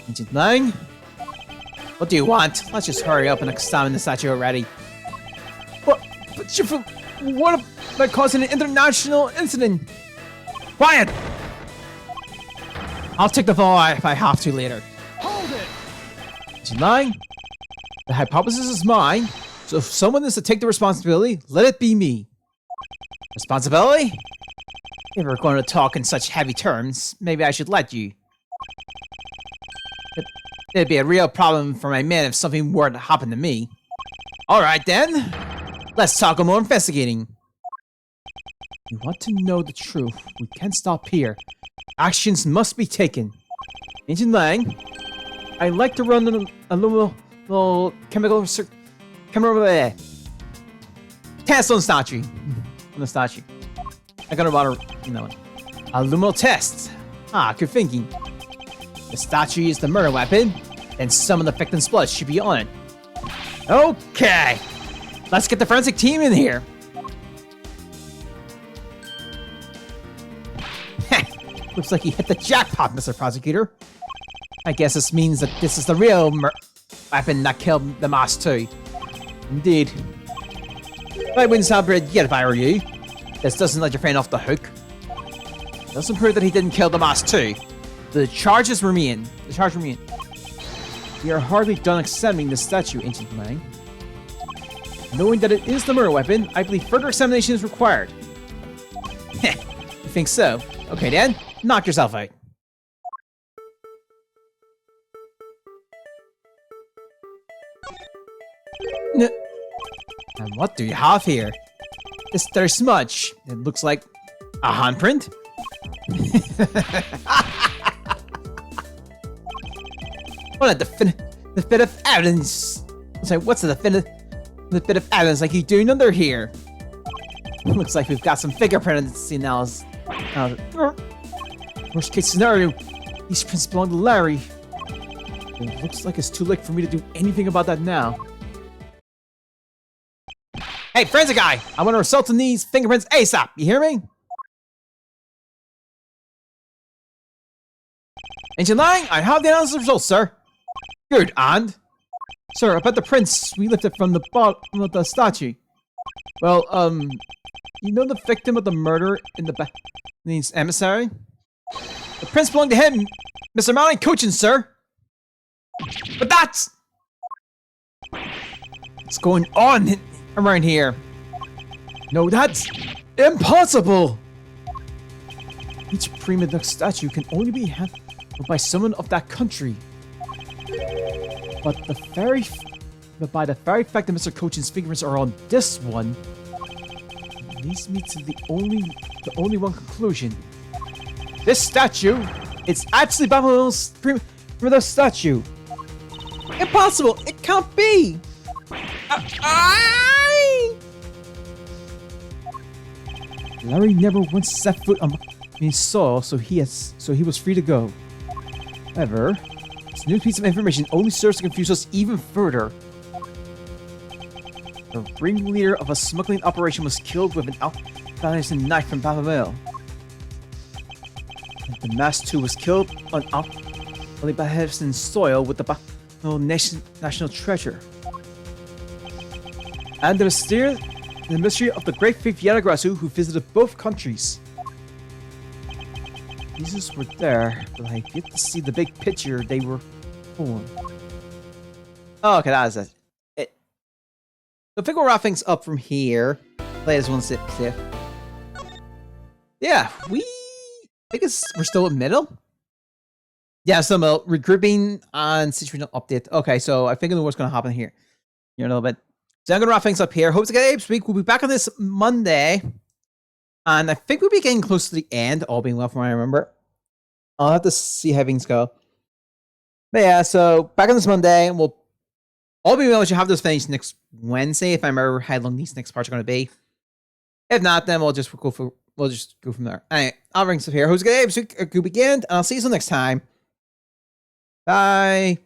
Ancient Lang? What do you want? Let's just hurry up and examine the statue already. But Shifu, what about causing an international incident? Quiet! I'll take the fall if I have to later. Hold it! Ancient Lang? The hypothesis is mine, so if someone is to take the responsibility, let it be me. Responsibility? If we're going to talk in such heavy terms, maybe I should let you. It'd be a real problem for my men if something were to happen to me. Alright then, let's talk more investigating. You want to know the truth, we can't stop here. Actions must be taken. Ancient Lang, I'd like to run a little chemical test on the statue. On the statue. I got about a luminal test. Ah, good thinking. The statue is the murder weapon, and some of the victim's blood should be on it. Okay, let's get the forensic team in here. Looks like you hit the jackpot, Mr. Prosecutor. I guess this means that this is the real weapon that killed the Mas 2. Indeed. I wouldn't celebrate yet if I were you. This doesn't let your friend off the hook. It doesn't prove that he didn't kill the Mas 2. The charges remain. The charge remain. We are hardly done examining the statue, Ancient Lang. Knowing that it is the murder weapon, I believe further examination is required. Heh, you think so? Okay then, knock yourself out. And what do you have here? There's smudge. It looks like a handprint. What a the bit of evidence. Sorry, what's the bit of evidence like you doing under here? Looks like we've got some fingerprints now. Worst case scenario, these prints belong to Larry. It looks like it's too late for me to do anything about that now. Hey, forensic guy! I want to result in these fingerprints ASAP. You hear me? Ancient Lang, I have the analysis results, sir. Good, and? Sir, about the prints we lifted from the bottom of the statue. Well, you know the victim of the murder in the needs emissary? The prints belong to him, Mr. Manning Cochin, sir. But that's... what's going on around here? No, that's impossible! Each prima donna statue can only be handled by someone of that country. But by the very fact that Mr. Cochin's fingerprints are on this one, leads me to the only one conclusion. This statue, it's actually Babylon's prima donna statue. Impossible! It can't be! Larry never once set foot on his soil, so he was free to go. However, this new piece of information only serves to confuse us even further. The ringleader of a smuggling operation was killed with an Alpha knife from Babylon. The Mas 2 was killed on Alpha soil with the Babylon national treasure. And the mystery of the great thief Yanagrasu who visited both countries. Jesus were there, but I get to see the big picture they were for. Oh, okay, that is it. So I think we'll wrap things up from here. Play this one sit. Yeah, I guess we're still in middle. Yeah, some regrouping and situational update. Okay, so I think I know what's going to happen here. Here in a little bit. So I'm going to wrap things up here. Hope to get Apes Week. We'll be back on this Monday. And I think we'll be getting close to the end, all being well from what I remember. I'll have to see how things go. But yeah, so back on this Monday, we'll all be well. We should have this finished next Wednesday, if I remember how long these next parts are going to be. If not, then we'll just go from there. Anyway, I'll bring stuff here. Hope to get Apes Week. A good weekend, and I'll see you next time. Bye.